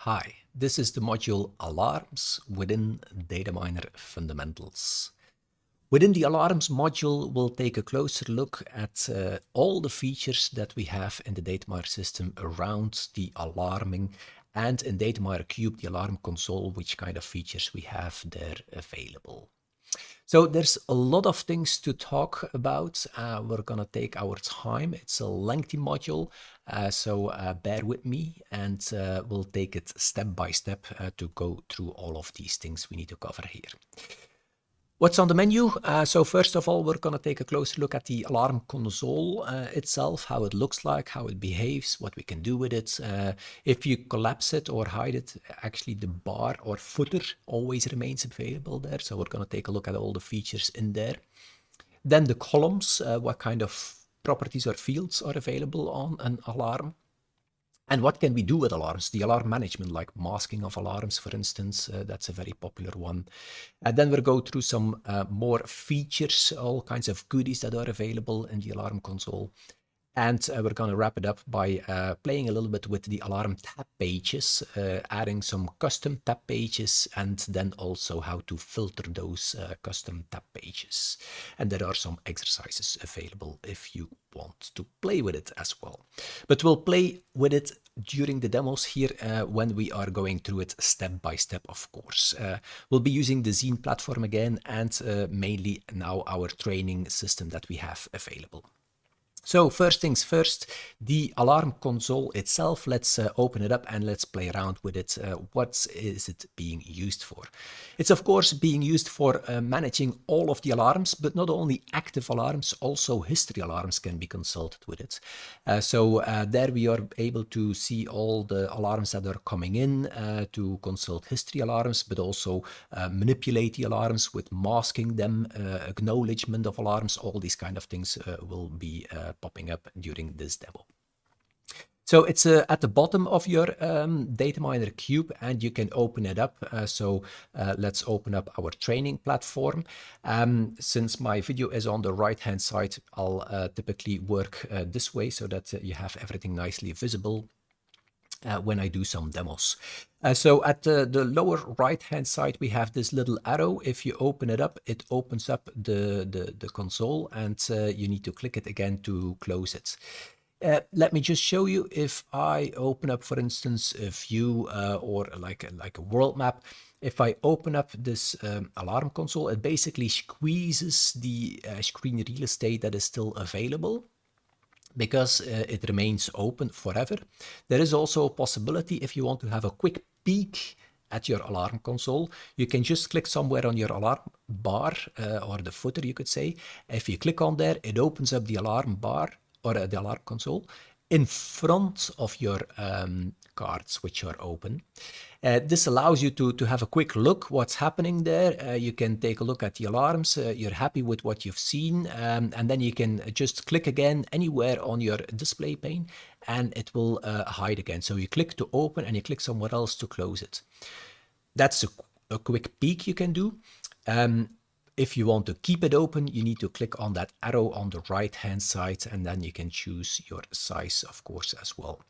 Hi, this is the module Alarms within DataMiner Fundamentals. Within the Alarms module, we'll take a closer look at all the features that we have in the DataMiner system around the alarming, and in DataMiner Cube, the alarm console, which kind of features we have there available. So there's a lot of things to talk about. We're going to take our time. It's a lengthy module, so bear with me, and we'll take it step by step to go through all of these things we need to cover here. What's on the menu? So first of all, we're going to take a closer look at the alarm console itself, how it looks like, how it behaves, what we can do with it. If you collapse it or hide it, actually the bar or footer always remains available there. So we're going to take a look at all the features in there. Then the columns, what kind of properties or fields are available on an alarm. And what can we do with alarms? The alarm management, like masking of alarms, for instance, that's a very popular one. And then we'll go through some more features, all kinds of goodies that are available in the alarm console. And we're going to wrap it up by playing a little bit with the alarm tab pages, adding some custom tab pages, and then also how to filter those custom tab pages. And there are some exercises available if you want to play with it as well. But we'll play with it during the demos here when we are going through it step by step, of course. We'll be using the Zine platform again, and mainly now our training system that we have available. So first things first, the alarm console itself, let's open it up and let's play around with it. What is it being used for? It's of course being used for managing all of the alarms, but not only active alarms, also history alarms can be consulted with it. So there we are able to see all the alarms that are coming in, to consult history alarms, but also manipulate the alarms with masking them, acknowledgement of alarms, all these kind of things will be popping up during this demo. So it's at the bottom of your DataMiner Cube, and you can open it up. So let's open up our training platform. Since my video is on the right hand side, I'll typically work this way so that you have everything nicely visible when I do some demos. So at the lower right hand side, we have this little arrow. If you open it up, it opens up the console, and you need to click it again to close it. Let me just show you. If I open up, for instance, a view or like a world map, if I open up this alarm console, it basically squeezes the screen real estate that is still available, because it remains open forever. There is also a possibility, if you want to have a quick peek at your alarm console, you can just click somewhere on your alarm bar or the footer, you could say. If you click on there, it opens up the alarm bar or the alarm console in front of your cards, which are open. This allows you to have a quick look what's happening there. You can take a look at the alarms. You're happy with what you've seen, and then you can just click again anywhere on your display pane, and it will hide again. So you click to open, and you click somewhere else to close it. That's a quick peek you can do. If you want to keep it open, you need to click on that arrow on the right hand side, and then you can choose your size, of course, as well.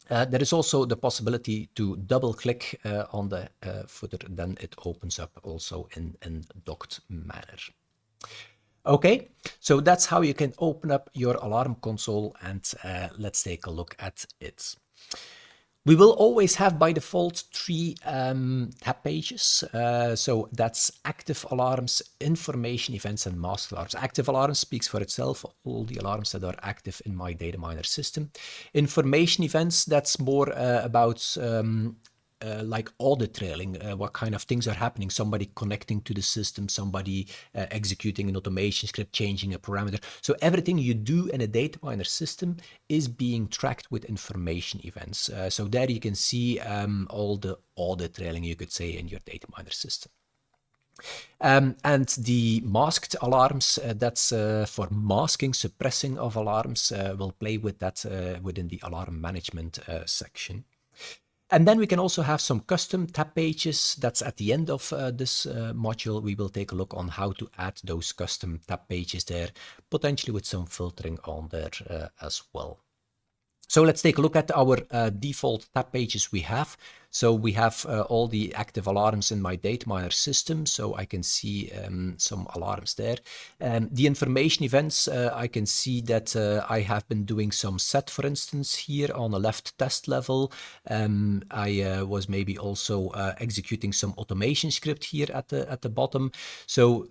There is also the possibility to double click on the footer, then it opens up also in docked manner. Okay, so that's how you can open up your alarm console, and let's take a look at it. We will always have by default 3 tab pages. So that's active alarms, information events, and masked alarms. Active alarms speaks for itself, all the alarms that are active in my DataMiner system. Information events, that's more about like audit trailing, what kind of things are happening, somebody connecting to the system, somebody executing an automation script, changing a parameter. So everything you do in a DataMiner system is being tracked with information events. So there you can see all the audit trailing, you could say, in your DataMiner system. And the masked alarms, that's for masking, suppressing of alarms. We'll play with that within the alarm management section. And then we can also have some custom tab pages. That's at the end of this module. We will take a look on how to add those custom tab pages there, potentially with some filtering on there as well. So let's take a look at our default tab pages we have. So we have all the active alarms in my DataMiner system, so I can see some alarms there. The information events, I can see that I have been doing some set, for instance, here on the left test level. I was maybe also executing some automation script here at the bottom. So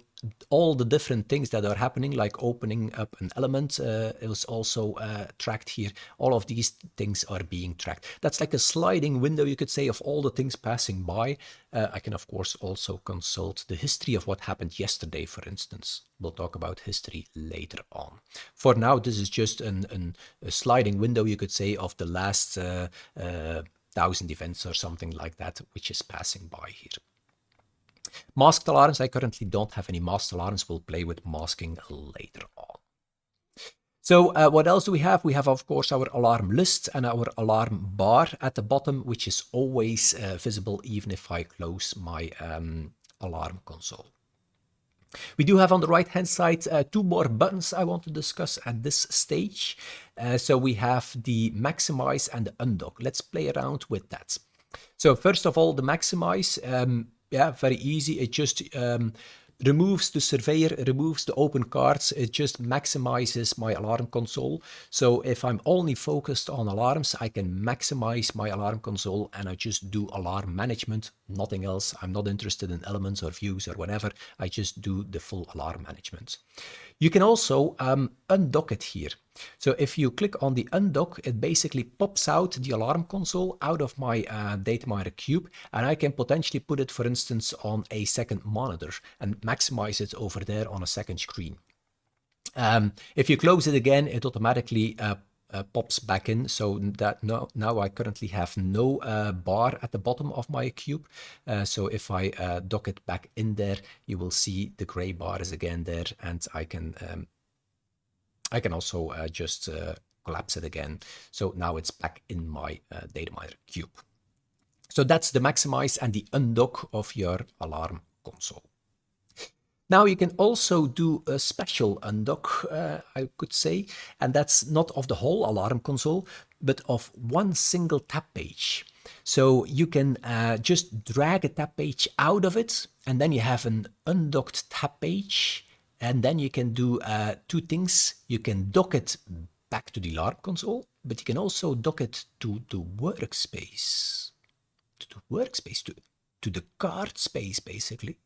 all the different things that are happening, like opening up an element, it was also tracked here. All of these things are being tracked. That's like a sliding window, you could say, of all the things passing by. I can, of course, also consult the history of what happened yesterday, for instance. We'll talk about history later on. For now, this is just a sliding window, you could say, of the last 1,000 events or something like that, which is passing by here. Masked alarms, I currently don't have any masked alarms. We'll play with masking later on. So what else do we have? We have, of course, our alarm list and our alarm bar at the bottom, which is always visible even if I close my alarm console. We do have on the right-hand side 2 more buttons I want to discuss at this stage. So we have the maximize and the undock. Let's play around with that. So first of all, the maximize, yeah, very easy. It just removes the surveyor, removes the open cards. It just maximizes my alarm console. So if I'm only focused on alarms, I can maximize my alarm console and I just do alarm management, nothing else. I'm not interested in elements or views or whatever. I just do the full alarm management. You can also undock it here. So if you click on the undock, it basically pops out the alarm console out of my DataMiner cube, and I can potentially put it, for instance, on a second monitor and maximize it over there on a second screen. If you close it again, it automatically pops back in, so that now I currently have no bar at the bottom of my cube. So if I dock it back in there, you will see the gray bar is again there, and I can also just collapse it again. So now it's back in my DataMiner cube. So that's the maximize and the undock of your alarm console. Now you can also do a special undock, I could say, and that's not of the whole alarm console, but of one single tab page. So you can just drag a tab page out of it, and then you have an undocked tab page, and then you can do 2 things. You can dock it back to the alarm console, but you can also dock it to the workspace, to the card space, basically.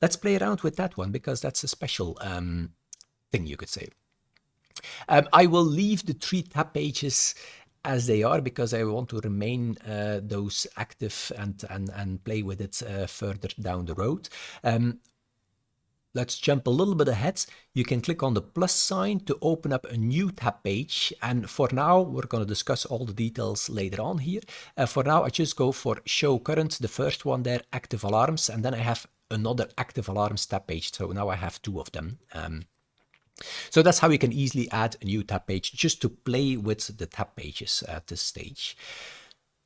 Let's play around with that one, because that's a special thing, you could say. I will leave the 3 tab pages as they are, because I want to remain those active and play with it further down the road. Let's jump a little bit ahead. You can click on the plus sign to open up a new tab page. And for now, we're going to discuss all the details later on here. For now, I just go for show current, the first one there, active alarms, and then I have another active alarms tab page. So now I have 2 of them. So that's how you can easily add a new tab page, just to play with the tab pages at this stage.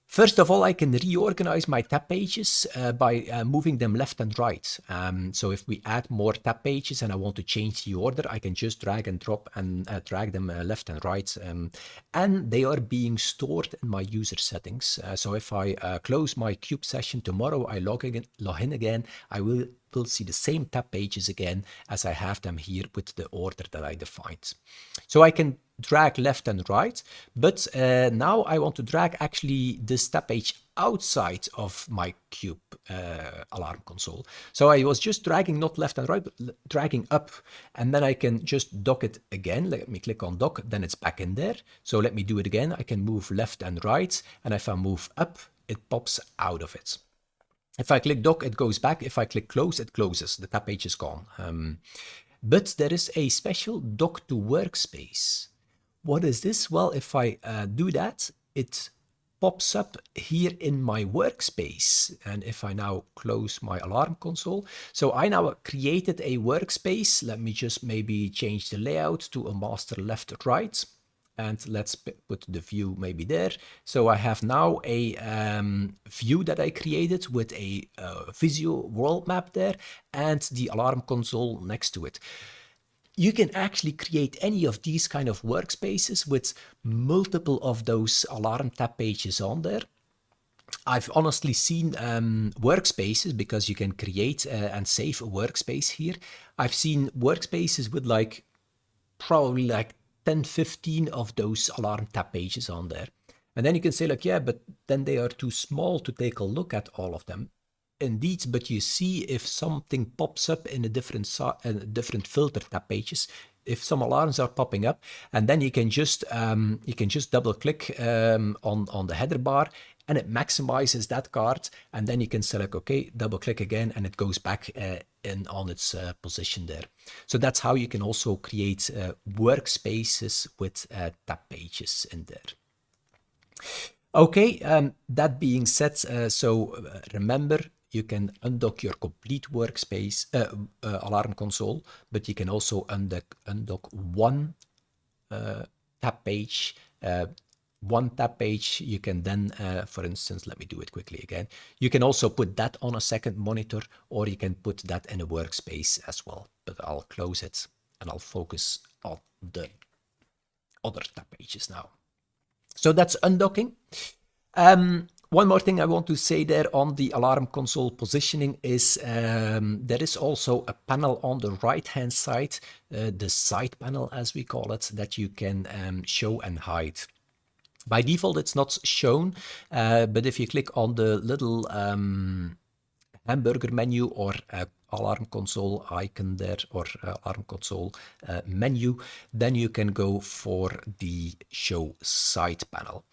First of all, I can reorganize my tab pages by moving them left and right. So if we add more tab pages and I want to change the order, I can just drag and drop and drag them left and right. And they are being stored in my user settings. So if I close my cube session tomorrow, I log in again, I will see the same tab pages again as I have them here with the order that I defined. So I can drag left and right, but now I want to drag actually this tab page outside of my cube alarm console. So I was just dragging not left and right, but dragging up, and then I can just dock it again. Let me click on dock, then it's back in there. So let me do it again. I can move left and right, and if I move up, it pops out of it. If I click dock, it goes back. If I click close, it closes. The tab page is gone. But there is a special dock to workspace. What is this? Well, if I do that, it pops up here in my workspace. And if I now close my alarm console, so I now created a workspace. Let me just maybe change the layout to a master left right. And let's put the view maybe there. So I have now a view that I created with a visual world map there and the alarm console next to it. You can actually create any of these kind of workspaces with multiple of those alarm tab pages on there. I've honestly seen workspaces, because you can create and save a workspace here. I've seen workspaces with like probably like 10, 15 of those alarm tab pages on there. And then you can say like, yeah, but then they are too small to take a look at all of them. Indeed, but you see if something pops up in a different filter tab pages, if some alarms are popping up, and then you can just double click on the header bar, and it maximizes that card, and then you can select OK, double click again, and it goes back in on its position there. So that's how you can also create workspaces with tab pages in there. Okay, that being said, remember, you can undock your complete workspace alarm console, but you can also undock one tab page. One tab page, you can then, for instance, let me do it quickly again. You can also put that on a second monitor, or you can put that in a workspace as well. But I'll close it and I'll focus on the other tab pages now. So that's undocking. One more thing I want to say there on the alarm console positioning is there is also a panel on the right-hand side, the side panel as we call it, that you can show and hide. By default, it's not shown, but if you click on the little hamburger menu or alarm console icon there, or alarm console menu, then you can go for the show side panel.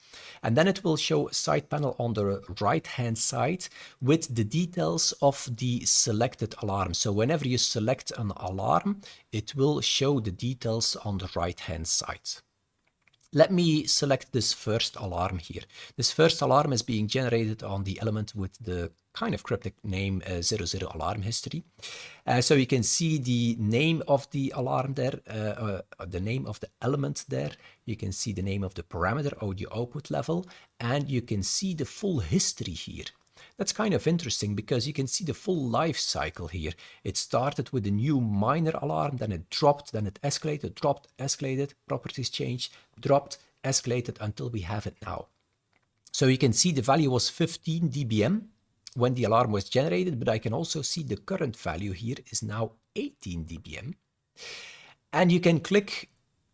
And then it will show a side panel on the right hand side with the details of the selected alarm. So whenever you select an alarm, it will show the details on the right hand side. Let me select this first alarm here. This first alarm is being generated on the element with the kind of cryptic name 00 alarm history. So you can see the name of the alarm there, the name of the element there. You can see the name of the parameter, audio output level, and you can see the full history here. That's kind of interesting because you can see the full life cycle here. It started with a new minor alarm, then it dropped, then it escalated, dropped, escalated, properties changed, dropped, escalated until we have it now. So you can see the value was 15 dBm when the alarm was generated, but I can also see the current value here is now 18 dBm. And you can click,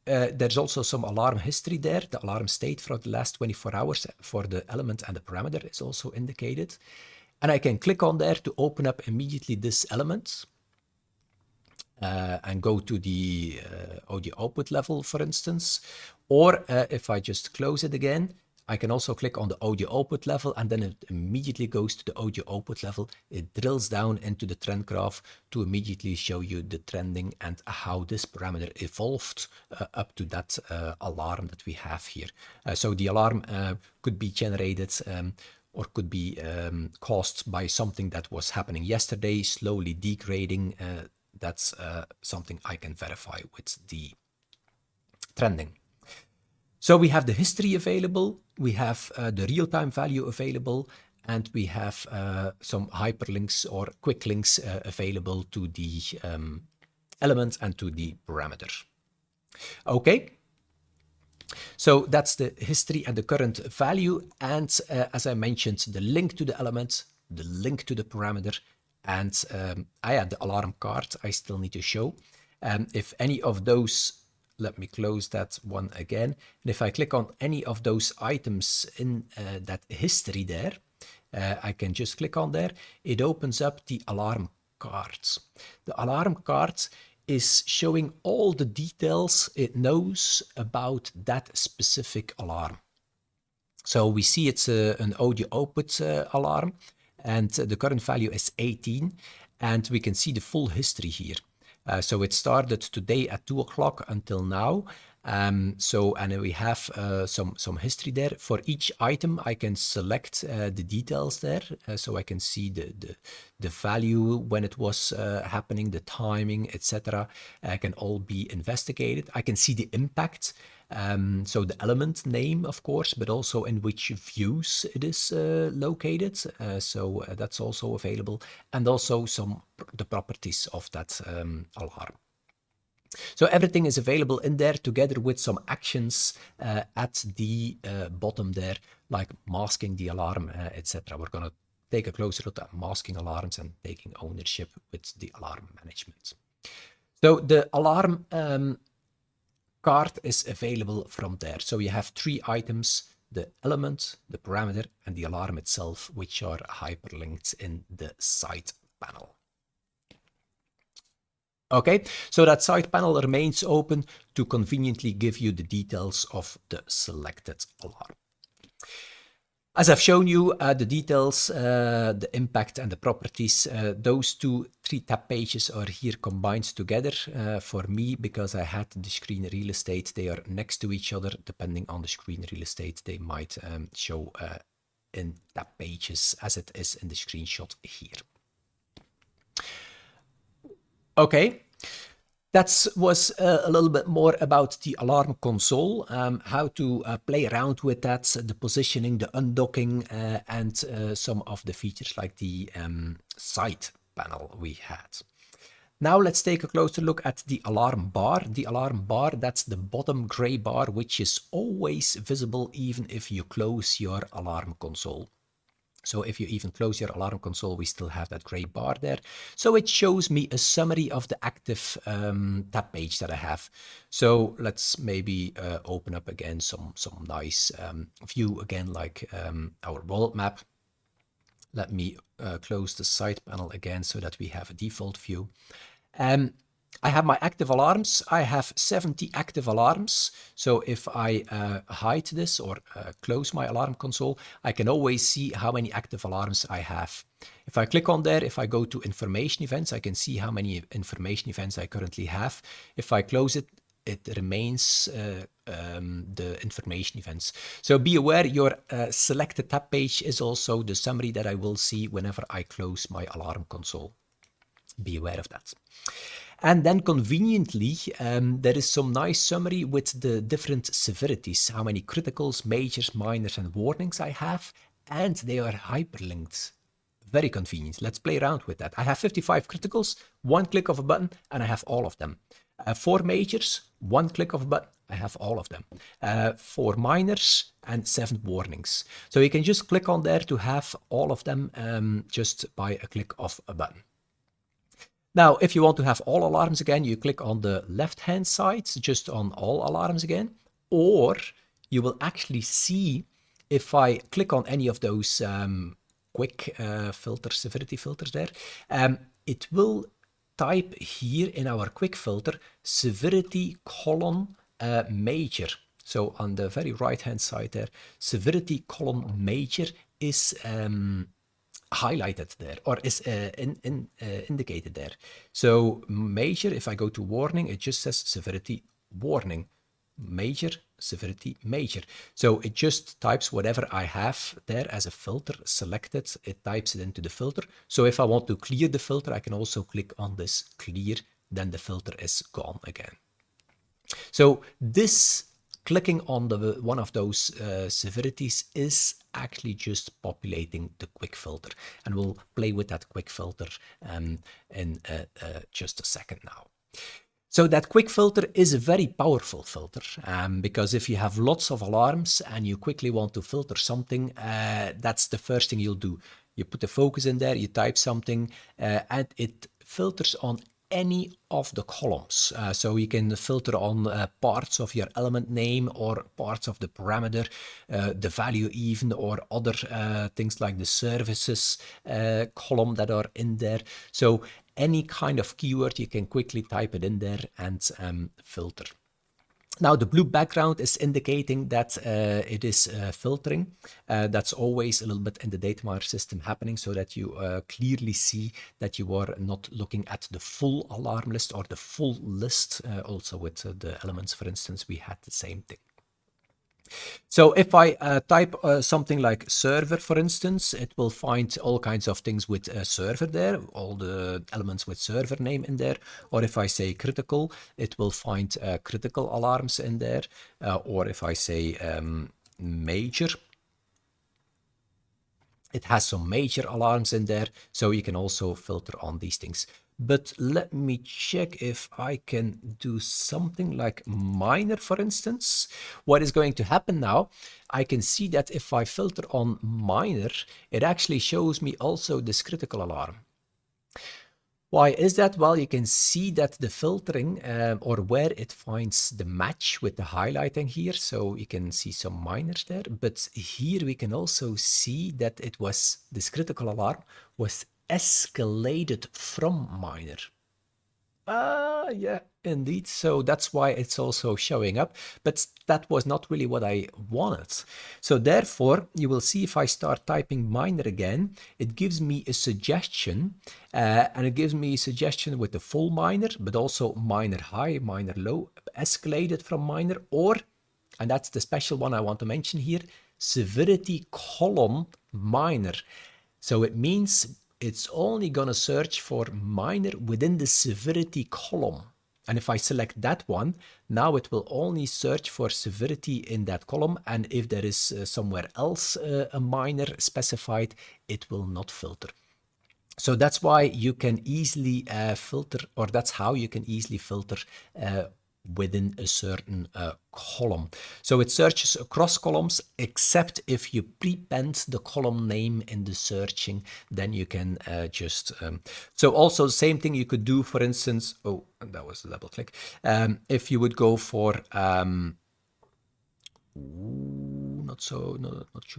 there's also some alarm history there. The alarm state for the last 24 hours for the element and the parameter is also indicated. And I can click on there to open up immediately this element and go to the audio output level, for instance. Or if I just close it again, I can also click on the audio output level, and then it immediately goes to the audio output level. It drills down into the trend graph to immediately show you the trending and how this parameter evolved up to that alarm that we have here. So the alarm could be generated or could be caused by something that was happening yesterday, slowly degrading. That's something I can verify with the trending. So we have the history available, we have the real-time value available, and we have some hyperlinks or quick links available to the element and to the parameter. Okay, so that's the history and the current value, and as I mentioned, the link to the element, the link to the parameter, and I had the alarm card I still need to show. If any of those, let me close that one again. And if I click on any of those items in that history there, I can just click on there. It opens up the alarm cards. The alarm card is showing all the details it knows about that specific alarm. So we see it's an audio output alarm, and the current value is 18, and we can see the full history here. So it started today at 2 o'clock until now. And we have some history there. For each item, I can select the details there. So I can see the value when it was happening, the timing, etc. Can all be investigated. I can see the impact. So the element name, of course, but also in which views it is located. So that's also available. And also the properties of that alarm. So everything is available in there together with some actions at the bottom there, like masking the alarm, etc. We're going to take a closer look at masking alarms and taking ownership with the alarm management. So the alarm card is available from there. So you have 3 items: the element, the parameter, and the alarm itself, which are hyperlinked in the side panel. Okay, so that side panel remains open to conveniently give you the details of the selected alarm. As I've shown you the details, the impact and the properties, those 3 tab pages are here combined together for me because I had the screen real estate. They are next to each other. Depending on the screen real estate, they might show in tab pages as it is in the screenshot here. Okay. That was a little bit more about the alarm console, how to play around with that, the positioning, the undocking, and some of the features like the side panel we had. Now let's take a closer look at the alarm bar. The alarm bar, that's the bottom gray bar, which is always visible even if you close your alarm console. So if you even close your alarm console, we still have that gray bar there. So it shows me a summary of the active tab page that I have. So let's maybe open up again some nice view again, like our world map. Let me close the side panel again so that we have a default view. I have my active alarms. I have 70 active alarms. So if I hide this or close my alarm console, I can always see how many active alarms I have. If I click on there, if I go to information events, I can see how many information events I currently have. If I close it, it remains the information events. So be aware your selected tab page is also the summary that I will see whenever I close my alarm console. Be aware of that. And then conveniently, there is some nice summary with the different severities, how many criticals, majors, minors, and warnings I have, and they are hyperlinked. Very convenient. Let's play around with that. I have 55 criticals, 1 click of a button, and I have all of them. 4 majors, 1 click of a button, I have all of them. 4 minors and 7 warnings. So you can just click on there to have all of them just by a click of a button. Now, if you want to have all alarms again, you click on the left-hand side, just on all alarms again, or you will actually see if I click on any of those quick severity filters there, it will type here in our quick filter, severity column major. So on the very right-hand side there, severity column major is highlighted there, or is indicated there. So major, if I go to warning, it just says severity warning. Major, severity major. So it just types whatever I have there as a filter selected, it types it into the filter. So if I want to clear the filter, I can also click on this clear, then the filter is gone again. So this clicking on one of those severities is actually just populating the quick filter, and we'll play with that quick filter in just a second now. So that quick filter is a very powerful filter because if you have lots of alarms and you quickly want to filter something, that's the first thing you'll do. You put the focus in there, you type something, and it filters on any of the columns. So you can filter on parts of your element name or parts of the parameter, the value even, or other things like the services column that are in there. So any kind of keyword, you can quickly type it in there and filter. Now the blue background is indicating that it is filtering. That's always a little bit in the DataMiner system happening so that you clearly see that you are not looking at the full alarm list or the full list. Also with the elements, for instance, we had the same thing. So if I type something like server, for instance, it will find all kinds of things with server there, all the elements with server name in there. Or if I say critical, it will find critical alarms in there. Or if I say major, it has some major alarms in there. So you can also filter on these things. but let me check if I can do something like minor, for instance. What is going to happen now? I can see that if I filter on minor, it actually shows me also this critical alarm. Why is that? Well, you can see that the filtering or where it finds the match with the highlighting here. So you can see some minors there, but here we can also see that it was, this critical alarm was escalated from minor. Yeah, indeed. So that's why it's also showing up, but that was not really what I wanted. So therefore, you will see if I start typing minor again, it gives me a suggestion, and it gives me a suggestion with the full minor, but also minor high, minor low, escalated from minor, or, and that's the special one I want to mention here, severity column minor. So it means it's only going to search for minor within the severity column. And if I select that one, now it will only search for severity in that column. And if there is somewhere else a minor specified, it will not filter. So that's why you can easily filter, or that's how you can easily filter within a certain column. So it searches across columns, except if you prepend the column name in the searching, then you can just... so also the same thing you could do, for instance, oh, that was a double click. If you would go for... not sure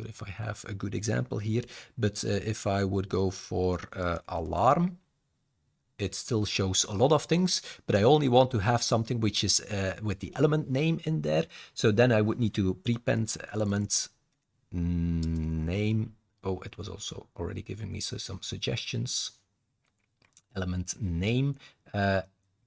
if I have a good example here, but if I would go for alarm, it still shows a lot of things, but I only want to have something which is with the element name in there. So then I would need to prepend element name. Oh, it was also already giving me some suggestions. Element name,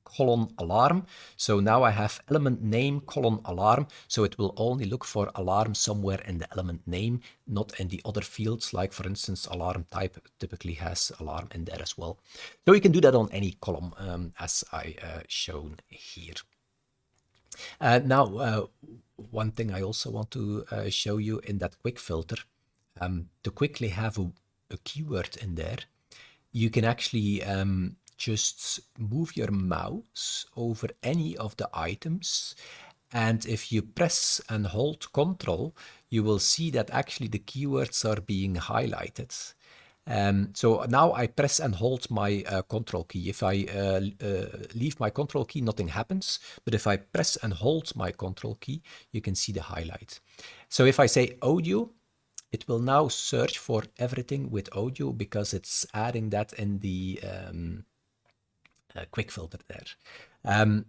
colon alarm. So now I have element name colon alarm. So it will only look for alarm somewhere in the element name, not in the other fields. Like for instance, alarm type typically has alarm in there as well. So you can do that on any column as I shown here. Now, one thing I also want to show you in that quick filter, to quickly have a keyword in there, you can actually just move your mouse over any of the items, and if you press and hold Control, you will see that actually the keywords are being highlighted. So now I press and hold my Control key. If I leave my Control key, nothing happens, but if I press and hold my Control key, you can see the highlight. So if I say audio, it will now search for everything with audio because it's adding that in the quick filter there.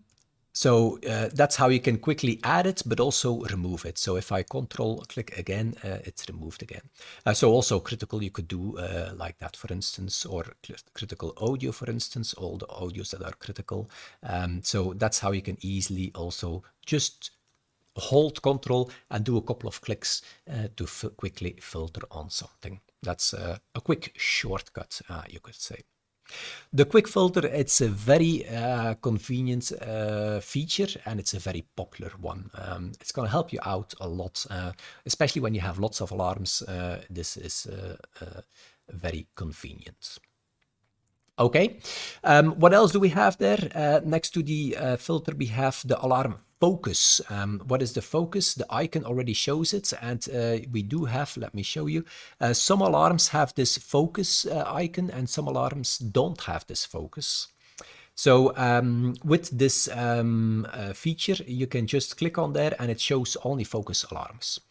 So that's how you can quickly add it, but also remove it. So if I Control click again, it's removed again. So also critical, you could do like that, for instance, or critical audio, for instance, all the audios that are critical. So that's how you can easily also just hold Control and do a couple of clicks to quickly filter on something. That's a quick shortcut, you could say. The quick filter, it's a very convenient feature, and it's a very popular one. It's going to help you out a lot, especially when you have lots of alarms. This is very convenient. Okay, what else do we have there? Next to the filter, we have the alarm focus. What is the focus? The icon already shows it, and we do have, let me show you, some alarms have this focus icon and some alarms don't have this focus. So with this feature, you can just click on there and it shows only focus alarms.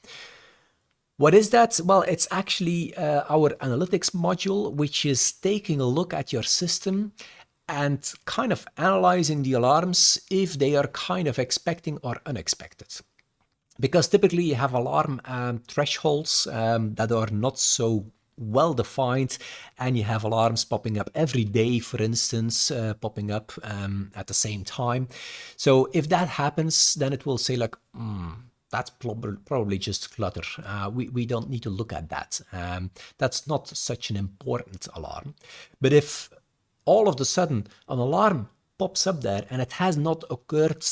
What is that? Well, it's actually our analytics module, which is taking a look at your system and kind of analyzing the alarms if they are kind of expecting or unexpected. Because typically you have alarm thresholds that are not so well defined, and you have alarms popping up every day, for instance, popping up at the same time. So if that happens, then it will say like, that's probably just clutter. We don't need to look at that. That's not such an important alarm. But if all of a sudden an alarm pops up there and it has not occurred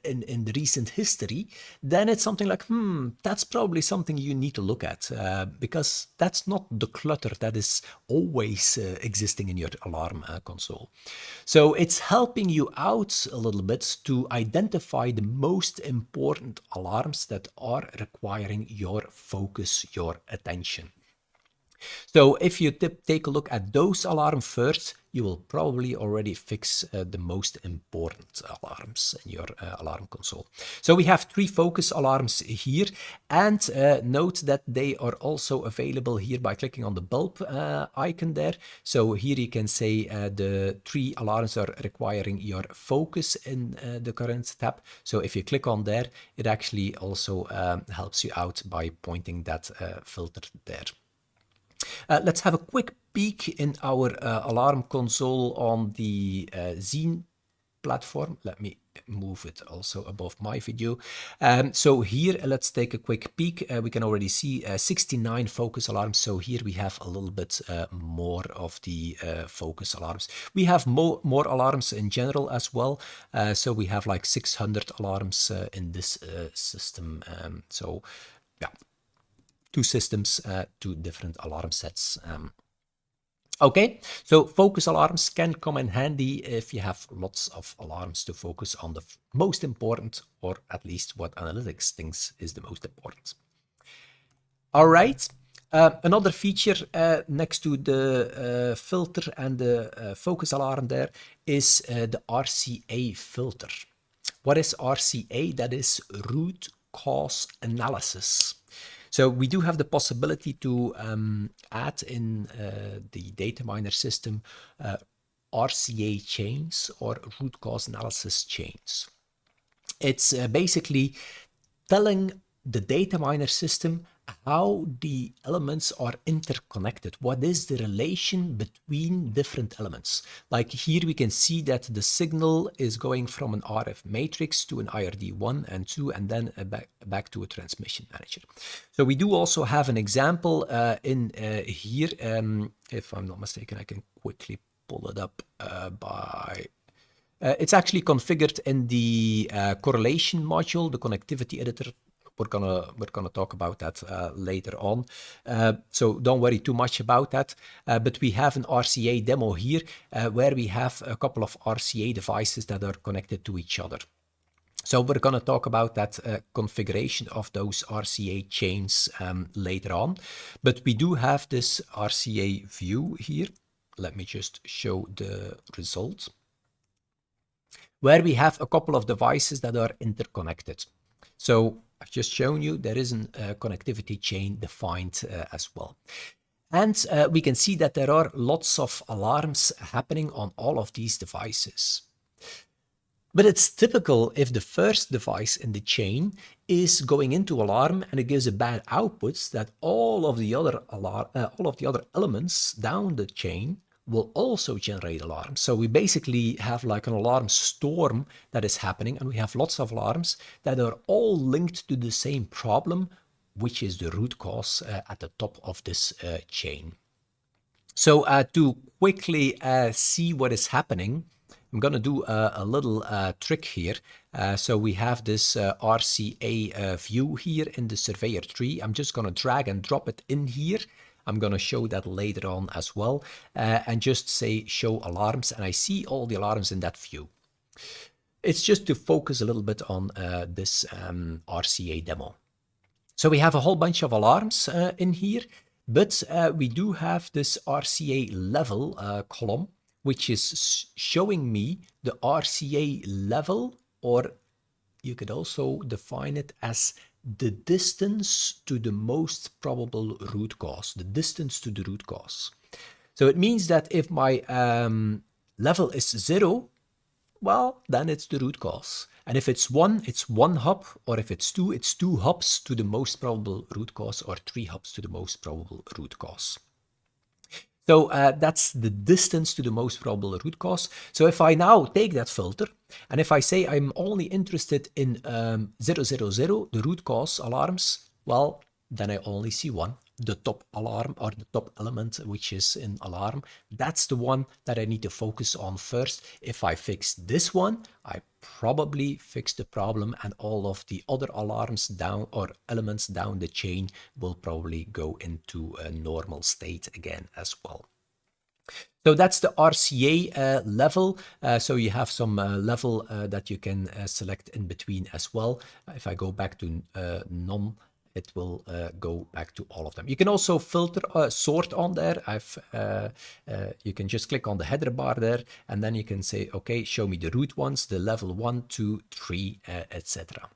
in the recent history, then it's something like, that's probably something you need to look at because that's not the clutter that is always existing in your alarm console. So it's helping you out a little bit to identify the most important alarms that are requiring your focus, your attention. So if you take a look at those alarms first, you will probably already fix the most important alarms in your alarm console. So we have 3 focus alarms here, and note that they are also available here by clicking on the bulb icon there. So here you can say the 3 alarms are requiring your focus in the current tab. So if you click on there, it actually also helps you out by pointing that filter there. Let's have a quick peek in our alarm console on the Zine platform. Let me move it also above my video. So here, let's take a quick peek. We can already see 69 focus alarms. So here we have a little bit more of the focus alarms. We have more alarms in general as well. So we have like 600 alarms in this system. So yeah. 2 systems, 2 different alarm sets. Okay, so focus alarms can come in handy if you have lots of alarms to focus on the most important, or at least what analytics thinks is the most important. All right, another feature next to the filter and the focus alarm there is the RCA filter. What is RCA? That is root cause analysis. So we do have the possibility to add in the DataMiner system RCA chains or root cause analysis chains. It's basically telling the DataMiner system how the elements are interconnected. What is the relation between different elements? Like here we can see that the signal is going from an RF matrix to an IRD1 and 2 and then back to a transmission manager. So we do also have an example in here. If I'm not mistaken, I can quickly pull it up by... it's actually configured in the correlation module, the connectivity editor. We're gonna talk about that later on. So don't worry too much about that. But we have an RCA demo here where we have a couple of RCA devices that are connected to each other. So we're gonna talk about that configuration of those RCA chains later on. But we do have this RCA view here. Let me just show the result, where we have a couple of devices that are interconnected. So I've just shown you there is a connectivity chain defined as well. And we can see that there are lots of alarms happening on all of these devices. But it's typical if the first device in the chain is going into alarm and it gives a bad output, that all of the other elements down the chain will also generate alarms. So we basically have like an alarm storm that is happening, and we have lots of alarms that are all linked to the same problem, which is the root cause at the top of this chain. So to quickly see what is happening, I'm going to do a little trick here. So we have this RCA view here in the surveyor tree. I'm just going to drag and drop it in here. I'm going to show that later on as well, and just say show alarms, and I see all the alarms in that view. It's just to focus a little bit on this RCA demo. So we have a whole bunch of alarms in here, but we do have this RCA level column, which is showing me the RCA level, or you could also define it as the distance to the most probable root cause, the distance to the root cause. So it means that if my level is 0, well, then it's the root cause. And if it's 1, it's 1 hop, or if it's 2, it's 2 hops to the most probable root cause, or 3 hops to the most probable root cause. So that's the distance to the most probable root cause. So if I now take that filter, and if I say I'm only interested in 000, the root cause alarms, well, then I only see 1. the top alarm or the top element, which is in alarm. That's the one that I need to focus on first. If I fix this one, I probably fix the problem, and all of the other alarms down or elements down the chain will probably go into a normal state again as well. So that's the RCA level. So you have some level that you can select in between as well. If I go back to none, it will go back to all of them. You can also filter, sort on there. You can just click on the header bar there, and then you can say, okay, show me the root ones, the level 1, 2, 3, etc.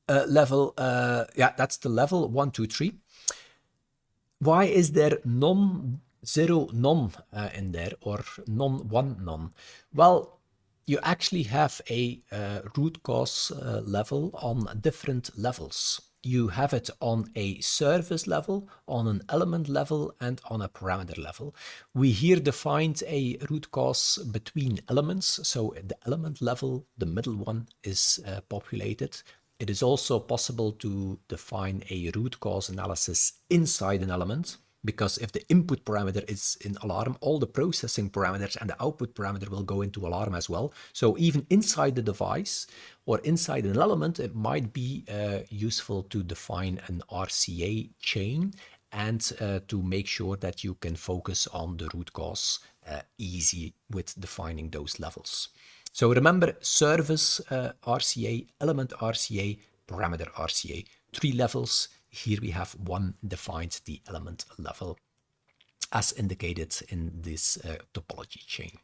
Level, yeah, that's the level 1, 2, 3. Why is there none, 0, none in there, or none, 1, none? Well, you actually have a root cause level on different levels. You have it on a service level, on an element level, and on a parameter level. We here defined a root cause between elements. So at the element level, the middle one is populated. It is also possible to define a root cause analysis inside an element, because if the input parameter is in alarm, all the processing parameters and the output parameter will go into alarm as well. So even inside the device or inside an element, it might be useful to define an RCA chain and to make sure that you can focus on the root cause easy with defining those levels. So remember, service RCA, element RCA, parameter RCA, 3 levels. Here we have one defined, the element level, as indicated in this topology chain.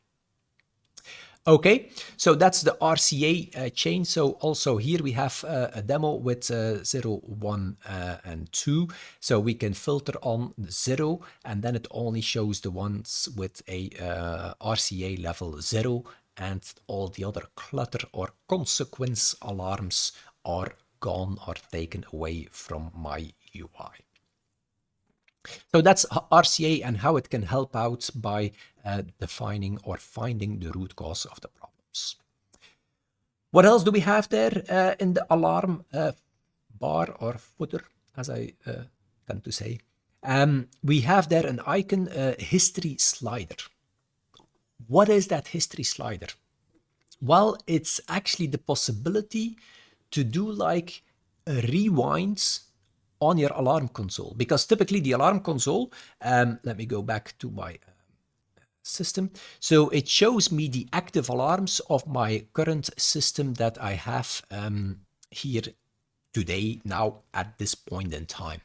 Okay, so that's the RCA chain. So also here we have a demo with 0, 1, and 2. So we can filter on 0, and then it only shows the ones with a RCA level 0, and all the other clutter or consequence alarms are gone or taken away from my UI. So that's RCA and how it can help out by defining or finding the root cause of the problems. What else do we have there in the alarm bar or footer, as I tend to say? We have there an icon, history slider. What is that history slider? Well, it's actually the possibility to do like a rewind on your alarm console, because typically the alarm console, let me go back to my system. So it shows me the active alarms of my current system that I have here today, now at this point in time.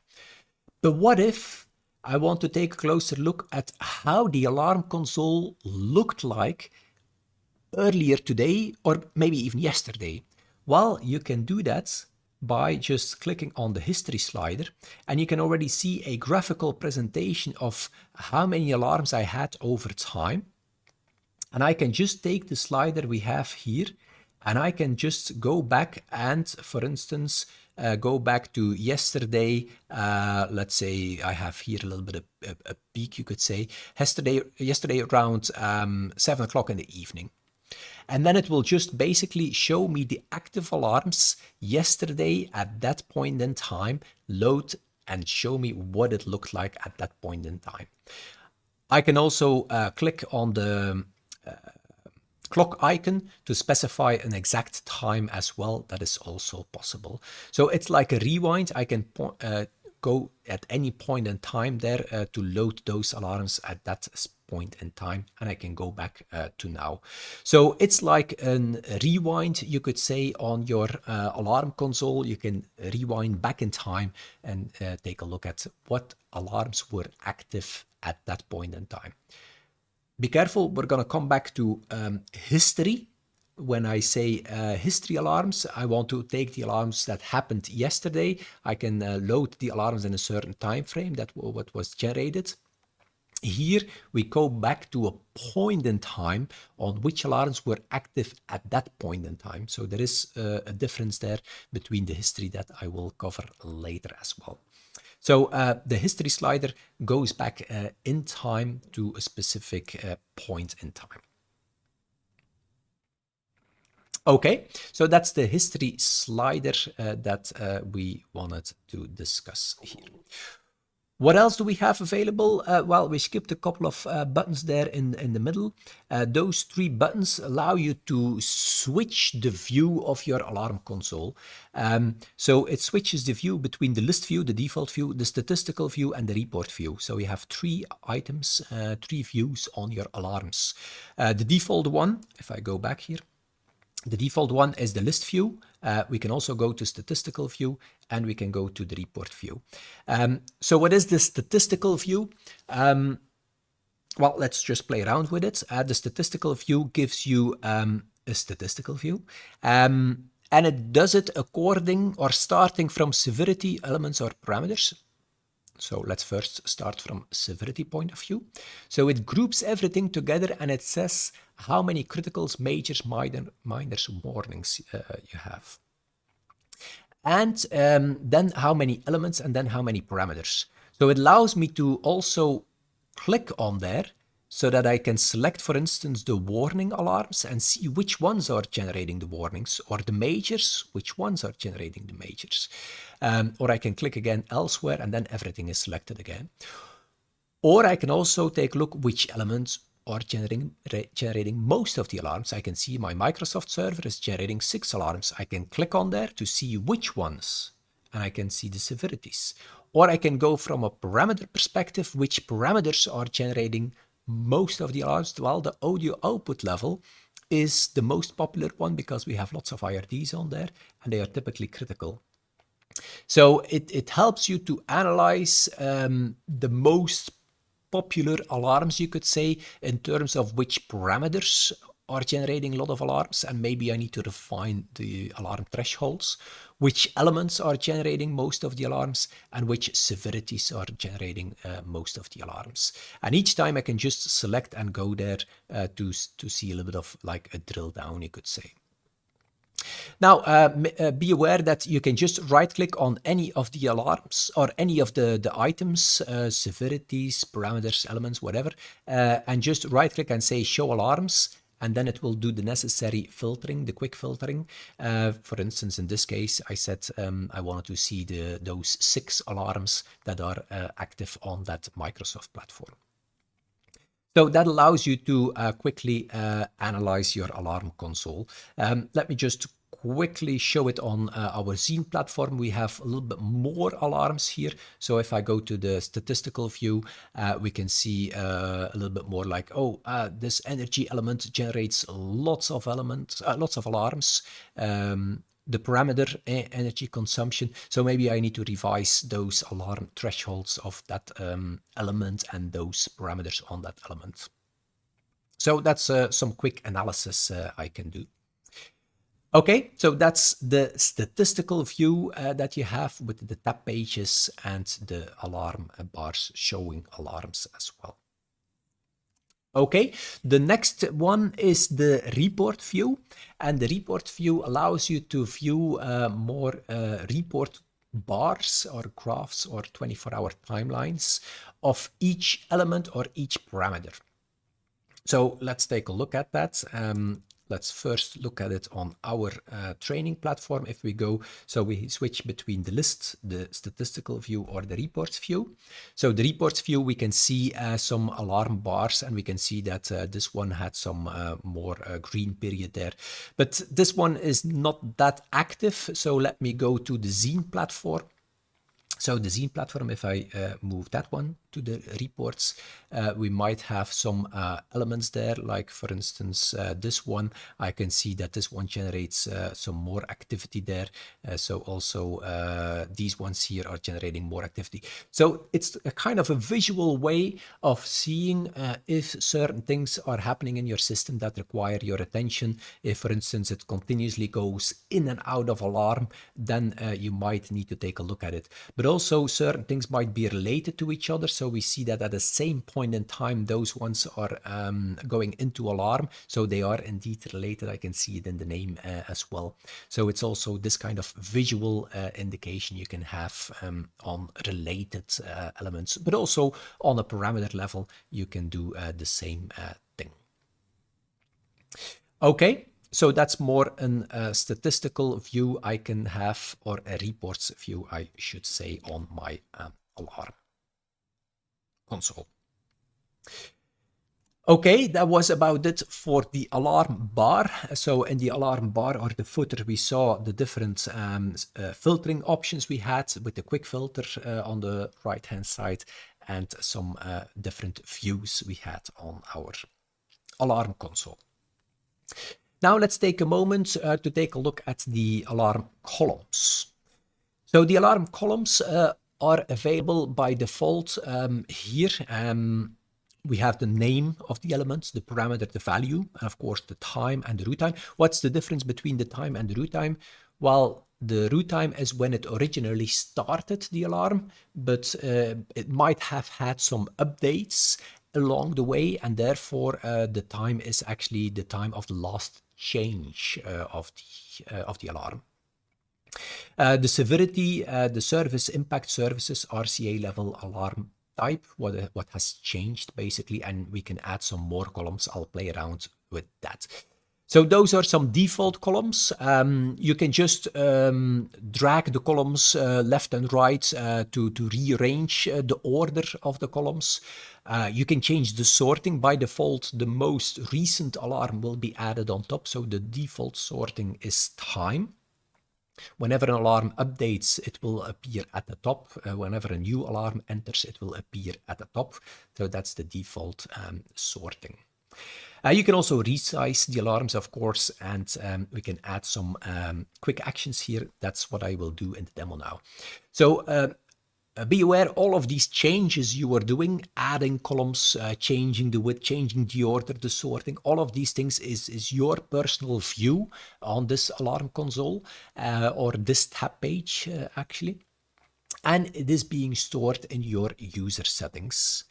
But what if I want to take a closer look at how the alarm console looked like earlier today, or maybe even yesterday? Well, you can do that by just clicking on the history slider, and you can already see a graphical presentation of how many alarms I had over time. And I can just take the slider we have here, and I can just go back and, for instance, go back to yesterday. Let's say I have here a little bit of a peak, you could say. Yesterday around 7 o'clock in the evening. And then it will just basically show me the active alarms yesterday at that point in time, load and show me what it looked like at that point in time. I can also click on the clock icon to specify an exact time as well. That is also possible. So it's like a rewind. I can go at any point in time there to load those alarms at that point in time, and I can go back to now. So it's like a rewind, you could say, on your alarm console. You can rewind back in time and take a look at what alarms were active at that point in time. Be careful, we're going to come back to history. When I say history alarms, I want to take the alarms that happened yesterday. I can load the alarms in a certain time frame, that what was generated. Here we go back to a point in time on which alarms were active at that point in time. So there is a difference there between the history that I will cover later as well. So the history slider goes back in time to a specific point in time. Okay, so that's the history slider that we wanted to discuss here. What else do we have available? Well, we skipped a couple of buttons there in the middle. Those three buttons allow you to switch the view of your alarm console. So it switches the view between the list view, the default view, the statistical view, and the report view. So you have three items, three views on your alarms. The default one, if I go back here, the default one is the list view. We can also go to statistical view, and we can go to the report view. So what is the statistical view? Well, let's just play around with it. The statistical view gives you a statistical view. And it does it according or starting from severity, elements, or parameters. So let's first start from severity point of view. So it groups everything together, and it says how many criticals, majors, minors, warnings you have. And then how many elements, and then how many parameters. So it allows me to also click on there so that I can select, for instance, the warning alarms and see which ones are generating the warnings, or the majors, which ones are generating the majors. Or I can click again elsewhere, and then everything is selected again. Or I can also take a look which elements are generating most of the alarms. I can see my Microsoft server is generating 6 alarms. I can click on there to see which ones, and I can see the severities. Or I can go from a parameter perspective, which parameters are generating most of the alarms. Well, the audio output level is the most popular one because we have lots of IRDs on there, and they are typically critical. So it helps you to analyze the most popular alarms, you could say, in terms of which parameters are generating a lot of alarms, and maybe I need to refine the alarm thresholds, which elements are generating most of the alarms, and which severities are generating most of the alarms. And each time I can just select and go there to see a little bit of like a drill down, you could say. Now, be aware that you can just right-click on any of the alarms or any of the items, severities, parameters, elements, whatever, and just right-click and say Show Alarms, and then it will do the necessary filtering, the quick filtering. For instance, in this case, I said I wanted to see those 6 alarms that are active on that Microsoft platform. So that allows you to quickly analyze your alarm console. Let me just quickly show it on our Zine platform. We have a little bit more alarms here. So if I go to the statistical view, we can see a little bit more like, oh, this energy element generates lots of alarms. The parameter energy consumption. So maybe I need to revise those alarm thresholds of that element and those parameters on that element. So that's some quick analysis I can do. Okay, so that's the statistical view that you have with the tab pages and the alarm bars showing alarms as well. Okay, the next one is the report view, and the report view allows you to view more report bars or graphs or 24-hour timelines of each element or each parameter. So let's take a look at that. Let's first look at it on our training platform. If we go, so we switch between the list, the statistical view, or the reports view. So the reports view, we can see some alarm bars, and we can see that this one had some more green period there. But this one is not that active. So let me go to the Zine platform. So the Zine platform, if I move that one to the reports, we might have some elements there, like for instance, this one, I can see that this one generates some more activity there. So also these ones here are generating more activity. So it's a kind of a visual way of seeing if certain things are happening in your system that require your attention. If, for instance, it continuously goes in and out of alarm, then you might need to take a look at it. But also certain things might be related to each other. So we see that at the same point in time, those ones are going into alarm. So they are indeed related. I can see it in the name as well. So it's also this kind of visual indication you can have on related elements, but also on a parameter level, you can do the same thing. Okay. So that's more a statistical view I can have, or a reports view, I should say, on my alarm console. Okay, that was about it for the alarm bar. So in the alarm bar or the footer, we saw the different filtering options we had with the quick filter on the right-hand side, and some different views we had on our alarm console. Now let's take a moment to take a look at the alarm columns. So the alarm columns are available by default here. We have the name of the elements, the parameter, the value, and of course the time and the root time. What's the difference between the time and the root time? Well, the root time is when it originally started the alarm, but it might have had some updates along the way, and therefore the time is actually the time of the last change of the alarm. The severity, the service impact services, RCA level alarm type, what has changed basically, and we can add some more columns. I'll play around with that. So those are some default columns. You can just drag the columns left and right to rearrange the order of the columns. You can change the sorting. By default, the most recent alarm will be added on top. So the default sorting is time. Whenever an alarm updates, it will appear at the top. Whenever a new alarm enters, it will appear at the top. So that's the default sorting. You can also resize the alarms, of course, and we can add some quick actions here. That's what I will do in the demo now. So be aware, all of these changes you are doing, adding columns, changing the width, changing the order, the sorting, all of these things is your personal view on this alarm console or this tab page, actually. And it is being stored in your user settings.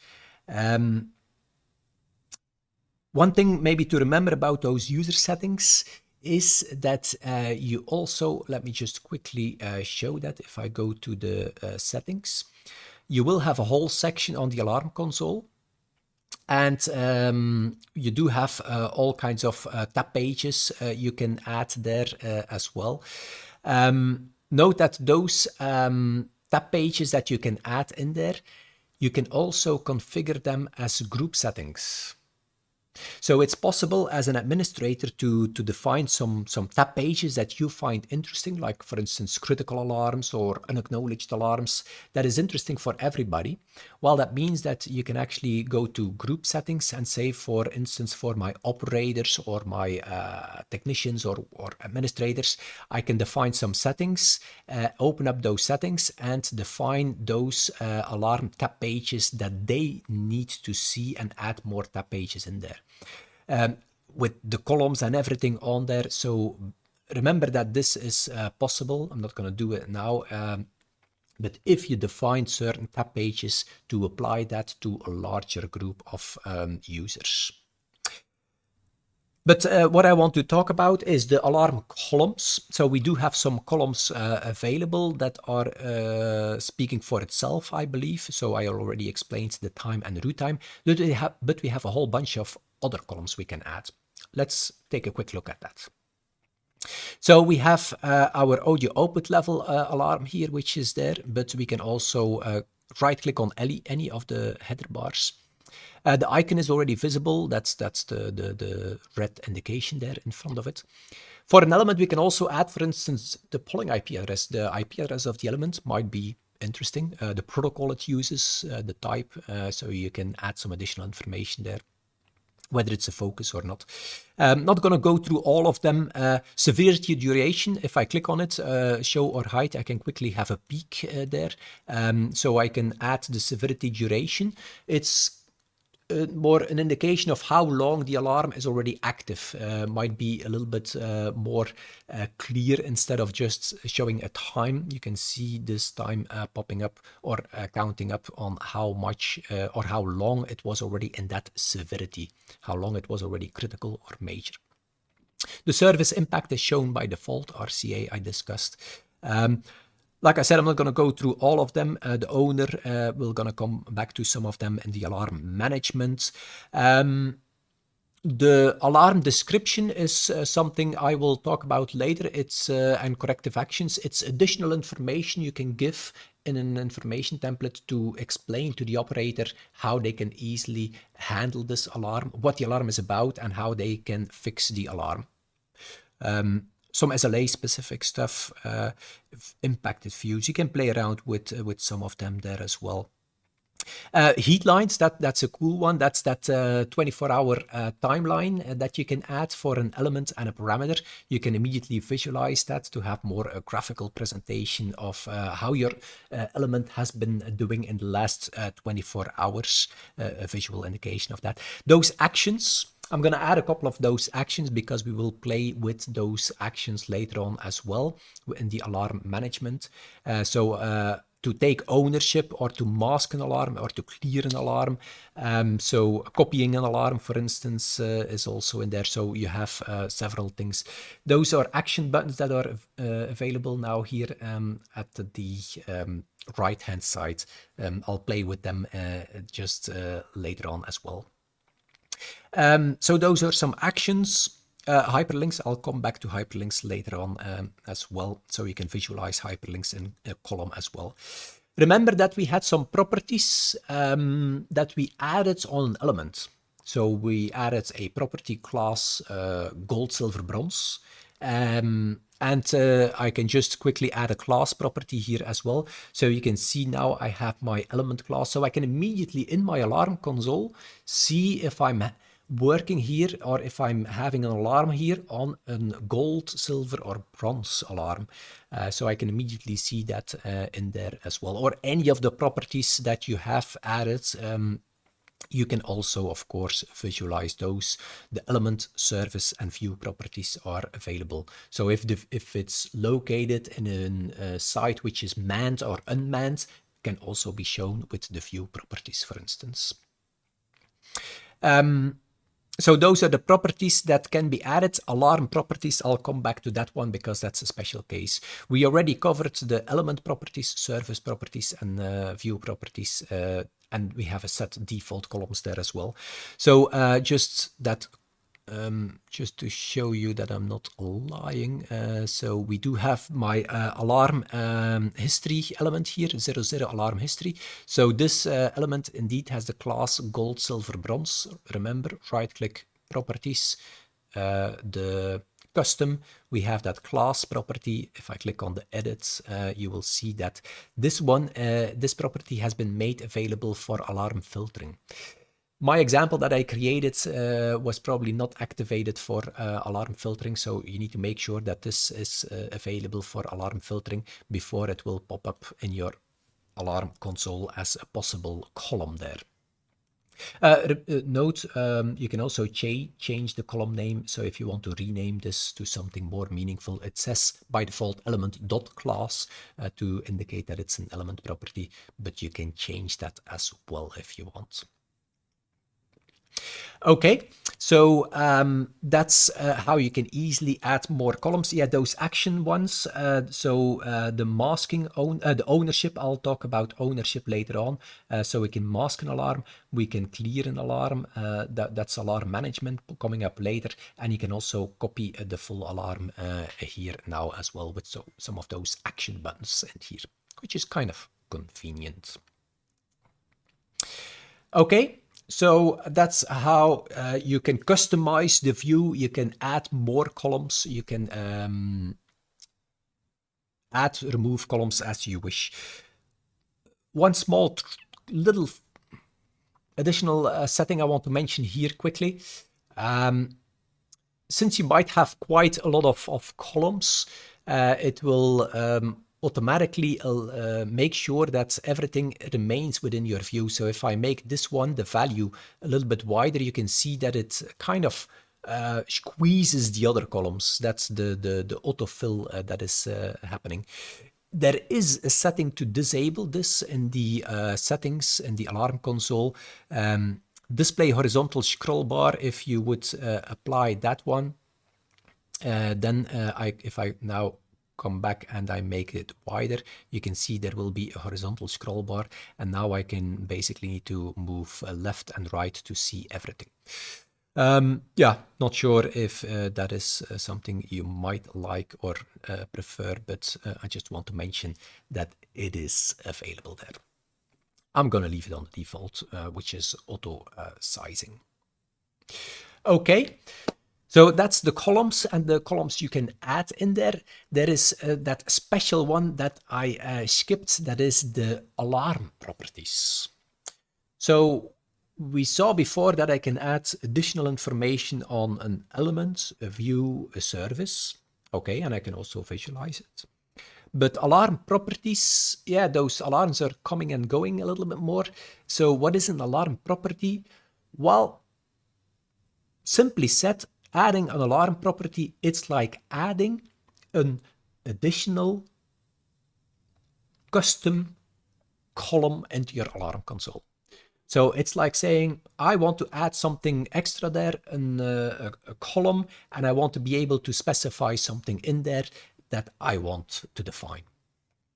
One thing maybe to remember about those user settings is that you also, let me just quickly show that. If I go to the settings, you will have a whole section on the alarm console. And you do have all kinds of tab pages you can add there as well. Note that those tab pages that you can add in there, you can also configure them as group settings. So it's possible as an administrator to define some tab pages that you find interesting, like for instance, critical alarms or unacknowledged alarms. That is interesting for everybody. Well, that means that you can actually go to group settings and say, for instance, for my operators or my technicians or administrators, I can define some settings, open up those settings and define those alarm tab pages that they need to see and add more tab pages in there. With the columns and everything on there. So remember that this is possible. I'm not going to do it now. But if you define certain tab pages to apply that to a larger group of users. But what I want to talk about is the alarm columns. So we do have some columns available that are speaking for itself, I believe. So I already explained the time and root time, but we have a whole bunch of other columns we can add. Let's take a quick look at that. So we have our audio output level alarm here, which is there, but we can also right click on any of the header bars. The icon is already visible. That's the red indication there in front of it. For an element, we can also add, for instance, the polling IP address. The IP address of the element might be interesting. The protocol it uses, the type, so you can add some additional information there, whether it's a focus or not. I'm not going to go through all of them. Severity duration, if I click on it, show or hide, I can quickly have a peek there. So I can add the severity duration. It's more an indication of how long the alarm is already active. Might be a little bit more clear instead of just showing a time. You can see this time popping up or counting up on how much or how long it was already in that severity, how long it was already critical or major. The service impact is shown by default, RCA I discussed. Like I said, I'm not going to go through all of them. The owner, we're going to come back to some of them in the alarm management. The alarm description is something I will talk about later. It's and corrective actions. It's additional information you can give in an information template to explain to the operator how they can easily handle this alarm, what the alarm is about, and how they can fix the alarm. Some SLA specific stuff, impacted views. You can play around with some of them there as well. Heat lines, that's a cool one. That's that 24-hour timeline that you can add for an element and a parameter. You can immediately visualize that to have more a graphical presentation of how your element has been doing in the last 24 hours, a visual indication of that. Those actions, I'm going to add a couple of those actions because we will play with those actions later on as well in the alarm management. To take ownership or to mask an alarm or to clear an alarm. So copying an alarm, for instance, is also in there. So you have several things. Those are action buttons that are available now here at the right-hand side. I'll play with them just later on as well. So those are some actions. Hyperlinks, I'll come back to hyperlinks later on as well, so you can visualize hyperlinks in a column as well. Remember that we had some properties that we added on an element. So we added a property class gold, silver, bronze. And I can just quickly add a class property here as well. So you can see now I have my element class. So I can immediately in my alarm console see if I'm working here or if I'm having an alarm here on a gold, silver or bronze alarm. So I can immediately see that in there as well. Or any of the properties that you have added, you can also, of course, visualize those. The element, service, and view properties are available. So if it's located in a site which is manned or unmanned, it can also be shown with the view properties, for instance. So those are the properties that can be added. Alarm properties, I'll come back to that one because that's a special case. We already covered the element properties, service properties, and view properties, and we have a set default columns there as well. So just to show you that I'm not lying, so we do have my alarm history element here, 00 alarm history. So this element indeed has the class gold, silver, bronze. Remember, right click properties, the custom, we have that class property. If I click on the edits, you will see that this one, this property has been made available for alarm filtering. My example that I created was probably not activated for alarm filtering, so you need to make sure that this is available for alarm filtering before it will pop up in your alarm console as a possible column there. Note, you can also change the column name, so if you want to rename this to something more meaningful, it says by default element.class to indicate that it's an element property, but you can change that as well if you want. Okay, so that's how you can easily add more columns. Yeah, those action ones. The masking, the ownership, I'll talk about ownership later on. So we can mask an alarm, we can clear an alarm. That's alarm management coming up later. And you can also copy the full alarm here now as well with some of those action buttons in here, which is kind of convenient. Okay. So that's how you can customize the view. You can add more columns. You can remove columns as you wish. One small little additional setting I want to mention here quickly. Since you might have quite a lot of columns, it will automatically make sure that everything remains within your view. So if I make this one, the value, a little bit wider, you can see that it kind of squeezes the other columns. That's the autofill that is happening. There is a setting to disable this in the settings in the alarm console. Display horizontal scroll bar, if you would apply that one, then if I now come back and I make it wider, you can see there will be a horizontal scroll bar, and now I can basically need to move left and right to see everything. Yeah, not sure if that is something you might like or prefer, but I just want to mention that it is available there. I'm going to leave it on the default, which is auto sizing. Okay, so that's the columns, and the columns you can add in there. There is that special one that I skipped, that is the alarm properties. So we saw before that I can add additional information on an element, a view, a service. Okay, and I can also visualize it. But alarm properties, yeah, those alarms are coming and going a little bit more. So what is an alarm property? Well, simply said, adding an alarm property, it's like adding an additional custom column into your alarm console. So it's like saying, I want to add something extra there, a column, and I want to be able to specify something in there that I want to define.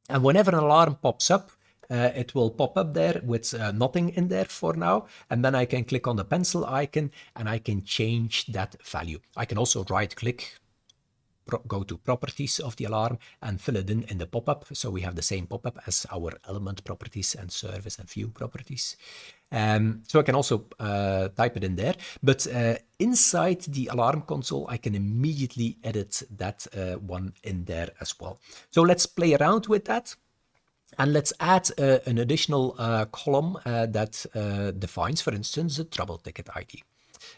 And whenever an alarm pops up, it will pop up there with nothing in there for now. And then I can click on the pencil icon and I can change that value. I can also right click, go to properties of the alarm and fill it in the pop-up. So we have the same pop-up as our element properties and service and view properties. So I can also type it in there, but inside the alarm console, I can immediately edit that one in there as well. So let's play around with that. And let's add an additional column that defines, for instance, the trouble ticket ID.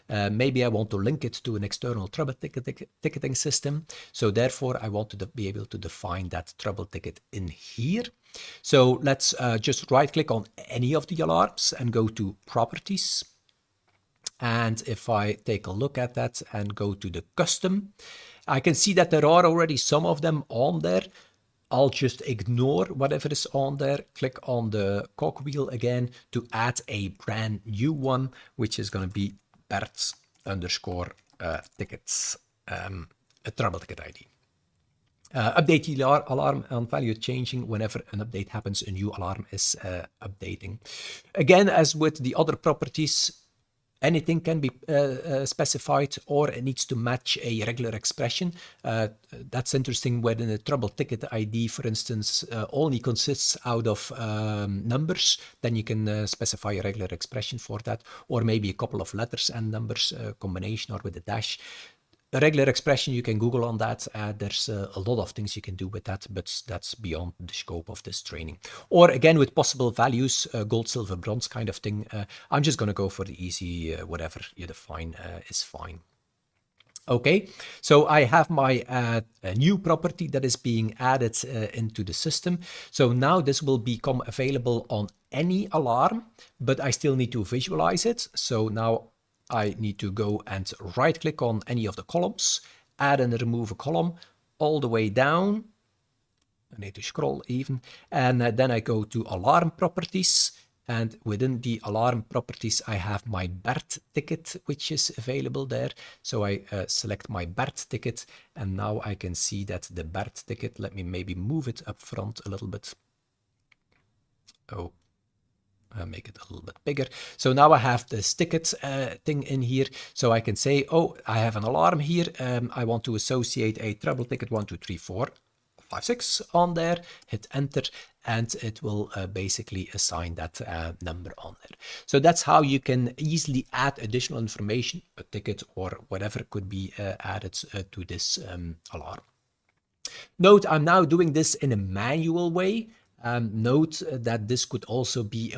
Maybe I want to link it to an external trouble ticketing system. So therefore, I want to be able to define that trouble ticket in here. So let's just right click on any of the alarms and go to properties. And if I take a look at that and go to the custom, I can see that there are already some of them on there. I'll just ignore whatever is on there, click on the cogwheel again to add a brand new one, which is going to be Bert underscore tickets, a trouble ticket ID. Update the alarm on value changing. Whenever an update happens, a new alarm is updating. Again, as with the other properties, anything can be specified, or it needs to match a regular expression. That's interesting when a trouble ticket ID, for instance, only consists out of numbers. Then you can specify a regular expression for that, or maybe a couple of letters and numbers combination, or with a dash. A regular expression, you can Google on that. There's a lot of things you can do with that, but that's beyond the scope of this training. Or again, with possible values, gold, silver, bronze kind of thing. I'm just going to go for the easy, whatever you define is fine. Okay, so I have my new property that is being added into the system. So now this will become available on any alarm, but I still need to visualize it. So now I need to go and right click on any of the columns, add and remove a column all the way down. I need to scroll even. And then I go to alarm properties. And within the alarm properties, I have my BERT ticket, which is available there. So I select my BERT ticket. And now I can see that the BERT ticket, let me maybe move it up front a little bit. Oh. Make it a little bit bigger. So now I have this ticket thing in here. So I can say, oh, I have an alarm here. I want to associate a trouble ticket 1, 2, 3, 4, 5, 6 on there. Hit enter, and it will basically assign that number on there. So that's how you can easily add additional information, a ticket or whatever could be added to this alarm. Note, I'm now doing this in a manual way. Note that this could also be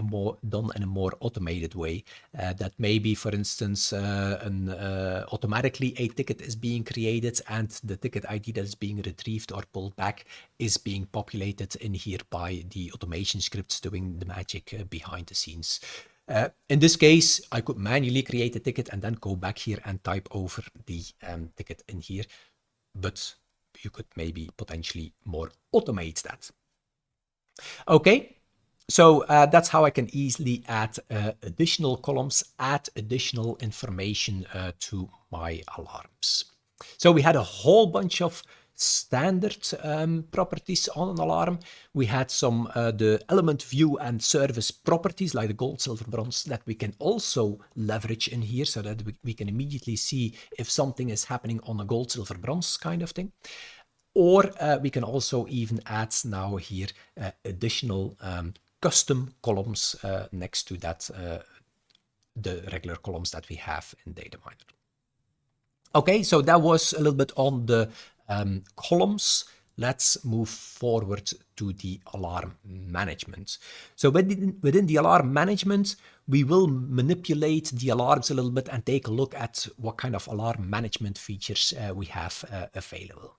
done in a more automated way. That maybe, for instance, automatically a ticket is being created and the ticket ID that is being retrieved or pulled back is being populated in here by the automation scripts doing the magic behind the scenes. In this case, I could manually create a ticket and then go back here and type over the ticket in here, but you could maybe potentially more automate that. Okay, so that's how I can easily add additional columns, add additional information to my alarms. So we had a whole bunch of standard properties on an alarm. We had some the element view and service properties like the gold, silver, bronze that we can also leverage in here so that we can immediately see if something is happening on a gold, silver, bronze kind of thing. Or we can also even add now here additional custom columns next to that, the regular columns that we have in DataMiner. Okay, so that was a little bit on the columns. Let's move forward to the alarm management. So within the alarm management, we will manipulate the alarms a little bit and take a look at what kind of alarm management features we have available.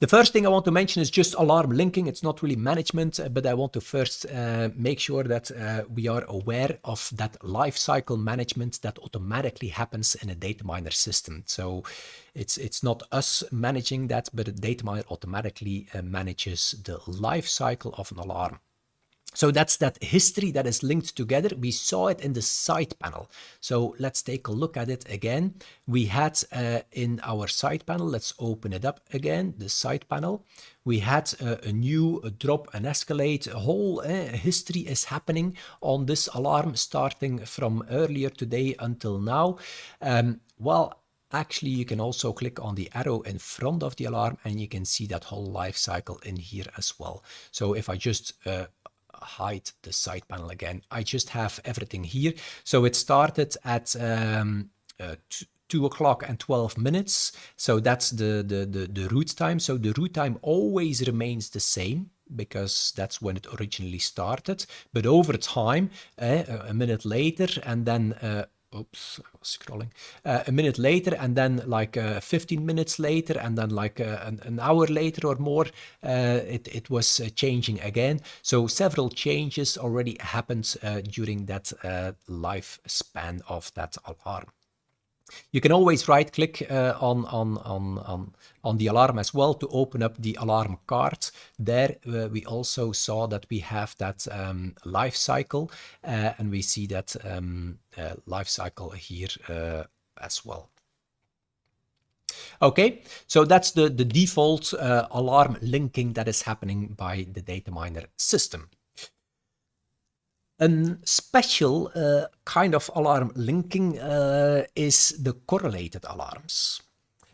The first thing I want to mention is just alarm linking. It's not really management, but I want to first make sure that we are aware of that lifecycle management that automatically happens in a DataMiner system. So it's not us managing that, but DataMiner automatically manages the lifecycle of an alarm. So that's that history that is linked together. We saw it in the side panel. So let's take a look at it again. We had in our side panel, let's open it up again, the side panel. We had a new drop and escalate. A whole history is happening on this alarm starting from earlier today until now. Well, actually, you can also click on the arrow in front of the alarm and you can see that whole life cycle in here as well. So if I just hide the side panel again, I just have everything here. So it started at 2 o'clock and 12 minutes. So that's the root time. So the root time always remains the same because that's when it originally started. But over time, a minute later, and then oops, I was scrolling. A minute later, and then like 15 minutes later, and then like an hour later or more, it was changing again. So several changes already happened during that lifespan of that alarm. You can always right-click on the alarm as well to open up the alarm card. There we also saw that we have that life cycle, and we see that life cycle here as well. Okay, so that's the default alarm linking that is happening by the DataMiner system. A special kind of alarm linking is the correlated alarms.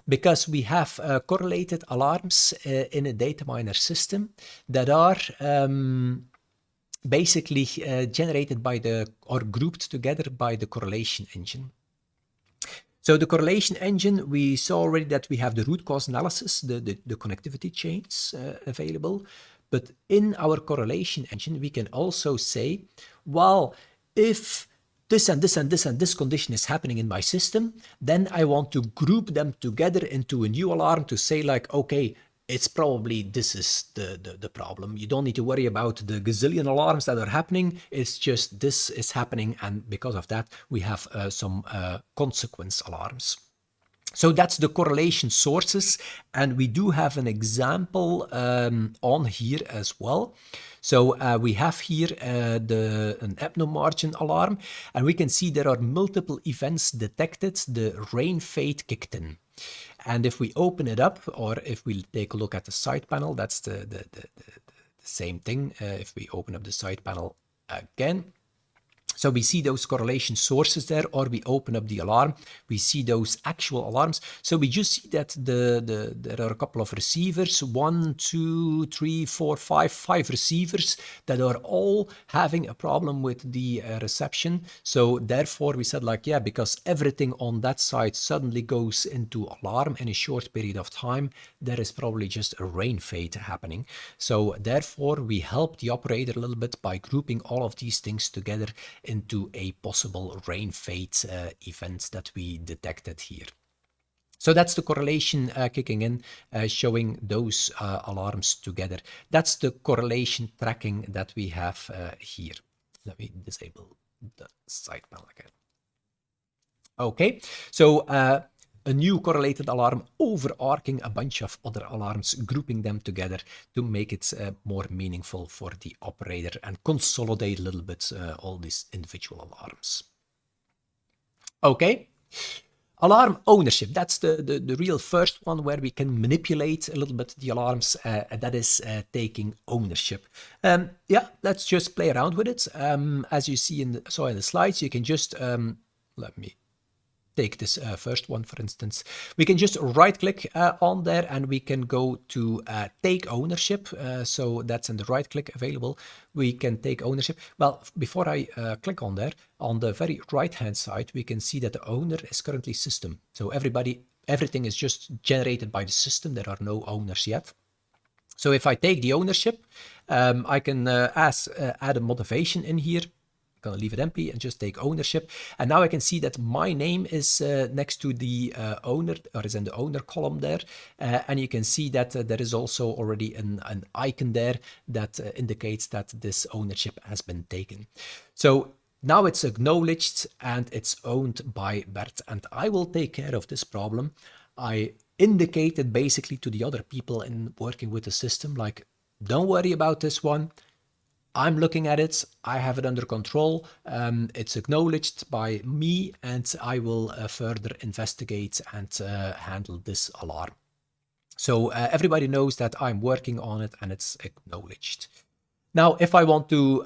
Because we have correlated alarms in a DataMiner system that are basically generated by or grouped together by the correlation engine. So the correlation engine, we saw already that we have the root cause analysis, the connectivity chains available. But in our correlation engine, we can also say, well, if this and this and this and this condition is happening in my system, then I want to group them together into a new alarm to say like, okay, it's probably this is the problem. You don't need to worry about the gazillion alarms that are happening. It's just this is happening. And because of that, we have some consequence alarms. So that's the correlation sources, and we do have an example on here as well. So we have here an EPNO margin alarm, and we can see there are multiple events detected. The rain fade kicked in. And if we open it up, or if we take a look at the side panel, that's the same thing. If we open up the side panel again, so we see those correlation sources there, or we open up the alarm, we see those actual alarms. So we just see that there are a couple of receivers, 1, 2, 3, 4, 5 receivers that are all having a problem with the reception. So therefore we said like, yeah, because everything on that side suddenly goes into alarm in a short period of time, there is probably just a rain fade happening. So therefore we help the operator a little bit by grouping all of these things together into a possible rain fade event that we detected here. So that's the correlation kicking in, showing those alarms together. That's the correlation tracking that we have here. Let me disable the side panel again. Okay, so a new correlated alarm overarching a bunch of other alarms, grouping them together to make it more meaningful for the operator and consolidate a little bit all these individual alarms. Okay, Alarm ownership, that's the real first one where we can manipulate a little bit the alarms, that is taking ownership. Yeah, let's just play around with it. As you see in the slides, you can just, let me take this first one, for instance. We can just right click on there and we can go to take ownership. So that's in the right click available. We can take ownership. Well, before I click on there, on the very right hand side, we can see that the owner is currently system. So everything is just generated by the system. There are no owners yet. So if I take the ownership, I can add a motivation in here. I'm gonna leave it empty and just take ownership. And now I can see that my name is next to the owner, or is in the owner column there. And you can see that there is also already an icon there that indicates that this ownership has been taken. So now it's acknowledged and it's owned by Bert. And I will take care of this problem. I indicated basically to the other people in working with the system, like, don't worry about this one. I'm looking at it, I have it under control, it's acknowledged by me, and I will further investigate and handle this alarm. So everybody knows that I'm working on it and it's acknowledged. Now, if I want to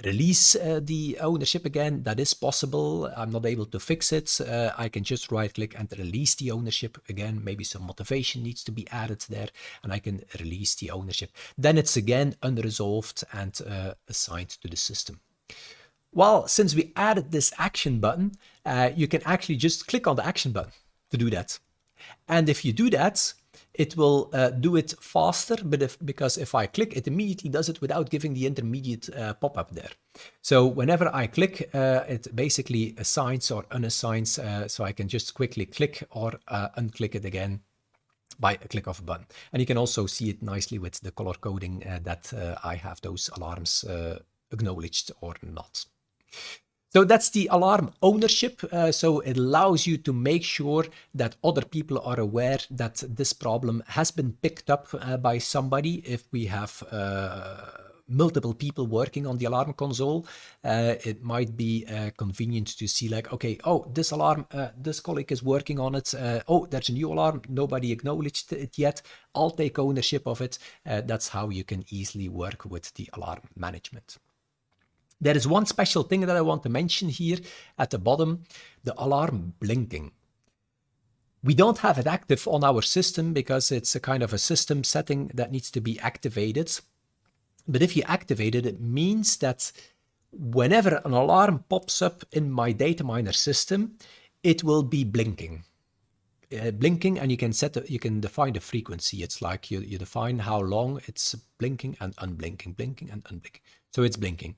release the ownership again, that is possible. I'm not able to fix it. I can just right click and release the ownership again. Maybe some motivation needs to be added there and I can release the ownership. Then it's again unresolved and assigned to the system. Well, since we added this action button, you can actually just click on the action button to do that. And if you do that, it will do it faster, but because if I click, it immediately does it without giving the intermediate pop-up there. So whenever I click, it basically assigns or unassigns, so I can just quickly click or unclick it again by a click of a button. And you can also see it nicely with the color coding that I have those alarms acknowledged or not. So that's the alarm ownership. So it allows you to make sure that other people are aware that this problem has been picked up by somebody. If we have multiple people working on the alarm console, it might be convenient to see like, okay, oh, this alarm, this colleague is working on it. Oh, there's a new alarm. Nobody acknowledged it yet. I'll take ownership of it. That's how you can easily work with the alarm management. There is one special thing that I want to mention here at the bottom, the alarm blinking. We don't have it active on our system because it's a kind of a system setting that needs to be activated. But if you activate it, it means that whenever an alarm pops up in my DataMiner system, it will be blinking. Blinking, and you can define the frequency. It's like you define how long it's blinking and unblinking, blinking and unblinking. So it's blinking.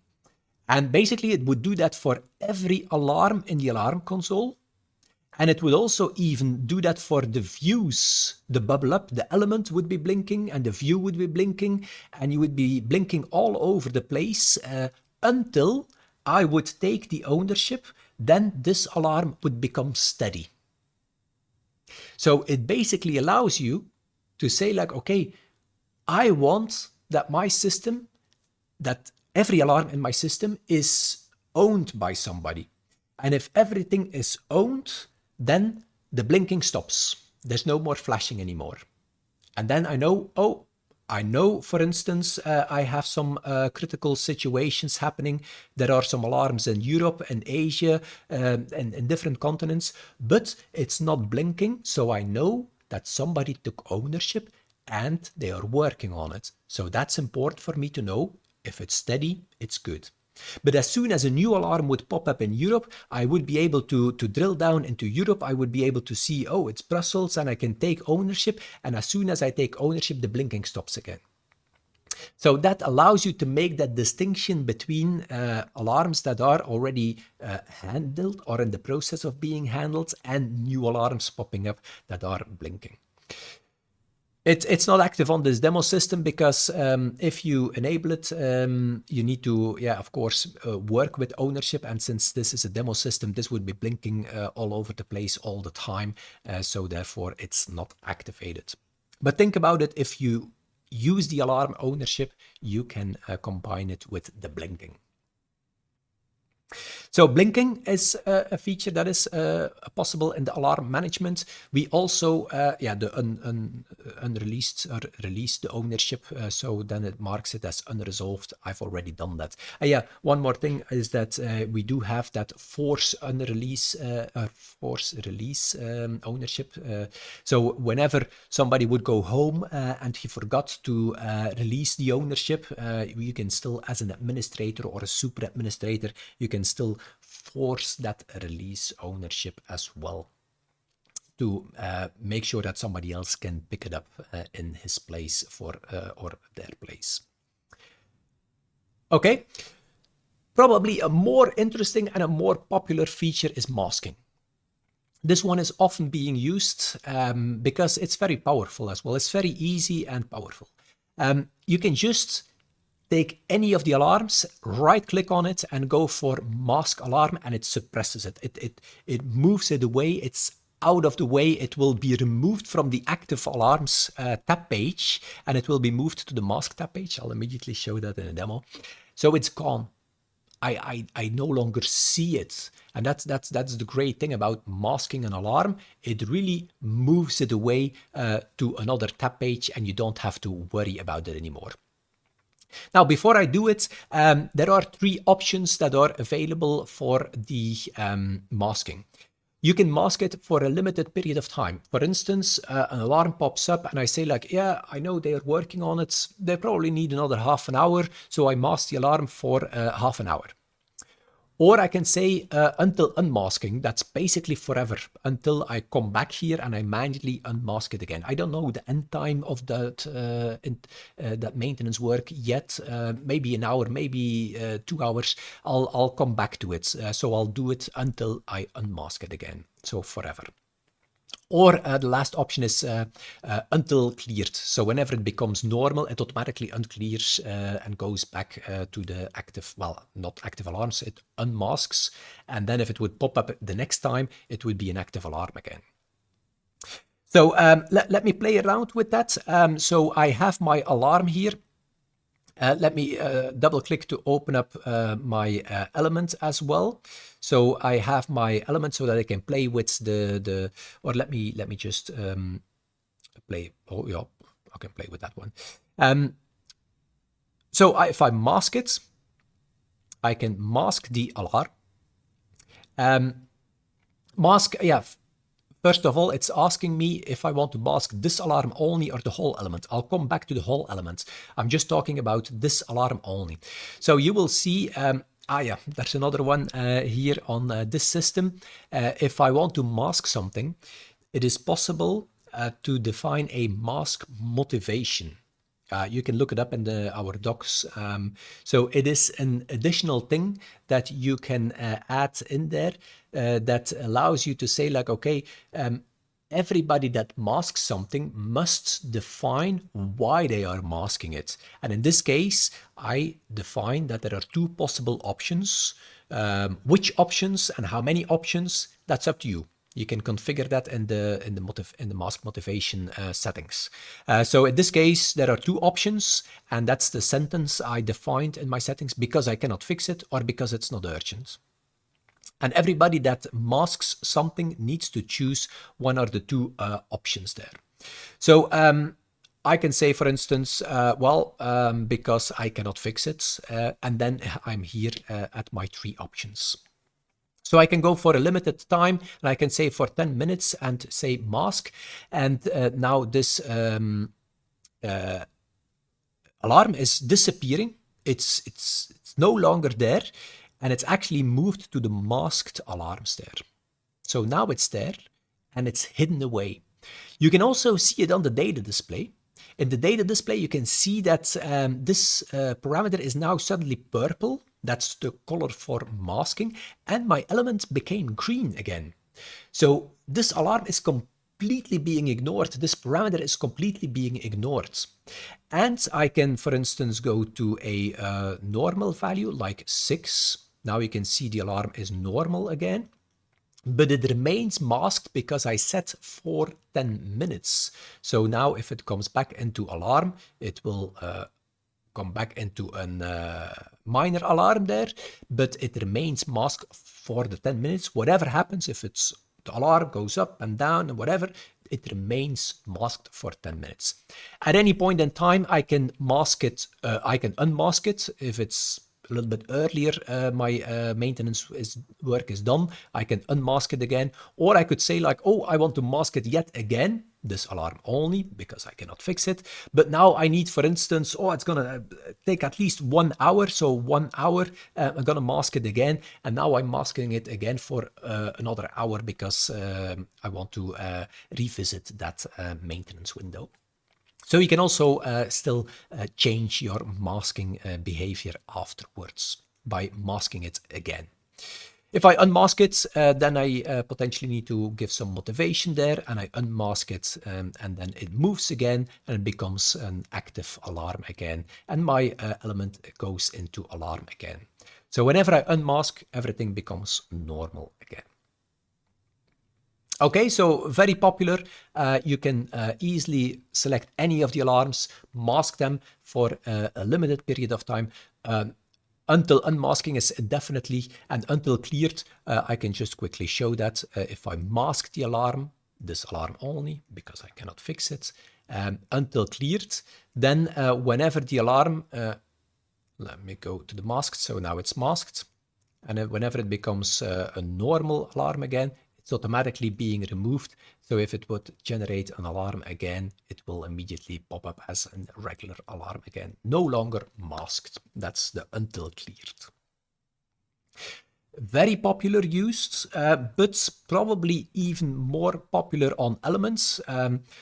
And basically it would do that for every alarm in the alarm console. And it would also even do that for the views, the bubble up, the element would be blinking and the view would be blinking and you would be blinking all over the place until I would take the ownership, then this alarm would become steady. So it basically allows you to say like, okay, I want that my system, that every alarm in my system is owned by somebody. And if everything is owned, then the blinking stops. There's no more flashing anymore. And then I know, oh, I know, for instance, I have some critical situations happening. There are some alarms in Europe and Asia and in different continents, but it's not blinking. So I know that somebody took ownership and they are working on it. So that's important for me to know. If it's steady, it's good. But as soon as a new alarm would pop up in Europe, I would be able to drill down into Europe. I would be able to see, oh, it's Brussels, and I can take ownership. And as soon as I take ownership, the blinking stops again. So that allows you to make that distinction between alarms that are already handled or in the process of being handled and new alarms popping up that are blinking. It's not active on this demo system because if you enable it, you need to, of course, work with ownership. And since this is a demo system, this would be blinking all over the place all the time. So therefore, it's not activated. But think about it. If you use the alarm ownership, you can combine it with the blinking. So blinking is a feature that is possible in the alarm management. We also, the unreleased or released the ownership, so then it marks it as unresolved. I've already done that. Yeah, one more thing is that we do have that force unrelease or force release ownership. So whenever somebody would go home and he forgot to release the ownership, you can still, as an administrator or a super administrator, you can still force that release ownership as well to make sure that somebody else can pick it up in his place for or their place. Okay, probably a more interesting and a more popular feature is masking. This one is often being used because it's very powerful as well. It's very easy and powerful. You can just take any of the alarms, right click on it and go for mask alarm, and it suppresses it. It moves it away. It's out of the way. It will be removed from the active alarms tab page, and it will be moved to the mask tab page. I'll immediately show that in a demo. So it's gone. I no longer see it. And that's the great thing about masking an alarm. It really moves it away to another tab page, and you don't have to worry about it anymore. Now, before I do it, there are 3 options that are available for the masking. You can mask it for a limited period of time. For instance, an alarm pops up and I say like, yeah, I know they're working on it. They probably need another half an hour. So I mask the alarm for half an hour. Or I can say until unmasking, that's basically forever, until I come back here and I manually unmask it again. I don't know the end time of that that maintenance work yet. Maybe an hour, maybe 2 hours. I'll come back to it. So I'll do it until I unmask it again. So forever. Or the last option is until cleared. So whenever it becomes normal, it automatically unclears and goes back to the active, well, not active alarms, it unmasks. And then if it would pop up the next time, it would be an active alarm again. So let me play around with that. So I have my alarm here. Let me double click to open up my element as well. So I have my element so that I can play with or let me just play. Oh yeah, I can play with that one. So if I mask it, I can mask the alarm. Mask, yeah. First of all, it's asking me if I want to mask this alarm only or the whole element. I'll come back to the whole element. I'm just talking about this alarm only. So you will see, there's another one here on this system. If I want to mask something, it is possible to define a mask motivation. You can look it up in our docs. So it is an additional thing that you can add in there that allows you to say like, okay, everybody that masks something must define why they are masking it. And in this case, I define that there are 2 possible options. Which options and how many options, that's up to you. You can configure that in the mask motivation settings. So in this case, there are 2 options, and that's the sentence I defined in my settings: because I cannot fix it or because it's not urgent. And everybody that masks something needs to choose one of the 2 options there. So I can say, for instance, because I cannot fix it, and then I'm here at my 3 options. So I can go for a limited time, and I can say for 10 minutes and say mask. And now this alarm is disappearing. It's no longer there, and it's actually moved to the masked alarms there. So now it's there, and it's hidden away. You can also see it on the data display. In the data display, you can see that this parameter is now suddenly purple. That's the color for masking, and my element became green again. So this alarm is completely being ignored. This parameter is completely being ignored. And I can, for instance, go to a normal value like 6. Now you can see the alarm is normal again, but it remains masked because I set for 10 minutes. So now if it comes back into alarm, it will come back into a minor alarm there, but it remains masked for the 10 minutes. Whatever happens, if it's the alarm goes up and down and whatever, it remains masked for 10 minutes. At any point in time, I can mask it, I can unmask it. If it's a little bit earlier, my maintenance work is done, I can unmask it again. Or I could say like, oh, I want to mask it yet again, this alarm only, because I cannot fix it. But now I need, for instance, oh, it's gonna take at least 1 hour. So 1 hour, I'm gonna mask it again. And now I'm masking it again for another hour because I want to revisit that maintenance window. So you can also still change your masking behavior afterwards by masking it again. If I unmask it, then I potentially need to give some motivation there, and I unmask it, and then it moves again, and it becomes an active alarm again, and my element goes into alarm again. So whenever I unmask, everything becomes normal again. Okay, so very popular. You can easily select any of the alarms, mask them for a limited period of time. Until unmasking is indefinitely, and until cleared, I can just quickly show that. If I mask the alarm, this alarm only, because I cannot fix it, until cleared, then whenever the alarm, let me go to the masked, so now it's masked, and whenever it becomes a normal alarm again, it's automatically being removed. So if it would generate an alarm again, it will immediately pop up as a regular alarm again, no longer masked. That's the until cleared. Very popular used, but probably even more popular on elements.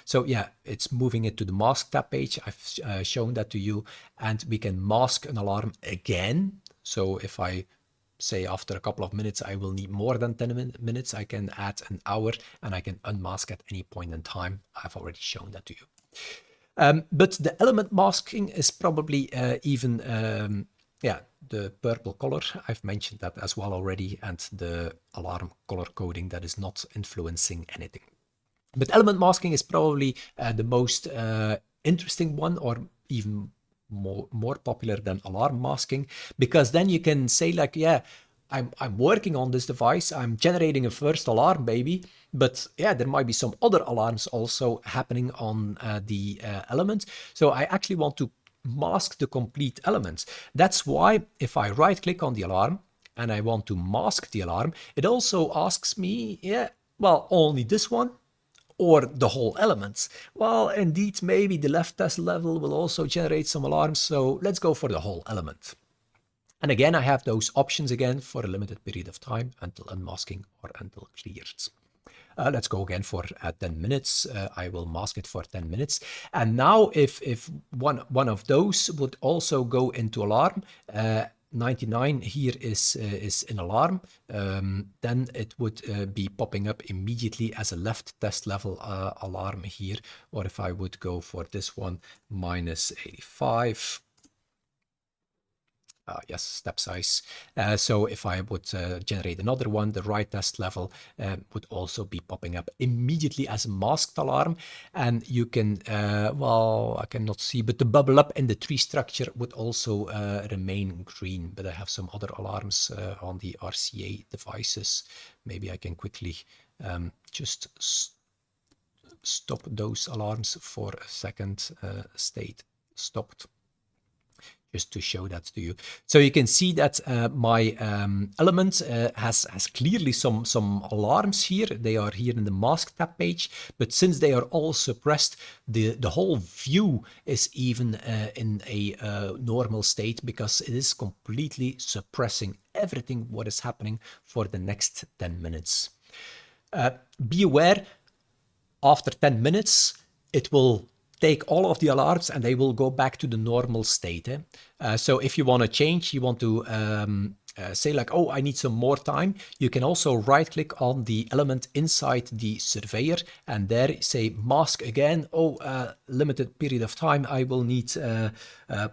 So yeah, it's moving it to the mask tab page. I've shown that to you, and we can mask an alarm again. So if I say after a couple of minutes, I will need more than 10 minutes, I can add an hour, and I can unmask at any point in time. I've already shown that to you. But the element masking is probably even, yeah, the purple color. I've mentioned that as well already, and the alarm color coding that is not influencing anything. But element masking is probably the most interesting one, or even more popular than alarm masking, because then you can say like, yeah, I'm working on this device, I'm generating a first alarm, baby, but yeah, there might be some other alarms also happening on the element. So I actually want to mask the complete element. That's why if I right click on the alarm and I want to mask the alarm, it also asks me, yeah, well, only this one or the whole element. Well, indeed, maybe the left test level will also generate some alarms, so let's go for the whole element. And again, I have those options again for a limited period of time, until unmasking or until cleared. Let's go again for 10 minutes. I will mask it for 10 minutes. And now if one of those would also go into alarm, 99 here is an alarm, then it would be popping up immediately as a left test level alarm here. Or if I would go for this one, minus 85. Yes, step size. So if I would generate another one, the right test level would also be popping up immediately as a masked alarm. And you can, well, I cannot see, but the bubble up in the tree structure would also remain green. But I have some other alarms on the RCA devices. Maybe I can quickly just stop those alarms for a second. State stopped. Just to show that to you. So you can see that my element has clearly some alarms here. They are here in the mask tab page, but since they are all suppressed, the whole view is even in a normal state, because it is completely suppressing everything what is happening for the next 10 minutes. Be aware, after 10 minutes, it will take all of the alarms and they will go back to the normal state. So if you want to change, you want to say like, oh, I need some more time, you can also right click on the element inside the surveyor and there say mask again. Oh, limited period of time, I will need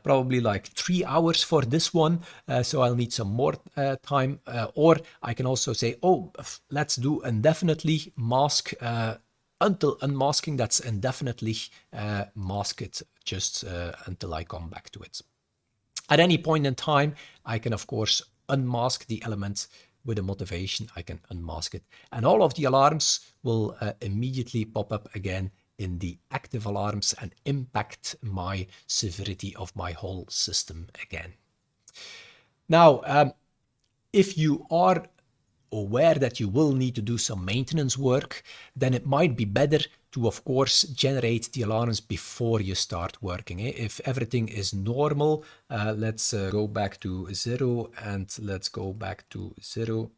probably like 3 hours for this one, so I'll need some more time. Or I can also say, oh, let's do indefinitely mask until unmasking. That's indefinitely mask it just until I come back to it. At any point in time, I can, of course, unmask the element with a motivation. I can unmask it. And all of the alarms will immediately pop up again in the active alarms and impact my severity of my whole system again. Now, if you are aware that you will need to do some maintenance work, then it might be better to, of course, generate the alarms before you start working. If everything is normal, let's go back to 0 and let's go back to 0.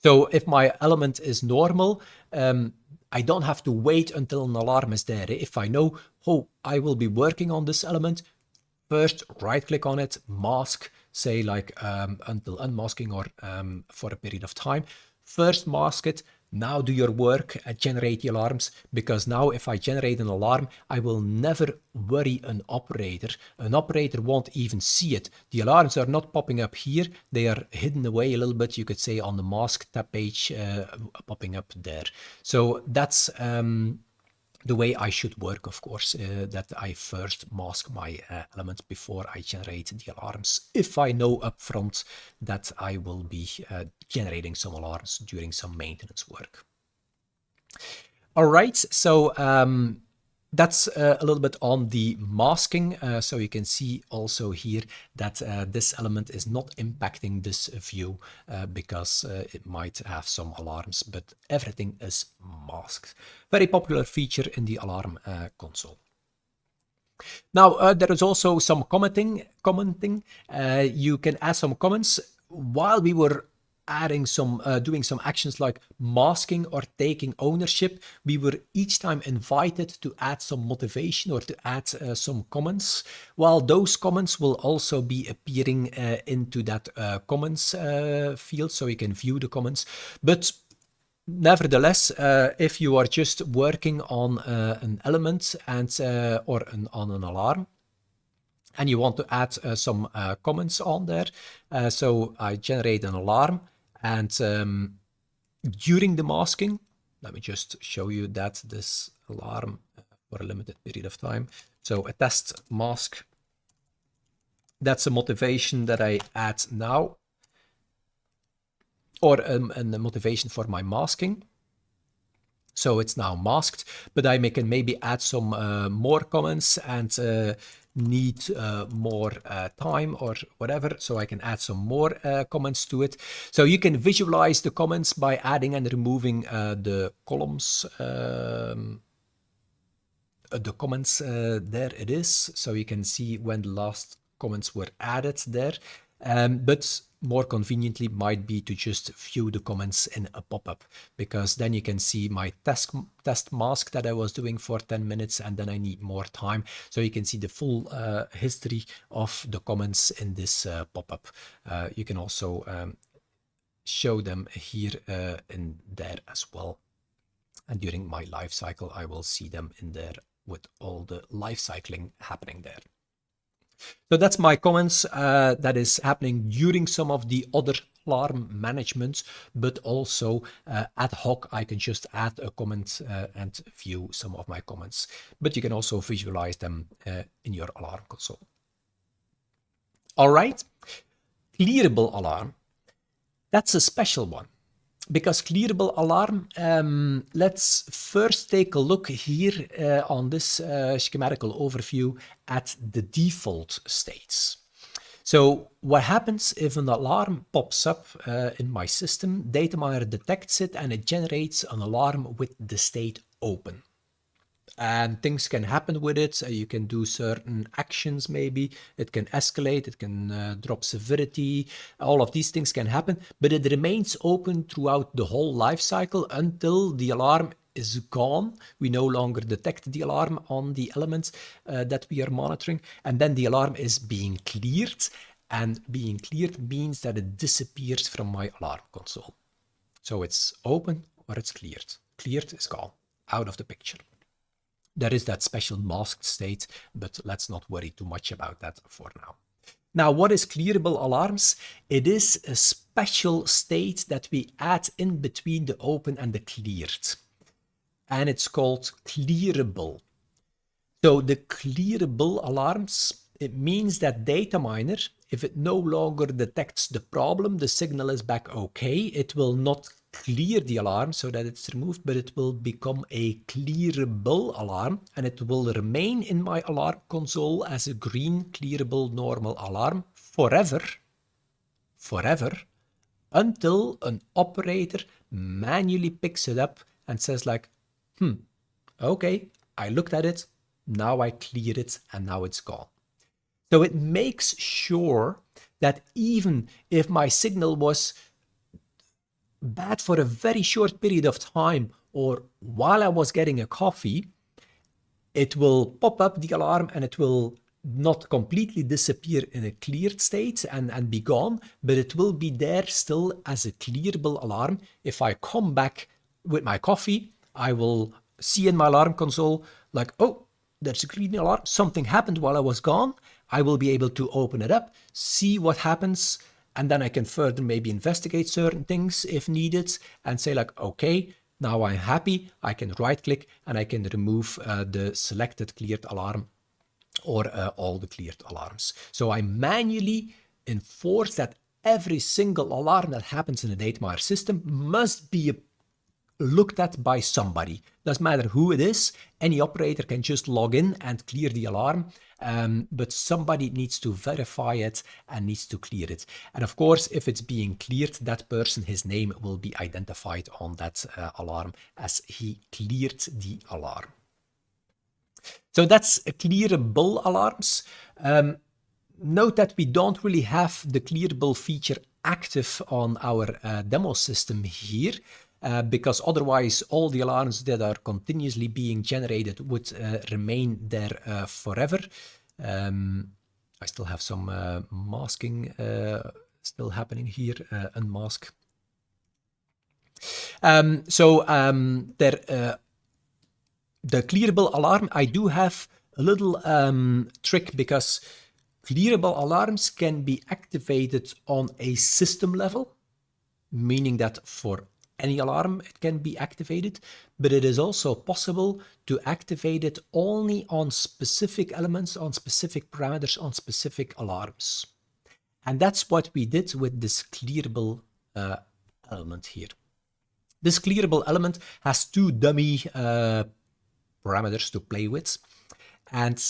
So if my element is normal, I don't have to wait until an alarm is there. If I know, oh, I will be working on this element, first right click on it, mask, say like until unmasking or for a period of time. First mask it, now do your work, generate the alarms, because now if I generate an alarm, I will never worry an operator. An operator won't even see it. The alarms are not popping up here, they are hidden away a little bit, you could say on the mask tab page, popping up there. So that's the way I should work, of course, that I first mask my elements before I generate the alarms, if I know upfront that I will be generating some alarms during some maintenance work. All right, so that's a little bit on the masking. So you can see also here that this element is not impacting this view because it might have some alarms, but everything is masked. Very popular feature in the alarm console. Now, there is also some commenting. You can add some comments. While we were adding some, doing some actions like masking or taking ownership, we were each time invited to add some motivation or to add some comments. While those comments will also be appearing into that comments field, so you can view the comments. But nevertheless, if you are just working on an element and or on an alarm, and you want to add some comments on there, so I generate an alarm, and during the masking, let me just show you that this alarm for a limited period of time. So a test mask, that's a motivation that I add now, or a motivation for my masking. So it's now masked, but I can maybe add some more comments and need more time or whatever, so I can add some more comments to it. So you can visualize the comments by adding and removing the columns, the comments, there it is, so you can see when the last comments were added there. But more conveniently might be to just view the comments in a pop-up, because then you can see my test mask that I was doing for 10 minutes, and then I need more time. So you can see the full history of the comments in this pop-up. You can also show them here in there as well. And during my life cycle, I will see them in there with all the life cycling happening there. So that's my comments that is happening during some of the other alarm management, but also ad hoc, I can just add a comment and view some of my comments. But you can also visualize them in your alarm console. All right, clearable alarm. That's a special one. Because clearable alarm, let's first take a look here on this schematical overview at the default states. So what happens if an alarm pops up in my system, DataMiner detects it and it generates an alarm with the state open. And things can happen with it. You can do certain actions, maybe it can escalate, it can drop severity, all of these things can happen, but it remains open throughout the whole life cycle until the alarm is gone. We no longer detect the alarm on the elements that we are monitoring, and then the alarm is being cleared, and being cleared means that it disappears from my alarm console. So it's open or it's cleared. Cleared is gone, out of the picture. There is that special masked state, but let's not worry too much about that for now. Now, what is clearable alarms? It is a special state that we add in between the open and the cleared. And it's called clearable. So the clearable alarms, it means that DataMiner, if it no longer detects the problem, the signal is back okay. It will not clear the alarm so that it's removed, but it will become a clearable alarm, and it will remain in my alarm console as a green clearable normal alarm forever, until an operator manually picks it up and says like, okay, I looked at it, now I clear it, and now it's gone. So it makes sure that even if my signal was bad for a very short period of time, or while I was getting a coffee, it will pop up the alarm and it will not completely disappear in a cleared state and be gone, but it will be there still as a clearable alarm. If I come back with my coffee, I will see in my alarm console like, oh, there's a green alarm, something happened while I was gone. I will be able to open it up, see what happens, and then I can further maybe investigate certain things if needed and say like, okay, now I'm happy. I can right click and I can remove the selected cleared alarm or all the cleared alarms. So I manually enforce that every single alarm that happens in a DataMiner system must be looked at by somebody. Doesn't matter who it is. Any operator can just log in and clear the alarm, but somebody needs to verify it and needs to clear it. And of course, if it's being cleared, that person, his name will be identified on that alarm as he cleared the alarm. So that's clearable alarms. Note that we don't really have the clearable feature active on our demo system here. Because otherwise all the alarms that are continuously being generated would remain there forever. I still have some masking still happening here, unmask. The clearable alarm, I do have a little trick, because clearable alarms can be activated on a system level, meaning that for any alarm it can be activated, but it is also possible to activate it only on specific elements, on specific parameters, on specific alarms. And that's what we did with this clearable element here. This clearable element has two dummy parameters to play with, and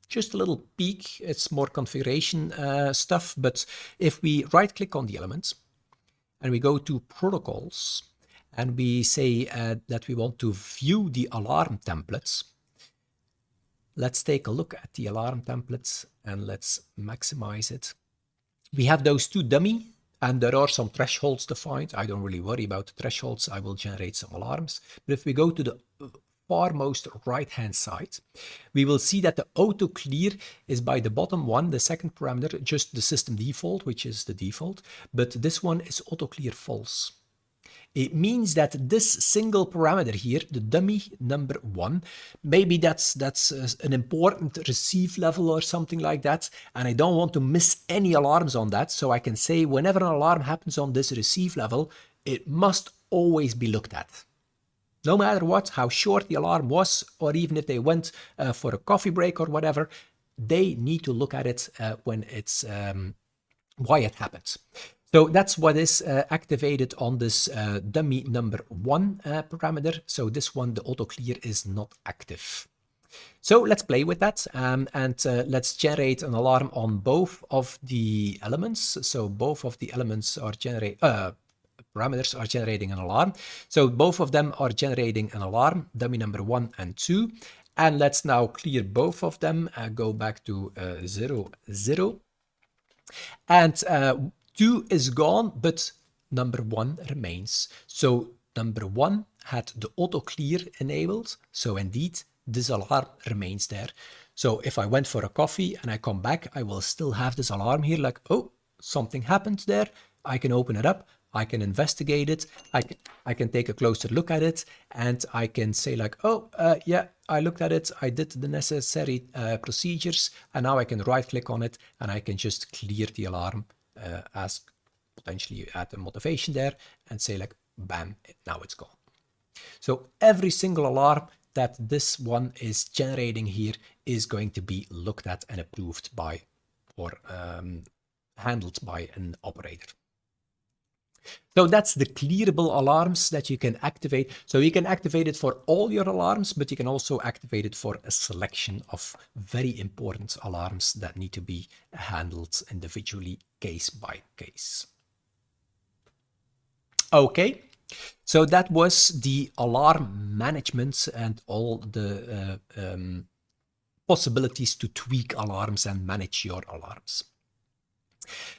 just a little peek, it's more configuration stuff, but if we right click on the element and we go to protocols and we say that we want to view the alarm templates, let's take a look at the alarm templates and let's maximize it. We have those two dummy, and there are some thresholds defined. I don't really worry about the thresholds. I will generate some alarms. But if we go to the farmost right-hand side, we will see that the auto clear is by the bottom one, the second parameter, just the system default, which is the default, but this one is auto clear false. It means that this single parameter here, the dummy number one, maybe that's an important receive level or something like that, and I don't want to miss any alarms on that, so I can say whenever an alarm happens on this receive level, it must always be looked at. No matter what, how short the alarm was, or even if they went for a coffee break or whatever, they need to look at it when it's why it happens. So that's what is activated on this dummy number one parameter. So this one, the auto clear, is not active. So let's play with that and let's generate an alarm on both of the elements. So both of the elements are parameters are generating an alarm. So both of them are generating an alarm, dummy number 1 and 2. And let's now clear both of them, go back to 0, 0. And 2 is gone, but number 1 remains. So number 1 had the auto clear enabled. So indeed, this alarm remains there. So if I went for a coffee and I come back, I will still have this alarm here, like, oh, something happened there. I can open it up. I can investigate it. I can take a closer look at it, and I can say like, oh, yeah, I looked at it. I did the necessary procedures, and now I can right click on it and I can just clear the alarm as potentially add a motivation there and say like, bam, now it's gone. So every single alarm that this one is generating here is going to be looked at and approved by or handled by an operator. So that's the clearable alarms that you can activate. So you can activate it for all your alarms, but you can also activate it for a selection of very important alarms that need to be handled individually, case by case. Okay, so that was the alarm management and all the possibilities to tweak alarms and manage your alarms.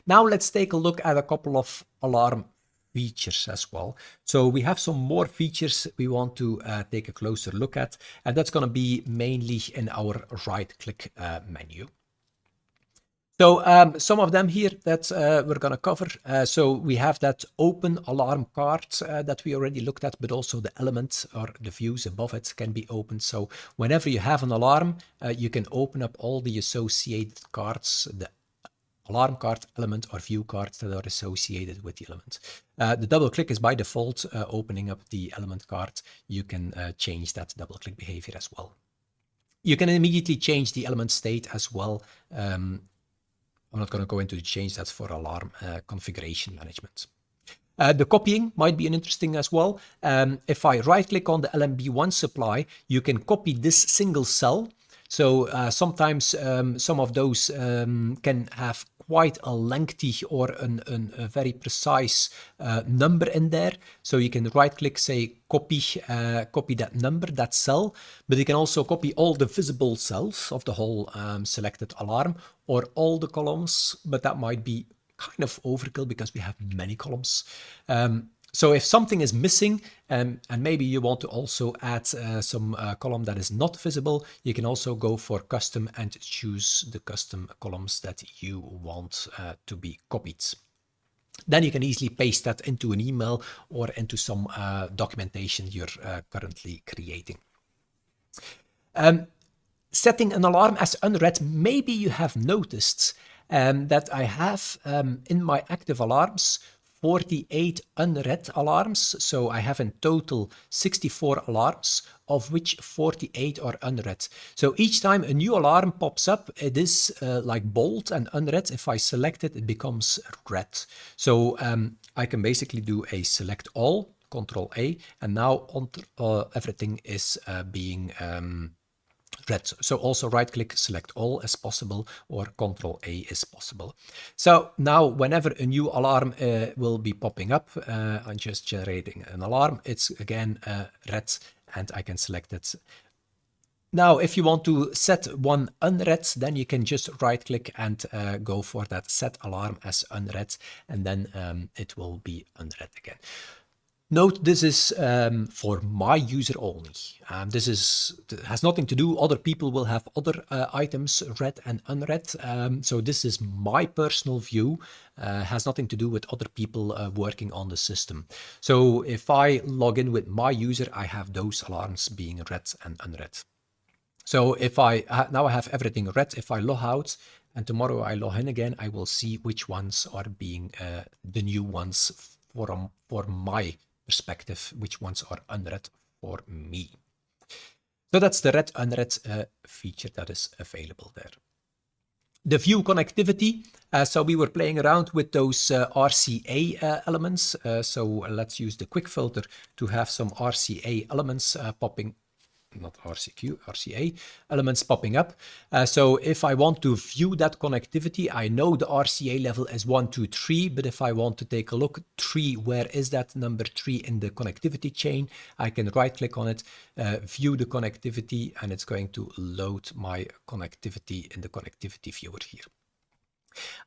Now let's take a look at a couple of alarm features as well. So we have some more features we want to take a closer look at, and that's going to be mainly in our right-click menu. So some of them here that we're going to cover. So we have that open alarm card that we already looked at, but also the element or the views above it can be opened. So whenever you have an alarm, you can open up all the associated cards, the alarm card element or view cards that are associated with the element. The double click is by default opening up the element card. You can change that double click behavior as well. You can immediately change the element state as well. I'm not going to go into change that for alarm configuration management. The copying might be interesting as well. If I right click on the LMB1 supply, you can copy this single cell. So sometimes some of those can have quite a lengthy or a very precise number in there. So you can right click, say copy that number, that cell, but you can also copy all the visible cells of the whole selected alarm or all the columns, but that might be kind of overkill because we have many columns. So if something is missing and maybe you want to also add some column that is not visible, you can also go for custom and choose the custom columns that you want to be copied. Then you can easily paste that into an email or into some documentation you're currently creating. Setting an alarm as unread, maybe you have noticed that I have in my active alarms 48 unread alarms. So I have in total 64 alarms, of which 48 are unread. So each time a new alarm pops up, it is like bold and unread. If I select it, it becomes red. So I can basically do a select all, Control A, and now everything is being read. So also right click, select all as possible, or Control A is possible. So now whenever a new alarm will be popping up, I'm just generating an alarm. It's again red and I can select it. Now, if you want to set one unread, then you can just right click and go for that set alarm as unread, and then it will be unread again. Note, this is for my user only. This has nothing to do. Other people will have other items read and unread. So this is my personal view. Has nothing to do with other people working on the system. So if I log in with my user, I have those alarms being read and unread. So if now I have everything read. If I log out and tomorrow I log in again, I will see which ones are being the new ones for my perspective, which ones are unread for me. So that's the read unread feature that is available there. The view connectivity. So we were playing around with those RCA elements. So let's use the quick filter to have some RCA elements popping. Not RCQ, RCA elements popping up. So if I want to view that connectivity, I know the RCA level is 1, 2, 3, but if I want to take a look, 3, where is that number 3 in the connectivity chain? I can right click on it, view the connectivity, and it's going to load my connectivity in the connectivity viewer here.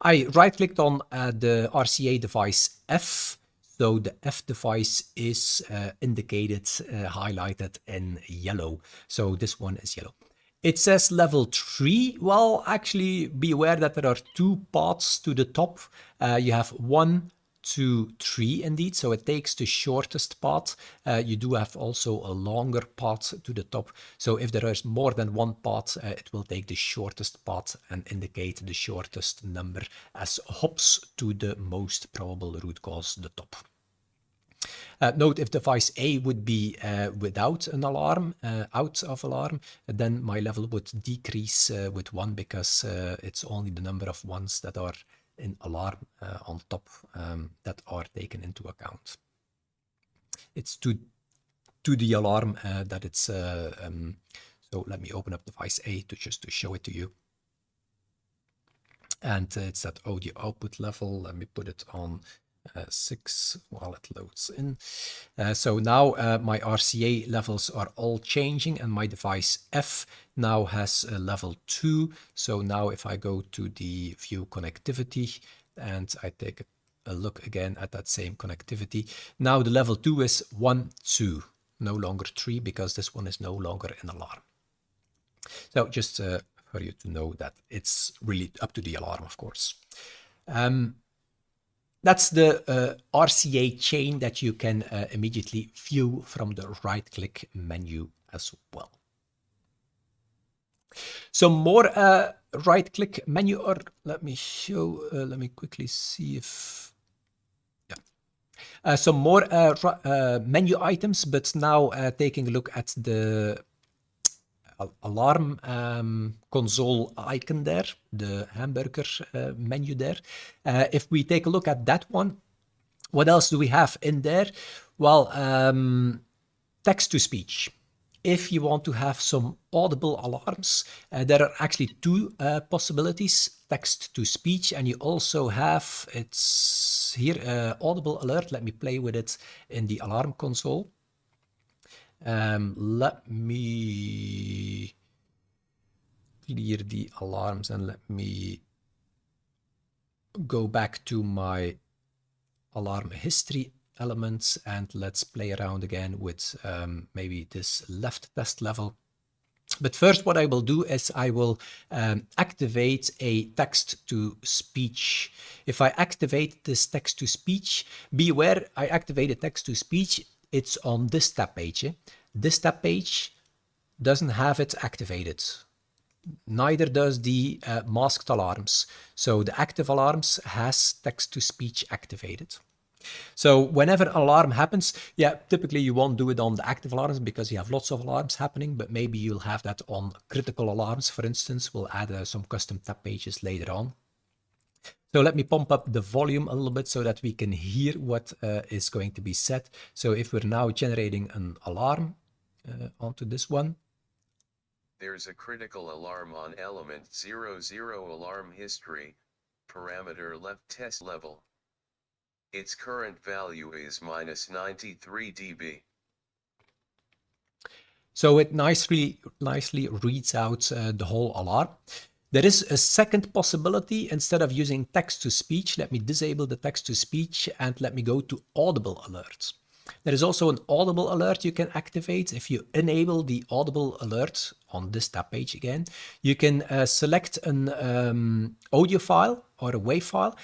I right clicked on the RCA device F. So the F device is indicated, highlighted in yellow. So this one is yellow. It says level 3. Well, actually be aware that there are 2 paths to the top. You have 1, 2, 3 indeed. So it takes the shortest path. You do have also a longer path to the top. So if there is more than one path, it will take the shortest path and indicate the shortest number as hops to the most probable root cause, the top. Note if device A would be without an alarm, out of alarm, then my level would decrease with 1 because it's only the number of ones that are in alarm on top that are taken into account. It's to the alarm that it's, so let me open up device A just to show it to you. And it's that audio output level. Let me put it on 6 while it loads in. So now my RCA levels are all changing, and my device F now has a level 2. So now if I go to the view connectivity and I take a look again at that same connectivity, now the level 2 is 1, 2, no longer 3, because this one is no longer in alarm. So just for you to know that it's really up to the alarm, of course. That's the RCA chain that you can immediately view from the right-click menu as well. Some more right-click menu, or let me show, let me quickly see if, yeah. Some more menu items, but now taking a look at the alarm console icon there, the hamburger menu there. If we take a look at that one, what else do we have in there? Well, text-to-speech. If you want to have some audible alarms, there are actually 2 possibilities, text-to-speech, and you also have, it's here, audible alert. Let me play with it in the alarm console. Let me clear the alarms and let me go back to my alarm history elements, and let's play around again with maybe this left test level. But first what I will do is I will activate a text-to-speech. If I activate this text-to-speech, beware, I activated text-to-speech. It's on this tab page. This tab page doesn't have it activated. Neither does the masked alarms. So the active alarms has text-to-speech activated. So whenever an alarm happens, yeah, typically you won't do it on the active alarms because you have lots of alarms happening, but maybe you'll have that on critical alarms, for instance. We'll add some custom tab pages later on. So let me pump up the volume a little bit so that we can hear what is going to be said. So if we're now generating an alarm onto this one. There's a critical alarm on element 00 alarm history, parameter left test level. Its current value is -93 dB. So it nicely reads out the whole alarm. There is a second possibility. Instead of using text-to-speech, let me disable the text-to-speech and let me go to audible alerts. There is also an audible alert you can activate. If you enable the audible alert on this tab page again, you can select an audio file or a WAV file.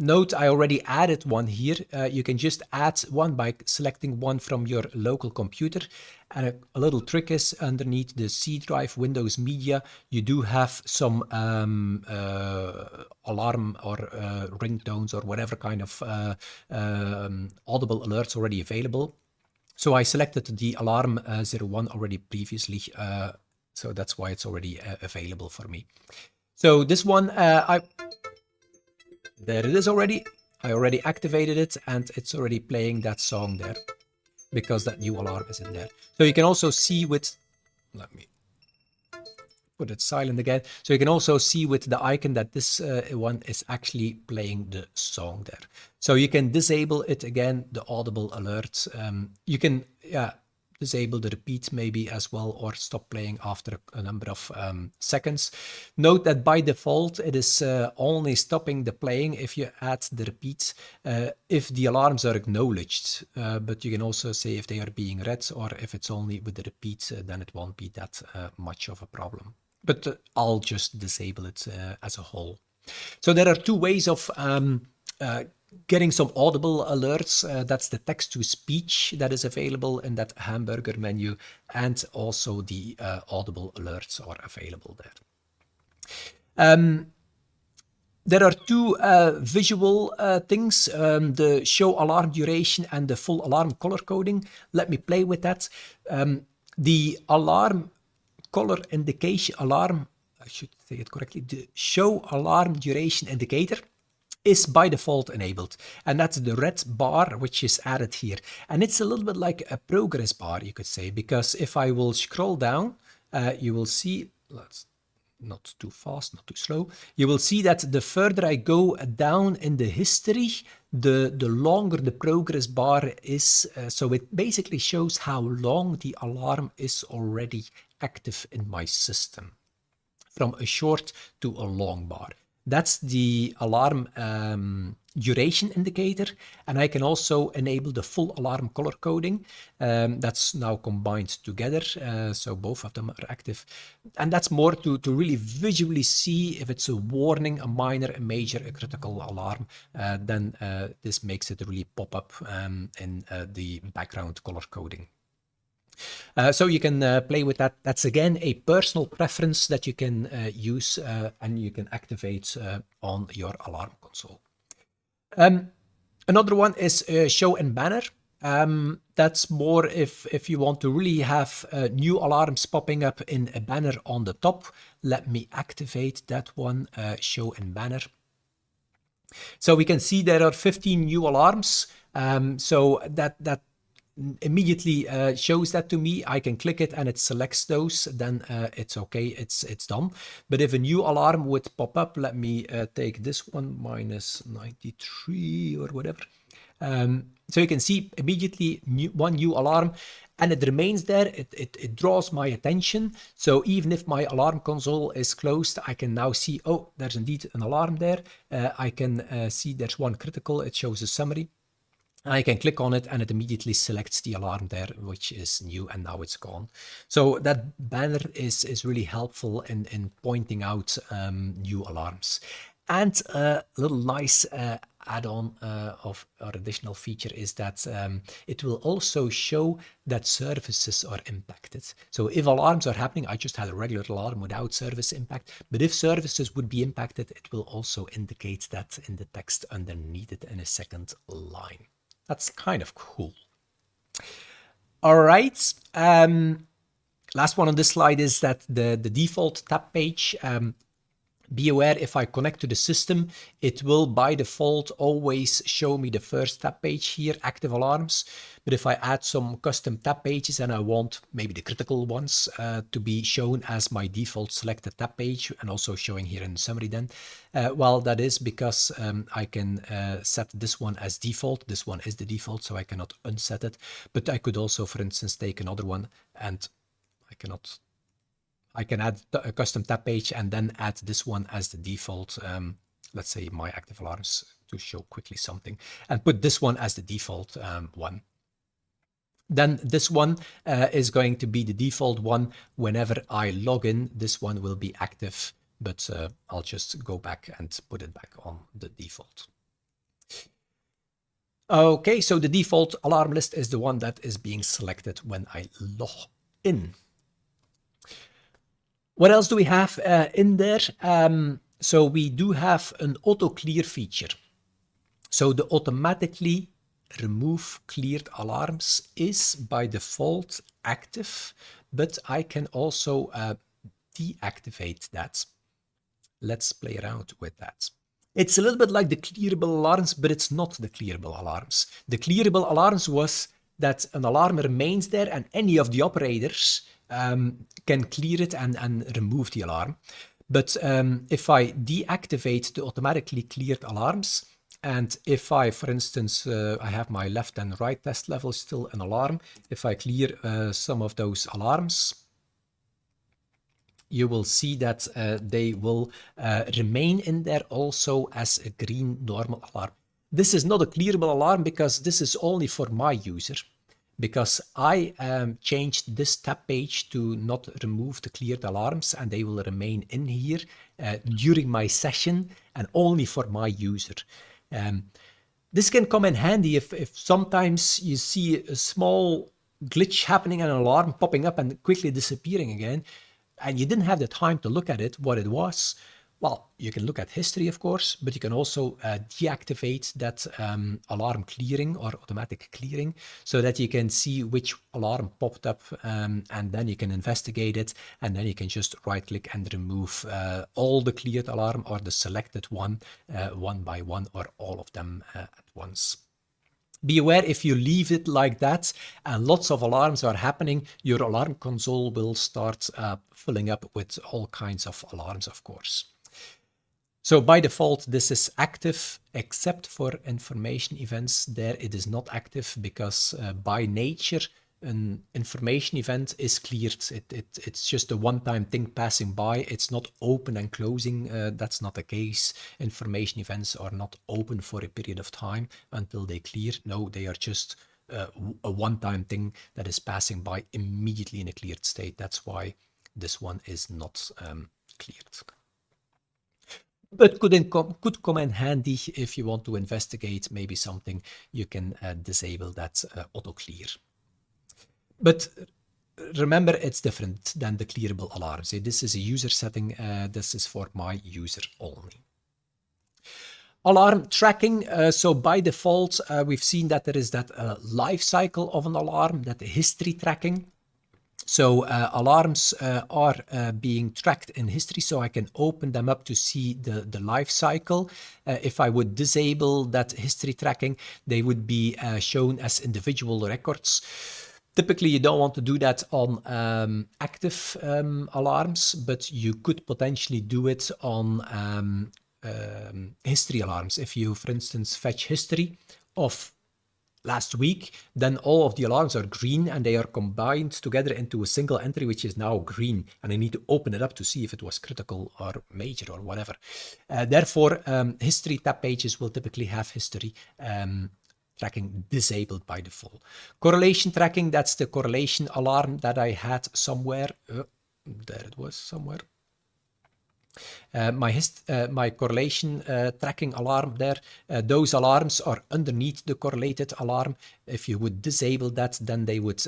Note I already added one here. You can just add one by selecting one from your local computer. And a little trick is underneath the C drive, Windows Media, you do have some alarm or ringtones or whatever kind of audible alerts already available. So I selected the alarm 01 already previously. So that's why it's already available for me. So this one, there it is already. I already activated it and it's already playing that song there because that new alarm is in there. So you can also see with, let me put it silent again. So you can also see with the icon that this one is actually playing the song there. So you can disable it again, the audible alerts. You can, yeah, disable the repeat maybe as well, or stop playing after a number of seconds. Note that by default it is only stopping the playing if you add the repeat if the alarms are acknowledged, but you can also say if they are being read, or if it's only with the repeat, then it won't be that much of a problem. But I'll just disable it as a whole. So there are 2 ways of getting some audible alerts. That's the text-to-speech that is available in that hamburger menu, and also the audible alerts are available there. There are two visual things, the show alarm duration and the full alarm color coding. Let me play with that. The alarm color indication, I should say it correctly, the show alarm duration indicator is by default enabled, and that's the red bar which is added here. And it's a little bit like a progress bar, you could say, because if I will scroll down, you will see, let's not too fast, not too slow, you will see that the further I go down in the history, the longer the progress bar is. So it basically shows how long the alarm is already active in my system, from a short to a long bar. That's the alarm duration indicator, and I can also enable the full alarm color coding. That's now combined together, so both of them are active. And that's more to really visually see if it's a warning, a minor, a major, a critical alarm. Then this makes it really pop up in the background color coding. So you can play with that. That's again a personal preference that you can use and you can activate on your alarm console. Another one is show and banner. That's more if you want to really have new alarms popping up in a banner on the top. Let me activate that one, show and banner. So we can see there are 15 new alarms. So that immediately shows that to me. I can click it and it selects those, then it's okay, it's done. But if a new alarm would pop up, let me take this one, minus 93 or whatever. So you can see immediately one new alarm, and it remains there. It draws my attention. So even if my alarm console is closed, I can now see, oh, there's indeed an alarm there. I can see there's one critical. It shows a summary. I can click on it and it immediately selects the alarm there, which is new, and now it's gone. So that banner is really helpful in pointing out new alarms. And a little nice add-on of our additional feature is that it will also show that services are impacted. So if alarms are happening, I just had a regular alarm without service impact, but if services would be impacted, it will also indicate that in the text underneath it in a second line. That's kind of cool. All right. Last one on this slide is that the default tab page, be aware if I connect to the system, it will by default always show me the first tab page here, active alarms. But if I add some custom tab pages and I want maybe the critical ones to be shown as my default selected tab page and also showing here in the summary then, well, that is because I can set this one as default. This one is the default, so I cannot unset it. But I could also, for instance, take another one and I can add a custom tab page and then add this one as the default. Let's say my active alarms to show quickly something, and put this one as the default one. Then this one is going to be the default one. Whenever I log in, this one will be active, but I'll just go back and put it back on the default. Okay, so the default alarm list is the one that is being selected when I log in. What else do we have in there? So we do have an auto clear feature. So the automatically remove cleared alarms is by default active, but I can also deactivate that. Let's play around with that. It's a little bit like the clearable alarms, but it's not the clearable alarms. The clearable alarms was that an alarm remains there and any of the operators can clear it and remove the alarm. But if I deactivate the automatically cleared alarms, and if I, for instance, I have my left and right test level still an alarm, if I clear some of those alarms, you will see that they will remain in there also as a green normal alarm. This is not a clearable alarm because this is only for my user. Because I changed this tab page to not remove the cleared alarms, and they will remain in here during my session and only for my user. This can come in handy if sometimes you see a small glitch happening and an alarm popping up and quickly disappearing again, and you didn't have the time to look at it, what it was. Well, you can look at history, of course, but you can also deactivate that alarm clearing or automatic clearing so that you can see which alarm popped up, and then you can investigate it, and then you can just right-click and remove all the cleared alarm or the selected one by one, or all of them at once. Be aware, if you leave it like that and lots of alarms are happening, your alarm console will start filling up with all kinds of alarms, of course. So by default, this is active, except for information events. There it is not active because by nature, an information event is cleared. It's just a one-time thing passing by. It's not open and closing. That's not the case. Information events are not open for a period of time until they clear. No, they are just a one-time thing that is passing by immediately in a cleared state. That's why this one is not cleared. But could come in handy if you want to investigate maybe something. You can disable that auto clear. But remember, it's different than the clearable alarms. This is a user setting. This is for my user only. Alarm tracking. So by default, we've seen that there is that life cycle of an alarm, that history tracking. So alarms are being tracked in history, so I can open them up to see the life cycle. If I would disable that history tracking, they would be shown as individual records. Typically, you don't want to do that on active alarms, but you could potentially do it on history alarms. If you, for instance, fetch history of last week, then all of the alarms are green and they are combined together into a single entry, which is now green. And I need to open it up to see if it was critical or major or whatever. Therefore, history tab pages will typically have history tracking disabled by default. Correlation tracking, that's the correlation alarm that I had somewhere. There it was somewhere. My correlation tracking alarm there, those alarms are underneath the correlated alarm. If you would disable that, then they would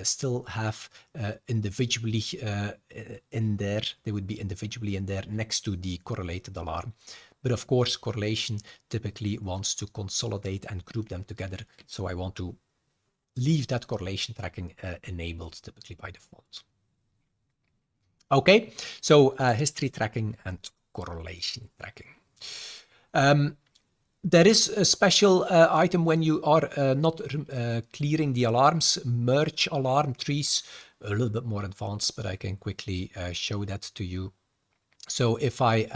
still have individually in there. They would be individually in there next to the correlated alarm. But of course, correlation typically wants to consolidate and group them together. So I want to leave that correlation tracking enabled typically by default. Okay, so history tracking and correlation tracking. There is a special item when you are not clearing the alarms, merge alarm trees, a little bit more advanced, but I can quickly show that to you. So if I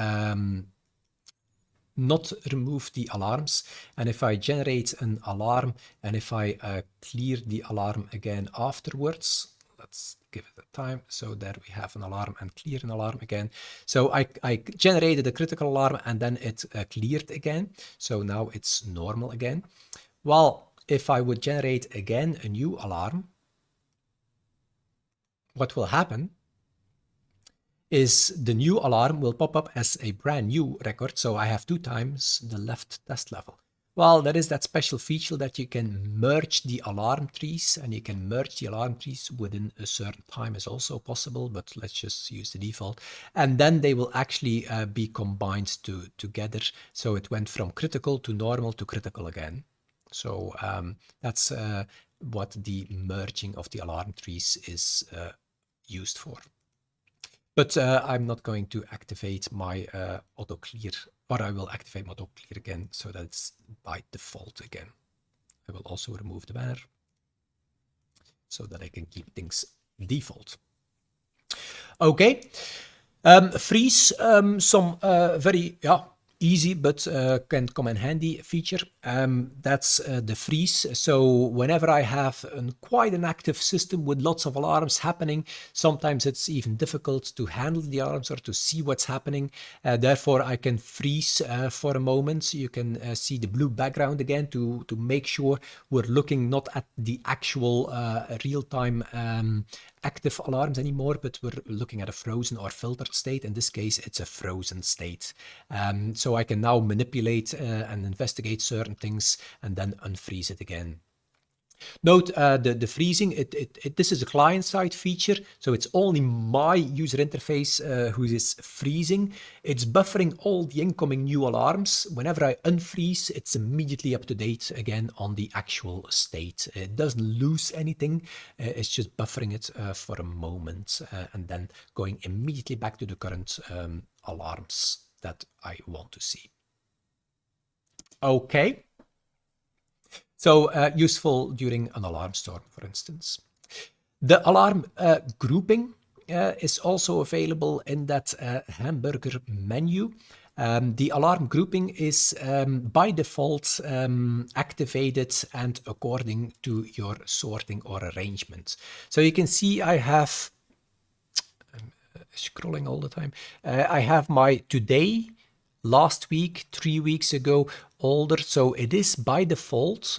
not remove the alarms, and if I generate an alarm, and if I clear the alarm again afterwards, let's give it a time. So there we have an alarm and clear an alarm again. So I generated a critical alarm and then it cleared again. So now it's normal again. Well, if I would generate again a new alarm, what will happen is the new alarm will pop up as a brand new record. So I have 2 times the left test level. Well, there is that special feature that you can merge the alarm trees, and you can merge the alarm trees within a certain time is also possible, but let's just use the default. And then they will actually be combined together. So it went from critical to normal to critical again. So that's what the merging of the alarm trees is used for. But I'm not going to activate my auto clear, or I will activate my auto clear again so that it's by default again. I will also remove the banner so that I can keep things default. Okay, freeze, some very easy but can come in handy feature. That's the freeze. So whenever I have quite an active system with lots of alarms happening, sometimes it's even difficult to handle the alarms or to see what's happening. Therefore, I can freeze for a moment. You can see the blue background again to make sure we're looking not at the actual real-time active alarms anymore, but we're looking at a frozen or filtered state. In this case, it's a frozen state. So I can now manipulate and investigate certain things and then unfreeze it again. Note the freezing. This is a client-side feature, so it's only my user interface who is freezing. It's buffering all the incoming new alarms. Whenever I unfreeze, it's immediately up to date again on the actual state. It doesn't lose anything. It's just buffering it for a moment and then going immediately back to the current alarms that I want to see. Okay. So useful during an alarm storm, for instance. The alarm grouping is also available in that hamburger menu. The alarm grouping is by default activated and according to your sorting or arrangement. So you can see I have, scrolling all the time, I have my today, last week, 3 weeks ago, older. So it is by default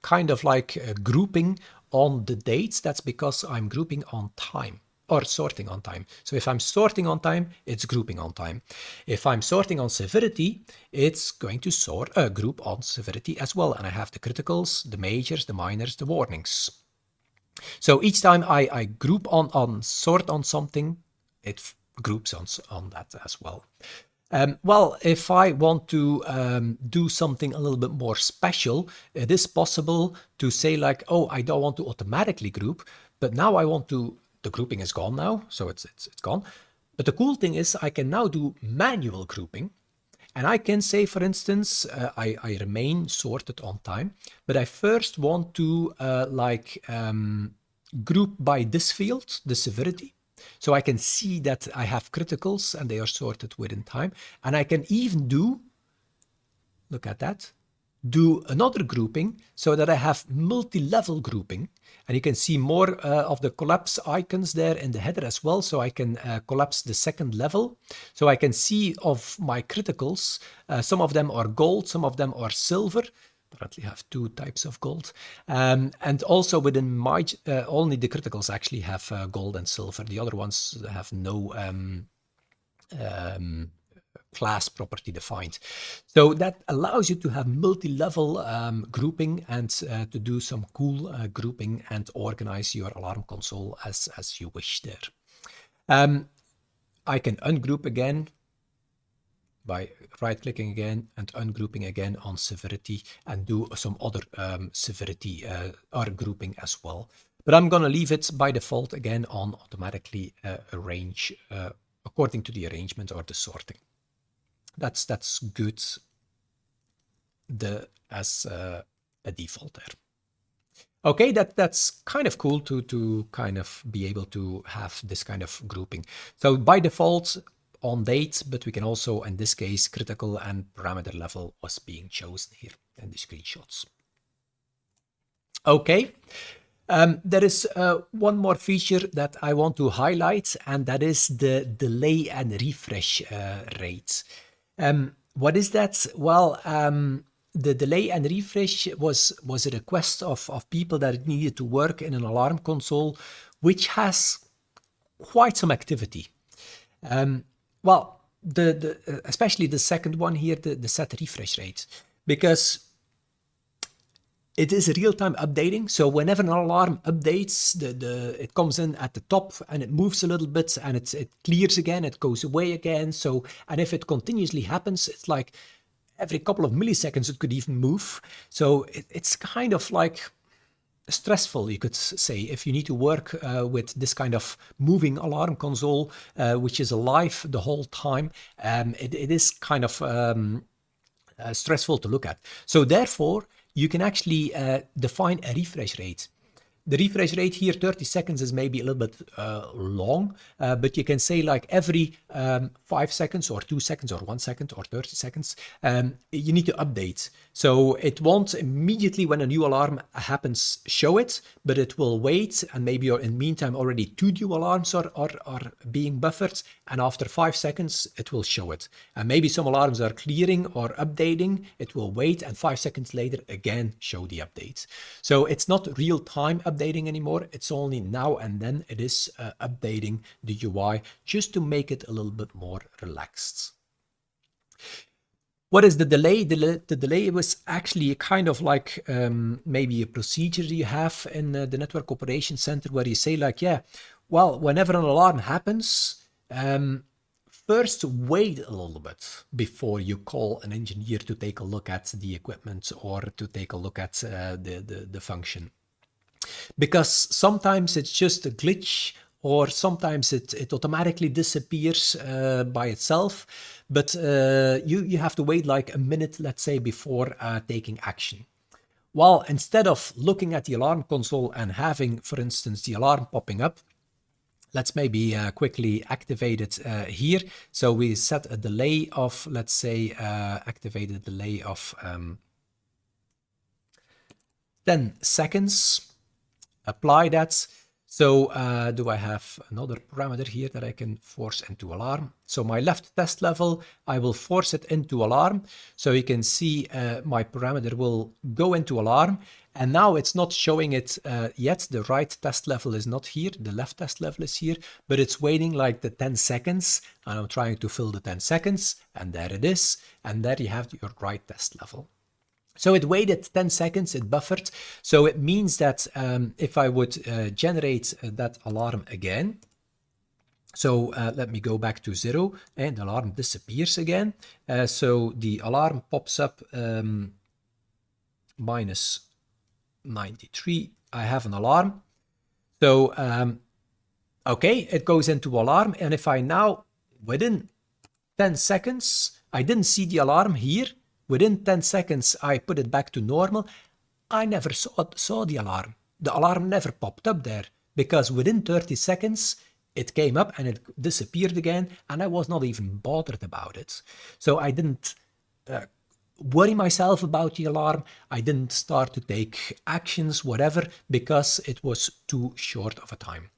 kind of like grouping on the dates. That's because I'm grouping on time or sorting on time. So if I'm sorting on time, it's grouping on time. If I'm sorting on severity, it's going to sort group on severity as well. And I have the criticals, the majors, the minors, the warnings. So each time I group on sort on something, it groups on that as well. Well, if I want to do something a little bit more special, it is possible to say like, oh, I don't want to automatically group, but now I want to, the grouping is gone now, so it's gone. But the cool thing is I can now do manual grouping. And I can say, for instance, I remain sorted on time, but I first want to group by this field, the severity. So I can see that I have criticals and they are sorted within time. And I can even do, look at that, do another grouping so that I have multi-level grouping. And you can see more of the collapse icons there in the header as well. So I can collapse the second level. So I can see of my criticals, some of them are gold, some of them are silver. Apparently have 2 types of gold. And also within my, only the criticals actually have gold and silver. The other ones have no class property defined. So that allows you to have multi-level grouping and to do some cool grouping and organize your alarm console as you wish there. I can ungroup again by right-clicking again and ungrouping again on severity and do some other severity or grouping as well. But I'm going to leave it by default again on automatically arrange according to the arrangement or the sorting. That's good as a default there. Okay, that's kind of cool to kind of be able to have this kind of grouping. So by default on date, but we can also, in this case, critical and parameter level was being chosen here in the screenshots. Okay, there is one more feature that I want to highlight, and that is the delay and refresh rate. What is that? Well, the delay and refresh was a request of people that needed to work in an alarm console, which has quite some activity. Well, especially the second one here, the set refresh rate, because it is real-time updating. So whenever an alarm updates, it comes in at the top and it moves a little bit and it clears again, it goes away again. So, and if it continuously happens, it's like every couple of milliseconds it could even move. So it's kind of like stressful, you could say, if you need to work with this kind of moving alarm console, which is alive the whole time. It is kind of stressful to look at. So therefore, you can actually define a refresh rate. The refresh rate here, 30 seconds, is maybe a little bit long, but you can say like every 5 seconds or 2 seconds or 1 second or 30 seconds, you need to update. So it won't immediately when a new alarm happens show it, but it will wait, and maybe you're in the meantime already 2 new alarms are being buffered, and after 5 seconds it will show it. And maybe some alarms are clearing or updating, it will wait, and 5 seconds later again show the updates. So it's not real time updating anymore, it's only now and then it is updating the UI just to make it a little bit more relaxed. What is the delay? The delay was actually a kind of like maybe a procedure you have in the Network Operations Center where you say like, yeah, well, whenever an alarm happens, first wait a little bit before you call an engineer to take a look at the equipment or to take a look at the function. Because sometimes it's just a glitch or sometimes it automatically disappears by itself. But you have to wait like a minute, let's say, before taking action. Well, instead of looking at the alarm console and having, for instance, the alarm popping up, let's maybe quickly activate it here. So we set a delay of, let's say, activate a delay of 10 seconds. Apply that. So do I have another parameter here that I can force into alarm? So my left test level, I will force it into alarm. So you can see my parameter will go into alarm. And now it's not showing it yet. The right test level is not here. The left test level is here, but it's waiting like the 10 seconds. And I'm trying to fill the 10 seconds. And there it is. And there you have your right test level. So it waited 10 seconds, it buffered. So it means that if I would generate that alarm again, so let me go back to 0 and the alarm disappears again. So the alarm pops up minus 93. I have an alarm. So, okay, it goes into alarm. And if I now, within 10 seconds, I didn't see the alarm here. Within 10 seconds, I put it back to normal. I never saw the alarm. The alarm never popped up there because within 30 seconds, it came up and it disappeared again, and I was not even bothered about it. So I didn't worry myself about the alarm. I didn't start to take actions, whatever, because it was too short of a time.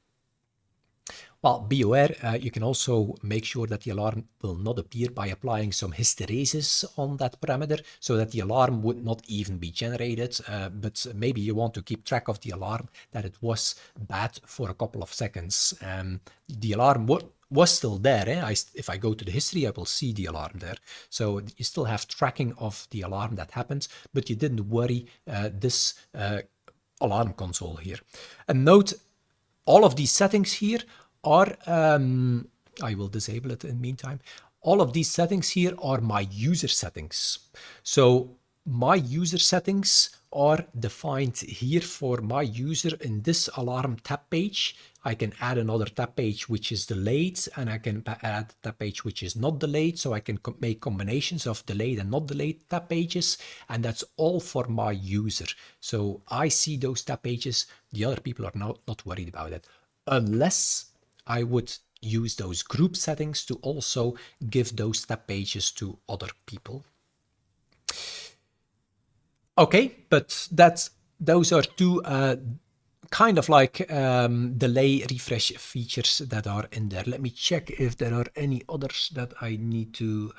Well, be aware, you can also make sure that the alarm will not appear by applying some hysteresis on that parameter so that the alarm would not even be generated. But maybe you want to keep track of the alarm, that it was bad for a couple of seconds. The alarm was still there. If I go to the history, I will see the alarm there. So you still have tracking of the alarm that happened, but you didn't worry this alarm console here. And note, all of these settings here are, I will disable it in the meantime. All of these settings here are my user settings. So my user settings are defined here for my user in this alarm tab page. I can add another tab page which is delayed, and I can add a tab page which is not delayed. So I can make combinations of delayed and not delayed tab pages, and that's all for my user. So I see those tab pages. The other people are not worried about it, unless I would use those group settings to also give those tab pages to other people. Okay, but those are two kind of like delay refresh features that are in there. Let me check if there are any others that I need to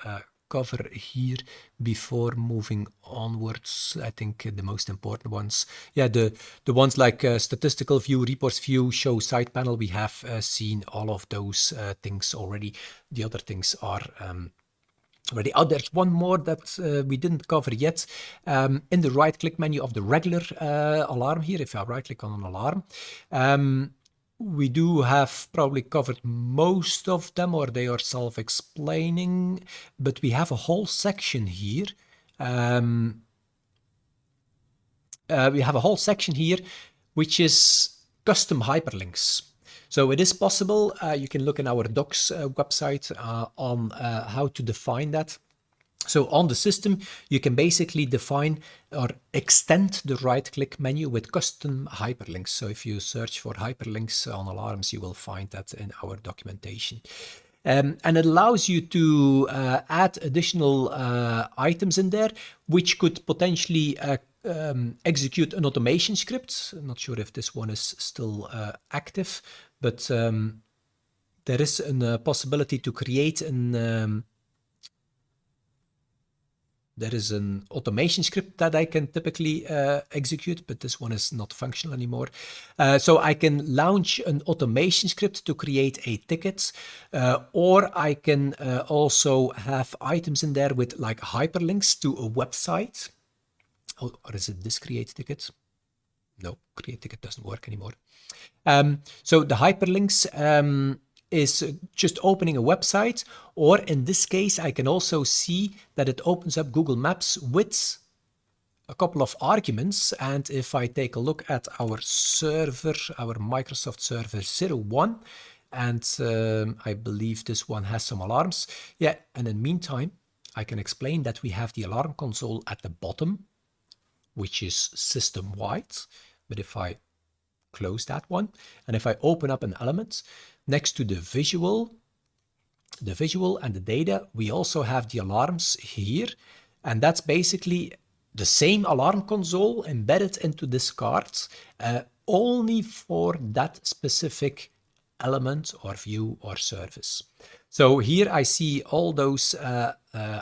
cover here before moving onwards. I think the most important ones, yeah, the ones like statistical view, reports view, show side panel, we have seen all of those things already. The other things are already. Oh, there's one more that we didn't cover yet. In the right click menu of the regular alarm here, if I right click on an alarm, we do have probably covered most of them, or they are self-explaining, but we have a whole section here. We have a whole section here which is custom hyperlinks. So it is possible, you can look in our docs website on how to define that. So on the system, you can basically define or extend the right-click menu with custom hyperlinks. So if you search for hyperlinks on alarms, you will find that in our documentation. And it allows you to add additional items in there, which could potentially execute an automation script. I'm not sure if this one is still active, but there is a possibility to create an there is an automation script that I can typically execute, but this one is not functional anymore. So I can launch an automation script to create a ticket, or I can also have items in there with like hyperlinks to a website. Oh, or is it this create ticket? No, create ticket doesn't work anymore. So the hyperlinks is just opening a website, or in this case, I can also see that it opens up Google Maps with a couple of arguments. And if I take a look at our server, our Microsoft Server 01, and I believe this one has some alarms. Yeah, and in the meantime, I can explain that we have the alarm console at the bottom, which is system-wide. But if I close that one, and if I open up an element next to the visual and the data, we also have the alarms here, and that's basically the same alarm console embedded into this card, only for that specific element or view or service. So here I see all those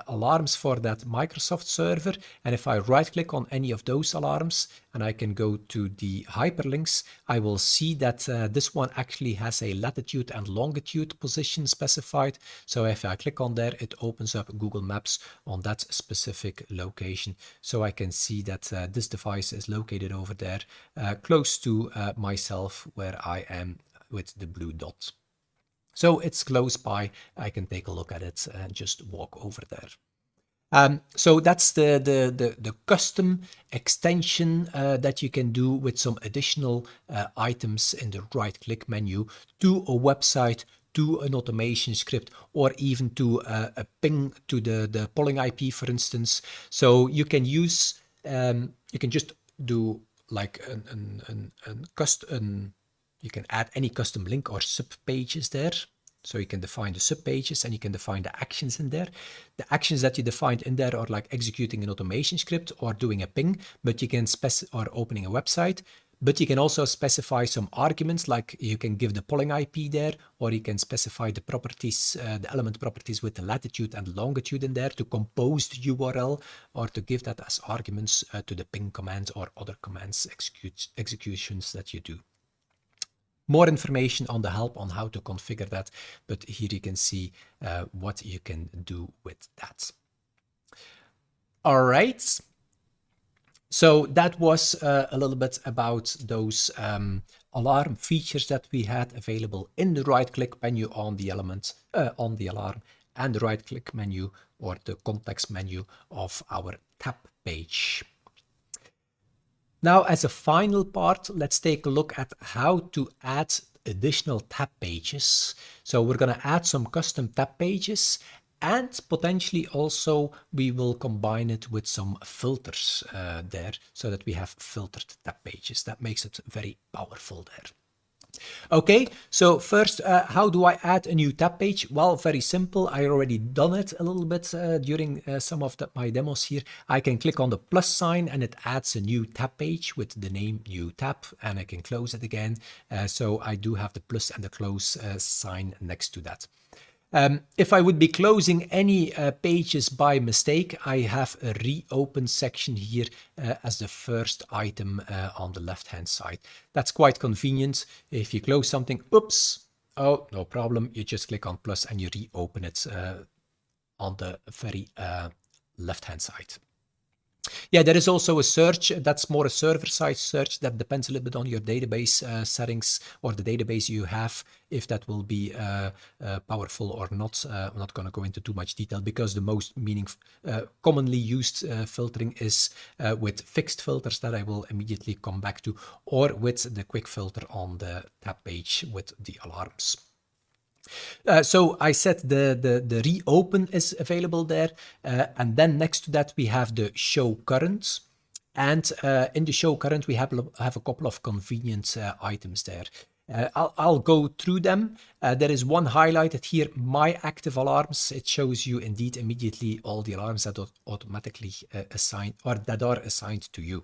alarms for that Microsoft server, and if I right click on any of those alarms and I can go to the hyperlinks, I will see that this one actually has a latitude and longitude position specified. So if I click on there, it opens up Google Maps on that specific location. So I can see that this device is located over there, close to myself where I am with the blue dot. So it's close by, I can take a look at it and just walk over there. So that's the custom extension that you can do with some additional items in the right-click menu to a website, to an automation script, or even to a ping to the polling IP, for instance. So you can use, you can just do like you can add any custom link or sub pages there. So you can define the sub pages and you can define the actions in there. The actions that you defined in there are like executing an automation script or doing a ping, but you can or opening a website. But you can also specify some arguments, like you can give the polling IP there, or you can specify the properties, the element properties with the latitude and longitude in there to compose the URL, or to give that as arguments to the ping command or other commands executions that you do. More information on the help on how to configure that, but here you can see what you can do with that. All right. So that was a little bit about those alarm features that we had available in the right-click menu on the element, on the alarm, and the right-click menu or the context menu of our tab page. Now, as a final part, let's take a look at how to add additional tab pages. So we're going to add some custom tab pages, and potentially also we will combine it with some filters there so that we have filtered tab pages. That makes it very powerful there. Okay, so first, how do I add a new tab page? Well, very simple. I already done it a little bit during some of my demos here. I can click on the plus sign and it adds a new tab page with the name new tab, and I can close it again. So I do have the plus and the close sign next to that. If I would be closing any pages by mistake, I have a reopen section here as the first item on the left-hand side. That's quite convenient. If you close something, oops, oh, no problem. You just click on plus and you reopen it on the very left-hand side. Yeah, there is also a search that's more a server-side search that depends a little bit on your database settings or the database you have, if that will be powerful or not. I'm not going to go into too much detail because the most commonly used filtering is with fixed filters that I will immediately come back to, or with the quick filter on the tab page with the alarms. So I said the reopen is available there, and then next to that we have the show current, and in the show current we have a couple of convenient items there. I'll go through them. There is one highlighted here, my active alarms. It shows you indeed immediately all the alarms that are automatically assigned or that are assigned to you.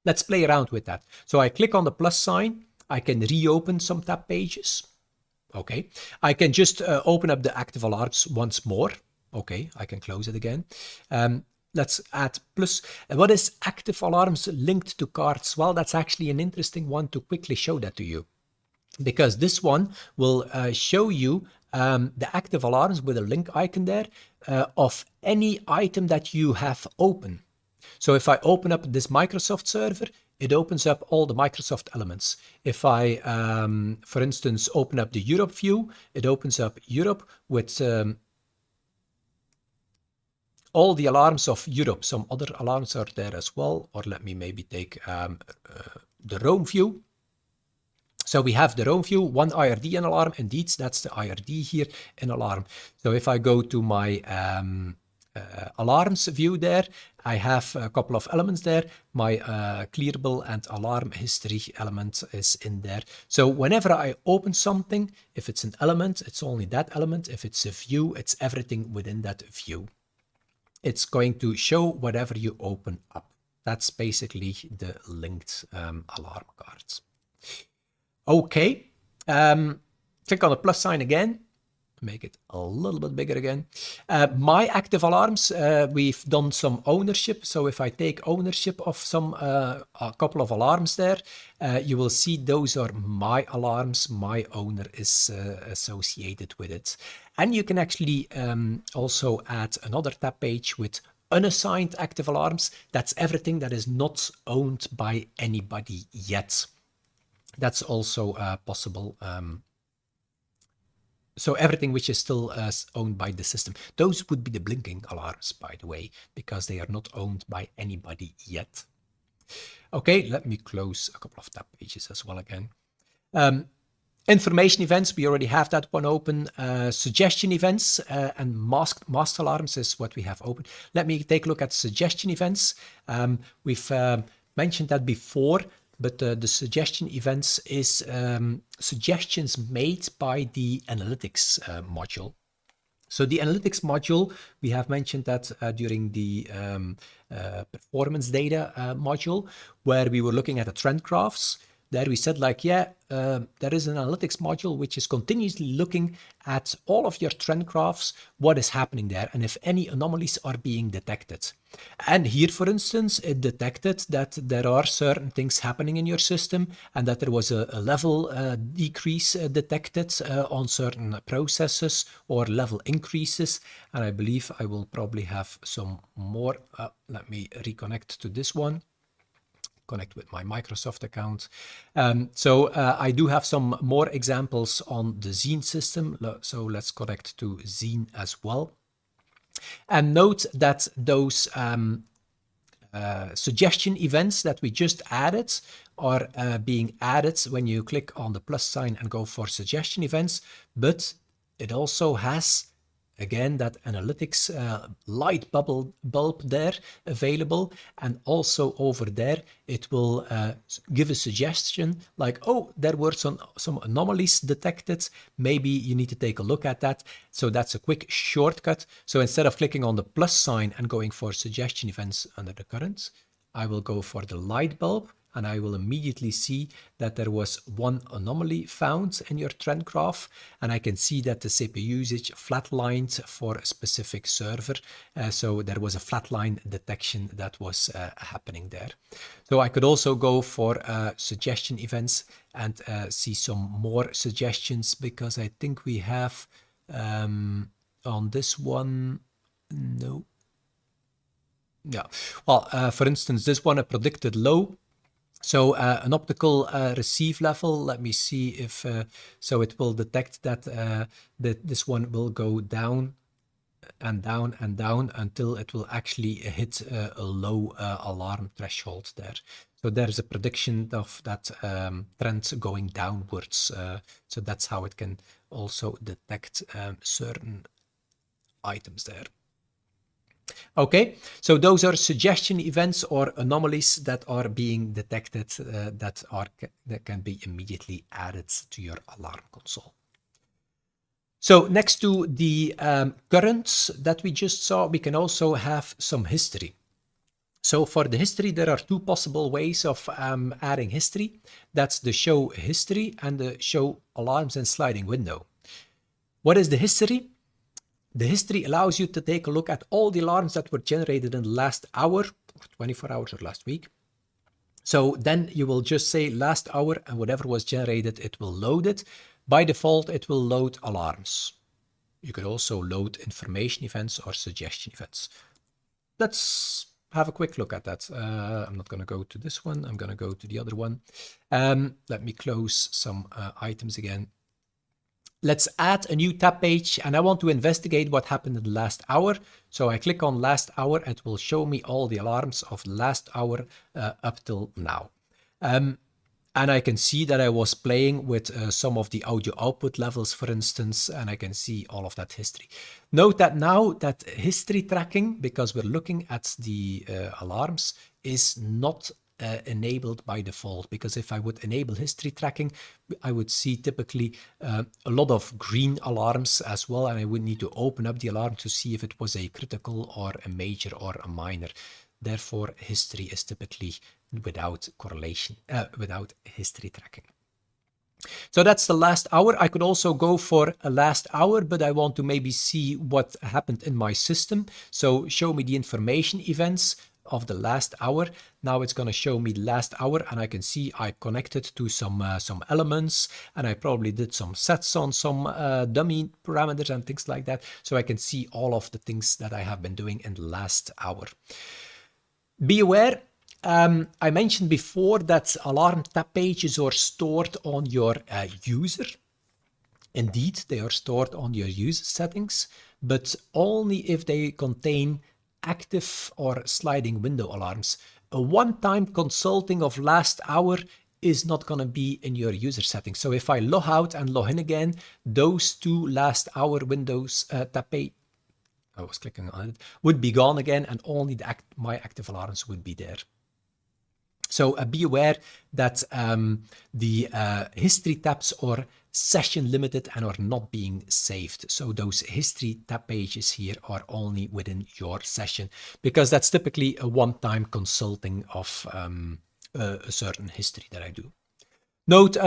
Let's play around with that. So I click on the plus sign. I can reopen some tab pages. Okay, I can just open up the active alarms once more. Okay, I can close it again. let's add plus. What is active alarms linked to cards? Well, that's actually an interesting one to quickly show that to you, because this one will show you the active alarms with a link icon there of any item that you have open. So if I open up this Microsoft server, it opens up all the Microsoft elements. If I, for instance, open up the Europe view, it opens up Europe with all the alarms of Europe. Some other alarms are there as well. Or let me maybe take the Rome view. So we have the Rome view, one IRD in alarm. Indeed, that's the IRD here in alarm. So if I go to my alarms view there, I have a couple of elements there. My clearable and alarm history element is in there. So whenever I open something, if it's an element, it's only that element. If it's a view, it's everything within that view. It's going to show whatever you open up. That's basically the linked alarm cards. Okay, click on the plus sign again. Make it a little bit bigger again. My active alarms, we've done some ownership. So if I take ownership of some a couple of alarms there, you will see those are my alarms. My owner is associated with it. And you can actually also add another tab page with unassigned active alarms. That's everything that is not owned by anybody yet. That's also possible. So everything which is still owned by the system. Those would be the blinking alarms, by the way, because they are not owned by anybody yet. Okay, let me close a couple of tab pages as well again. Information events, we already have that one open. Suggestion events and masked alarms is what we have open. Let me take a look at suggestion events. We've mentioned that before, but the suggestion events is suggestions made by the analytics module. So the analytics module, we have mentioned that during the performance data module, where we were looking at the trend graphs. There we said like, yeah, there is an analytics module which is continuously looking at all of your trend graphs, what is happening there, and if any anomalies are being detected. And here, for instance, it detected that there are certain things happening in your system and that there was a level decrease detected on certain processes or level increases. And I believe I will probably have some more. Let me reconnect to this one. Connect with my Microsoft account. So I do have some more examples on the Zine system. So let's connect to Zine as well. And note that those suggestion events that we just added are being added when you click on the plus sign and go for suggestion events. But it also has, again, that analytics light bulb there available. And also over there, it will give a suggestion like, oh, there were some anomalies detected. Maybe you need to take a look at that. So that's a quick shortcut. So instead of clicking on the plus sign and going for suggestion events under the current, I will go for the light bulb. And I will immediately see that there was one anomaly found in your trend graph. And I can see that the CPU usage flatlined for a specific server. So there was a flatline detection that was happening there. So I could also go for suggestion events and see some more suggestions, because I think we have on this one, no. Yeah, well, for instance, this one, a predicted low. So an optical receive level, let me see if, so it will detect that, this one will go down and down and down until it will actually hit a low alarm threshold there. So there's a prediction of that trend going downwards. So that's how it can also detect certain items there. Okay, so those are suggestion events or anomalies that are being detected that can be immediately added to your alarm console. So next to the currents that we just saw, we can also have some history. So for the history, there are two possible ways of adding history. That's the show history and the show alarms and sliding window. What is the history? The history allows you to take a look at all the alarms that were generated in the last hour, or 24 hours, or last week. So then you will just say last hour, and whatever was generated, it will load it. By default, it will load alarms. You could also load information events or suggestion events. Let's have a quick look at that. I'm not going to go to this one. I'm going to go to the other one. Let me close some items again. Let's add a new tab page, and I want to investigate what happened in the last hour. So I click on last hour, and it will show me all the alarms of the last hour up till now. And I can see that I was playing with some of the audio output levels, for instance, and I can see all of that history. Note that now that history tracking, because we're looking at the alarms, is not enabled by default, because if I would enable history tracking, I would see typically a lot of green alarms as well, and I would need to open up the alarm to see if it was a critical or a major or a minor. Therefore, history is typically without correlation, without history tracking. So that's the last hour. I could also go for a last hour, but I want to maybe see what happened in my system. So show me the information events of the last hour. Now it's going to show me the last hour, and I can see I connected to some elements, and I probably did some sets on some dummy parameters and things like that. So I can see all of the things that I have been doing in the last hour. Be aware, I mentioned before that alarm tab pages are stored on your user. Indeed, they are stored on your user settings, but only if they contain active or sliding window alarms. A one-time consulting of last hour is not going to be in your user settings. So if I log out and log in again, those two last hour windows tab page, I was clicking on it, would be gone again, and only my active alarms would be there. So be aware that the history tabs are session limited and are not being saved. So those history tab pages here are only within your session, because that's typically a one-time consulting of a certain history that I do. Note,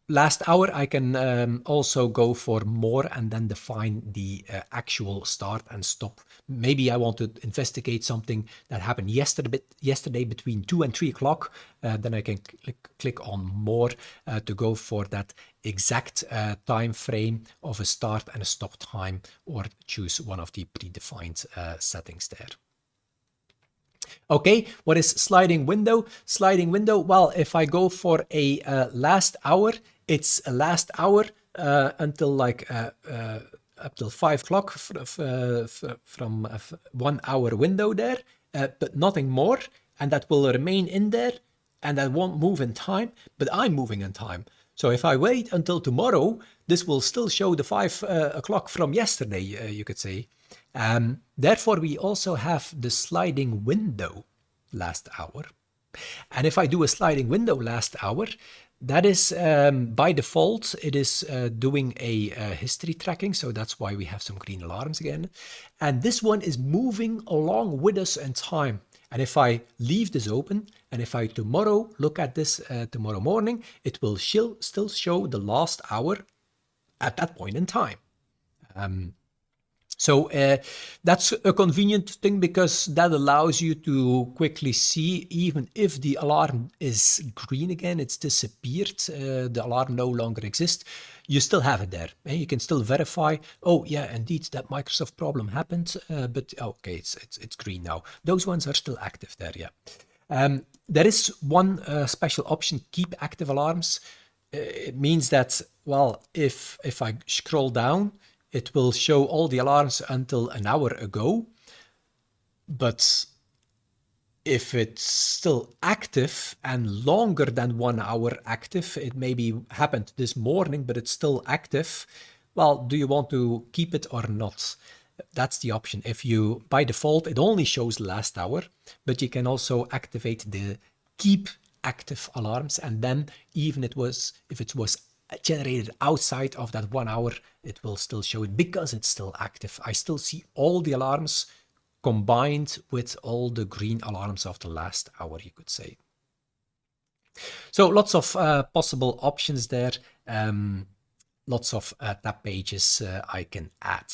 last hour, I can also go for more and then define the actual start and stop. Maybe I want to investigate something that happened yesterday between 2 and 3 o'clock. Then I can click on more to go for that exact time frame of a start and a stop time, or choose one of the predefined settings there. Okay, what is sliding window? Sliding window, well, if I go for a last hour, it's a last hour until like up till 5 o'clock from a 1 hour window there, but nothing more, and that will remain in there, and that won't move in time, but I'm moving in time. So if I wait until tomorrow, this will still show the 5 o'clock from yesterday, you could say. Therefore, we also have the sliding window last hour. And if I do a sliding window last hour, that is by default, it is doing a history tracking. So that's why we have some green alarms again. And this one is moving along with us in time. And if I leave this open, and if I tomorrow look at this tomorrow morning, it will still show the last hour at that point in time. So that's a convenient thing, because that allows you to quickly see, even if the alarm is green again, it's disappeared, the alarm no longer exists, you still have it there. And you can still verify, oh yeah, indeed, that Microsoft problem happened, but okay, it's green now. Those ones are still active there, yeah. There is one special option, keep active alarms. It means that, well, if I scroll down, it will show all the alarms until an hour ago. But if it's still active and longer than 1 hour active, it maybe happened this morning, but it's still active. Well, do you want to keep it or not? That's the option. If you, by default, it only shows last hour, but you can also activate the keep active alarms. And then even if it was generated outside of that 1 hour, it will still show it, because it's still active. I still see all the alarms combined with all the green alarms of the last hour, you could say. So lots of possible options there, lots of tab pages I can add.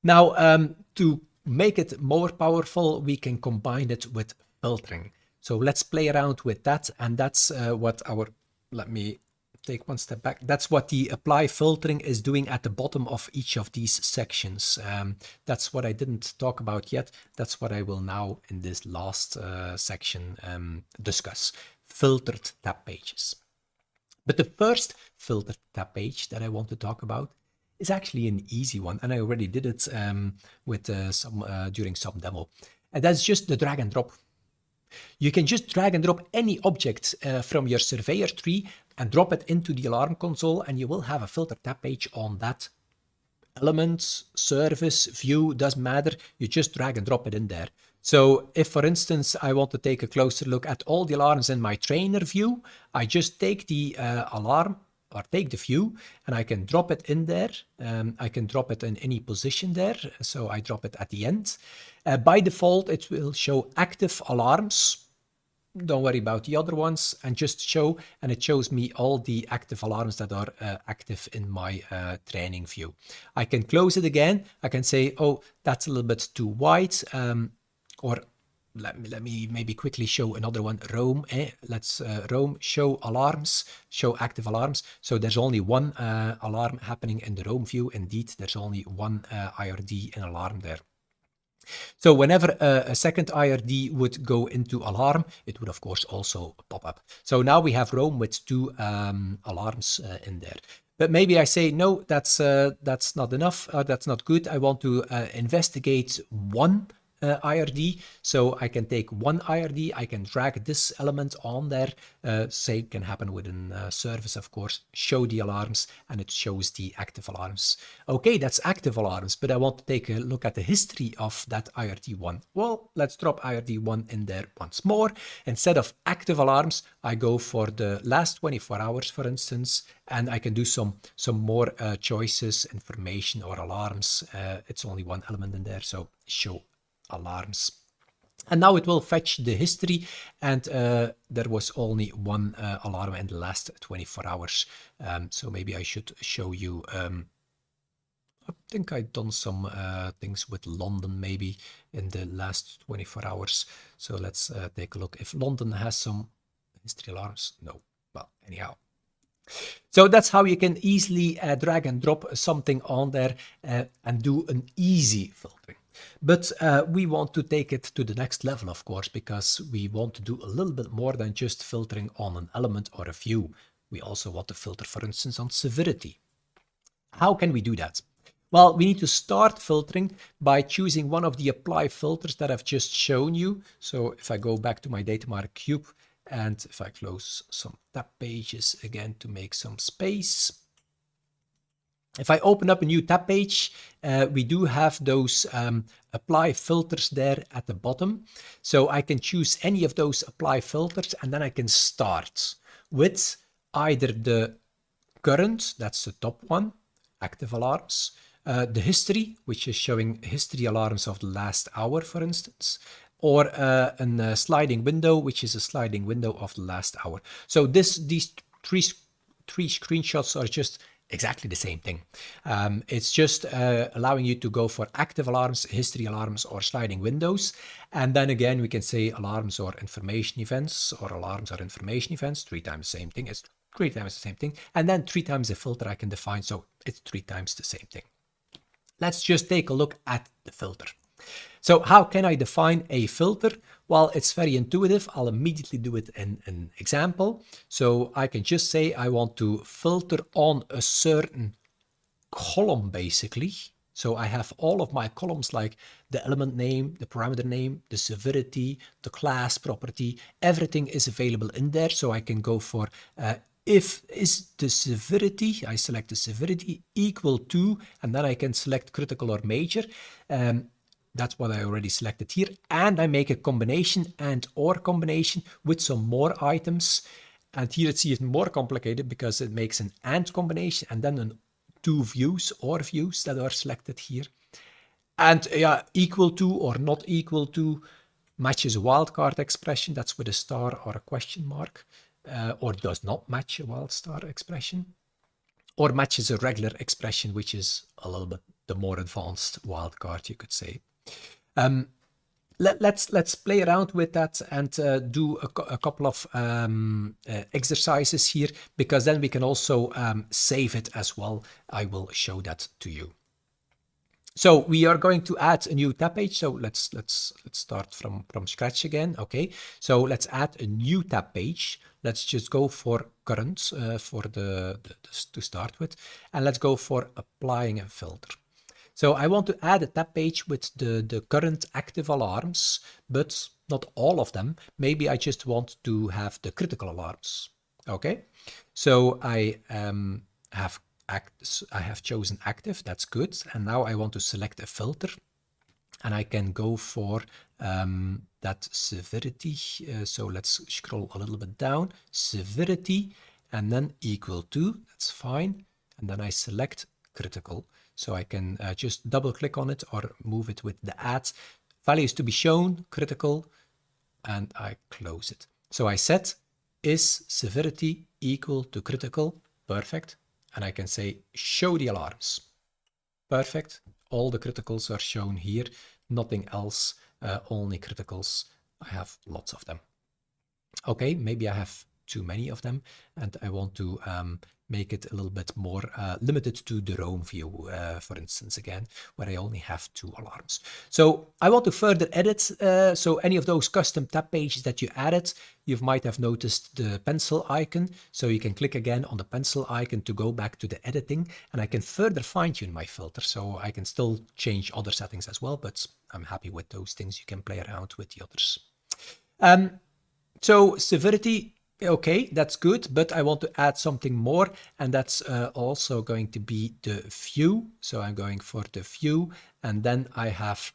Now, to make it more powerful, we can combine it with filtering. So let's play around with that. And that's let me take one step back. That's what the apply filtering is doing at the bottom of each of these sections. That's what I didn't talk about yet. That's what I will now in this last section discuss. Filtered tab pages. But the first filtered tab page that I want to talk about is actually an easy one, and I already did it with during some demo. And that's just the drag and drop. You can just drag and drop any object from your surveyor tree and drop it into the alarm console, and you will have a filter tab page on that element, service, view, doesn't matter. You just drag and drop it in there. So if, for instance, I want to take a closer look at all the alarms in my trainer view, I just take the alarm or take the view and I can drop it in there. I can drop it in any position there. So I drop it at the end. By default, it will show active alarms. Don't worry about the other ones, and just show, and it shows me all the active alarms that are active in my training view. I can close it again. I can say, oh, that's a little bit too wide. Or let me maybe quickly show another one. Roam, let's roam, show alarms, show active alarms. So there's only one alarm happening in the roam view. Indeed, there's only one IRD and alarm there. So whenever a second IRD would go into alarm, it would of course also pop up. So now we have roam with two alarms in there. But maybe I say, no, that's not enough. That's not good. I want to investigate one IRD. So I can take one IRD, I can drag this element on there. Same can happen within service, of course. Show the alarms, and it shows the active alarms. Okay, that's active alarms, but I want to take a look at the history of that IRD1. Well, let's drop IRD1 in there once more. Instead of active alarms, I go for the last 24 hours, for instance, and I can do some more choices, information, or alarms. It's only one element in there, so show alarms. And now it will fetch the history, and there was only one alarm in the last 24 hours. So maybe I should show you, I think I've done some things with London maybe in the last 24 hours. So let's take a look if London has some history alarms. No, well, anyhow. So that's how you can easily drag and drop something on there and do an easy filtering. But we want to take it to the next level, of course, because we want to do a little bit more than just filtering on an element or a view. We also want to filter, for instance, on severity. How can we do that? Well, we need to start filtering by choosing one of the apply filters that I've just shown you. So if I go back to my DataMiner cube, and if I close some tab pages again to make some space. If I open up a new tab page, we do have those apply filters there at the bottom. So I can choose any of those apply filters, and then I can start with either the current, that's the top one, active alarms, the history, which is showing history alarms of the last hour, for instance, or a sliding window, which is a sliding window of the last hour. So these three screenshots are just exactly the same thing. It's just allowing you to go for active alarms, history alarms, or sliding windows. And then again, we can say alarms or information events, or alarms or information events, 3 times the same thing. It's 3 times the same thing. And then 3 times the filter I can define, so it's 3 times the same thing. Let's just take a look at the filter. So how can I define a filter? Well, it's very intuitive. I'll immediately do it in an example. So I can just say I want to filter on a certain column, basically. So I have all of my columns, like the element name, the parameter name, the severity, the class property, everything is available in there. So I can go for if is the severity, I select the severity equal to, and then I can select critical or major. That's what I already selected here. And I make a combination and or combination with some more items. And here it's even more complicated because it makes an and combination and then two views or views that are selected here. And yeah, equal to or not equal to matches a wildcard expression. That's with a star or a question mark. Or does not match a wild star expression. Or matches a regular expression, which is a little bit the more advanced wildcard, you could say. Let's play around with that and do a couple of exercises here, because then we can also save it as well. I will show that to you. So we are going to add a new tab page. So let's start from scratch again. Okay, so let's add a new tab page. Let's just go for current for the to start with, and let's go for applying a filter. So I want to add a tab page with the current active alarms, but not all of them. Maybe I just want to have the critical alarms. Okay, so I have chosen active, that's good. And now I want to select a filter, and I can go for that severity. So let's scroll a little bit down, severity, and then equal to, that's fine. And then I select critical. So I can just double click on it or move it with the add values to be shown, critical, and I close it. So I set is severity equal to critical, perfect. And I can say show the alarms, perfect. All the criticals are shown here, nothing else, only criticals. I have lots of them. Okay, maybe I have too many of them, and I want to make it a little bit more limited to the Roam view, for instance, again, where I only have 2 alarms. So I want to further edit. So any of those custom tab pages that you added, you might have noticed the pencil icon. So you can click again on the pencil icon to go back to the editing, and I can further fine tune my filter. So I can still change other settings as well, but I'm happy with those things. You can play around with the others. So severity, okay, that's good, but I want to add something more, and that's also going to be the view. So I'm going for the view, and then I have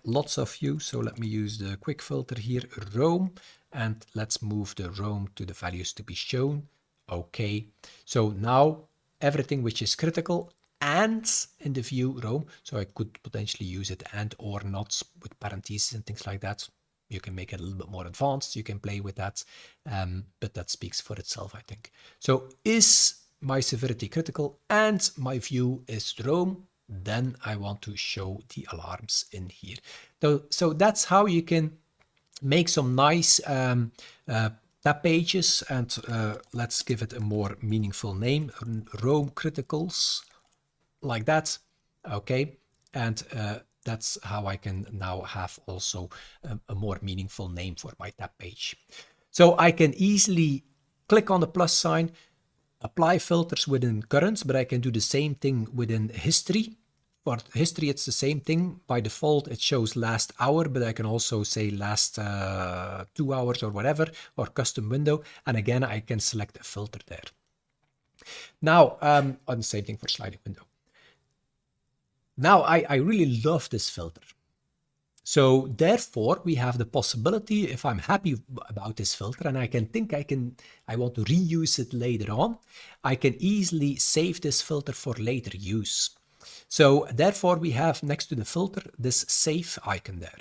lots of views. So let me use the quick filter here, Roam, and let's move the Roam to the values to be shown. Okay, so now everything which is critical and in the view Roam, so I could potentially use it and or not with parentheses and things like that. You can make it a little bit more advanced. You can play with that, but that speaks for itself, I think. So is my severity critical and my view is Roam, then I want to show the alarms in here. So that's how you can make some nice tab pages, and let's give it a more meaningful name, Roam criticals, like that. Okay, and that's how I can now have also a more meaningful name for my tab page. So I can easily click on the plus sign, apply filters within current, but I can do the same thing within history. For history, it's the same thing. By default, it shows last hour, but I can also say last 2 hours or whatever, or custom window. And again, I can select a filter there. Now, on the same thing for sliding window. Now, I really love this filter. So therefore, we have the possibility, if I'm happy about this filter and I want to reuse it later on, I can easily save this filter for later use. So therefore, we have next to the filter this save icon there.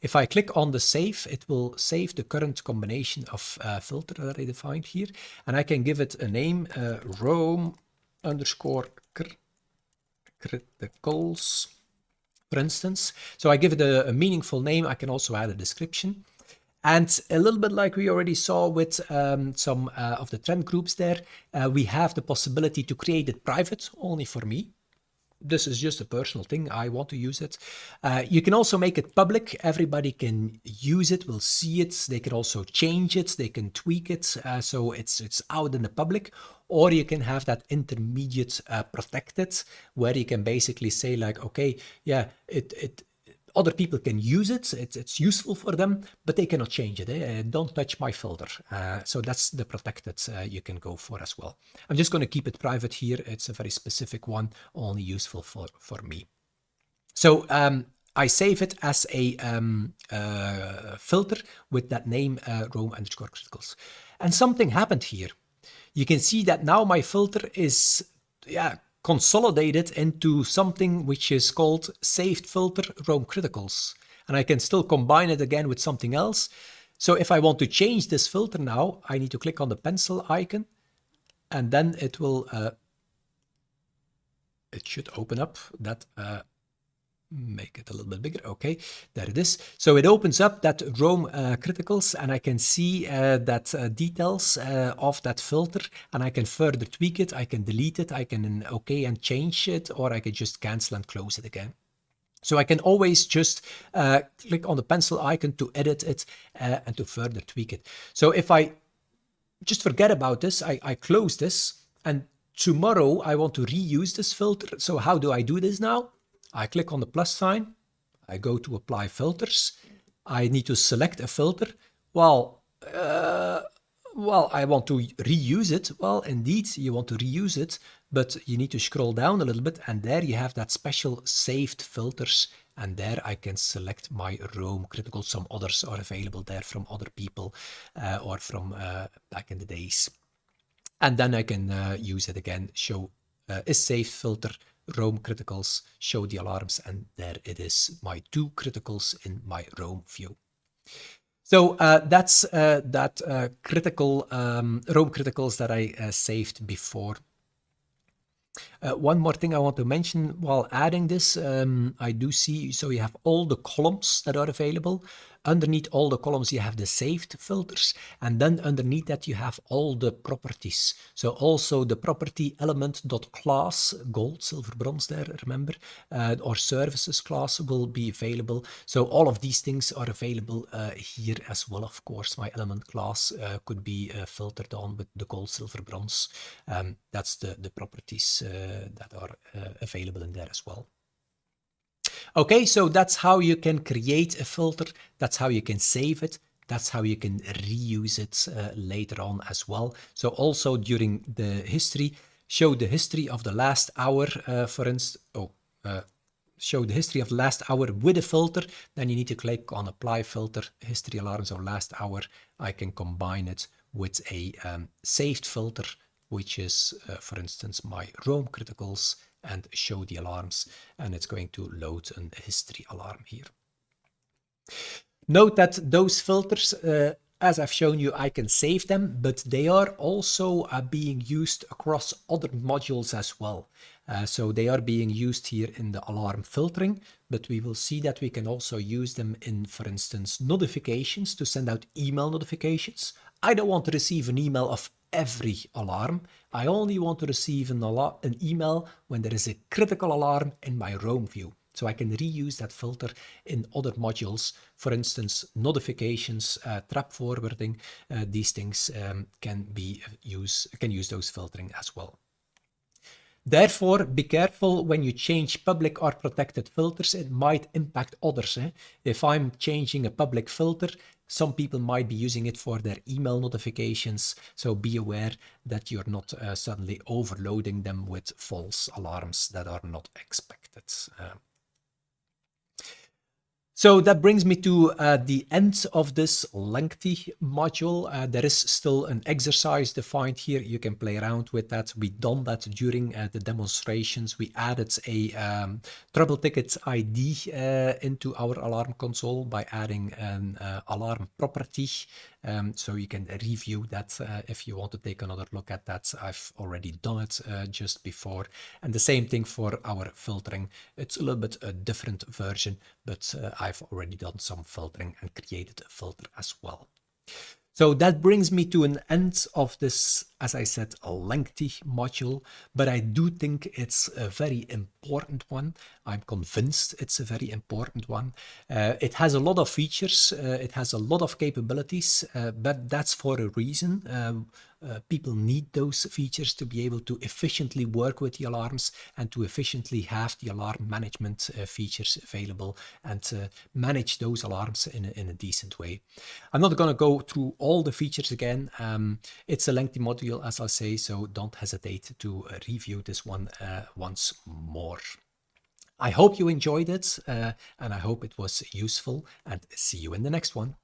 If I click on the save, it will save the current combination of filter that I defined here, and I can give it a name, Roam underscore criticals, for instance. So I give it a meaningful name. I can also add a description. And a little bit like we already saw with some of the trend groups there, we have the possibility to create it private only for me. This is just a personal thing. I want to use it. You can also make it public. Everybody can use it, will see it. They can also change it. They can tweak it. So it's out in the public. Or you can have that intermediate protected, where you can basically say like, okay, yeah, other people can use it. It's useful for them, but they cannot change it. Don't touch my filter. So that's the protected you can go for as well. I'm just going to keep it private here. It's a very specific one, only useful for me. So I save it as a filter with that name, Roam underscore criticals. And something happened here. You can see that now my filter is, consolidated into something which is called saved filter Roam criticals. And I can still combine it again with something else. So if I want to change this filter now, I need to click on the pencil icon, and then it will it should open up that, make it a little bit bigger. Okay, there it is. So it opens up that Roam criticals, and I can see that details of that filter, and I can further tweak it. I can delete it. I can okay and change it, or I can just cancel and close it again. So I can always just click on the pencil icon to edit it and to further tweak it. So if I just forget about this, I close this, and tomorrow I want to reuse this filter. So how do I do this now? I click on the plus sign, I go to apply filters, I need to select a filter. Well, I want to reuse it. Well, indeed, you want to reuse it, but you need to scroll down a little bit, and there you have that special saved filters, and there I can select my Roam critical. Some others are available there from other people or from back in the days. And then I can use it again, show is saved filter, Roam criticals, show the alarms, and there it is, my 2 criticals in my Roam view. So that's that critical Roam criticals that I saved before. One more thing I want to mention while adding this, I do see, so you have all the columns that are available. Underneath all the columns, you have the saved filters, and then underneath that, you have all the properties. So also the property element.class, gold, silver, bronze there, remember, or services class will be available. So all of these things are available here as well. Of course, my element class could be filtered on with the gold, silver, bronze. That's the properties that are available in there as well. Okay, so that's how you can create a filter. That's how you can save it. That's how you can reuse it later on as well. So also during the history, show the history of the last hour, for instance. Show the history of the last hour with a filter. Then you need to click on apply filter, history alarms or last hour. I can combine it with a saved filter, which is, for instance, my Roam criticals, and show the alarms, and it's going to load a history alarm here. Note that those filters, as I've shown you, I can save them, but they are also being used across other modules as well. So they are being used here in the alarm filtering, but we will see that we can also use them in, for instance, notifications to send out email notifications. I don't want to receive an email of every alarm. I only want to receive an email when there is a critical alarm in my Roam view. So I can reuse that filter in other modules. For instance, notifications, trap forwarding, these things can use those filtering as well. Therefore, be careful when you change public or protected filters. It might impact others. If I'm changing a public filter, some people might be using it for their email notifications. So be aware that you're not suddenly overloading them with false alarms that are not expected. So that brings me to the end of this lengthy module. There is still an exercise defined here. You can play around with that. We've done that during the demonstrations. We added a trouble ticket ID into our alarm console by adding an alarm property. So you can review that if you want to take another look at that. I've already done it just before. And the same thing for our filtering. It's a little bit a different version, but I've already done some filtering and created a filter as well. So that brings me to an end of this, as I said, a lengthy module, but I do think it's a very important one. I'm convinced it's a very important one. It has a lot of features, it has a lot of capabilities, but that's for a reason. People need those features to be able to efficiently work with the alarms and to efficiently have the alarm management features available and manage those alarms in a decent way. I'm not going to go through all the features again. It's a lengthy module, as I say, so don't hesitate to review this one once more. I hope you enjoyed it and I hope it was useful, and see you in the next one.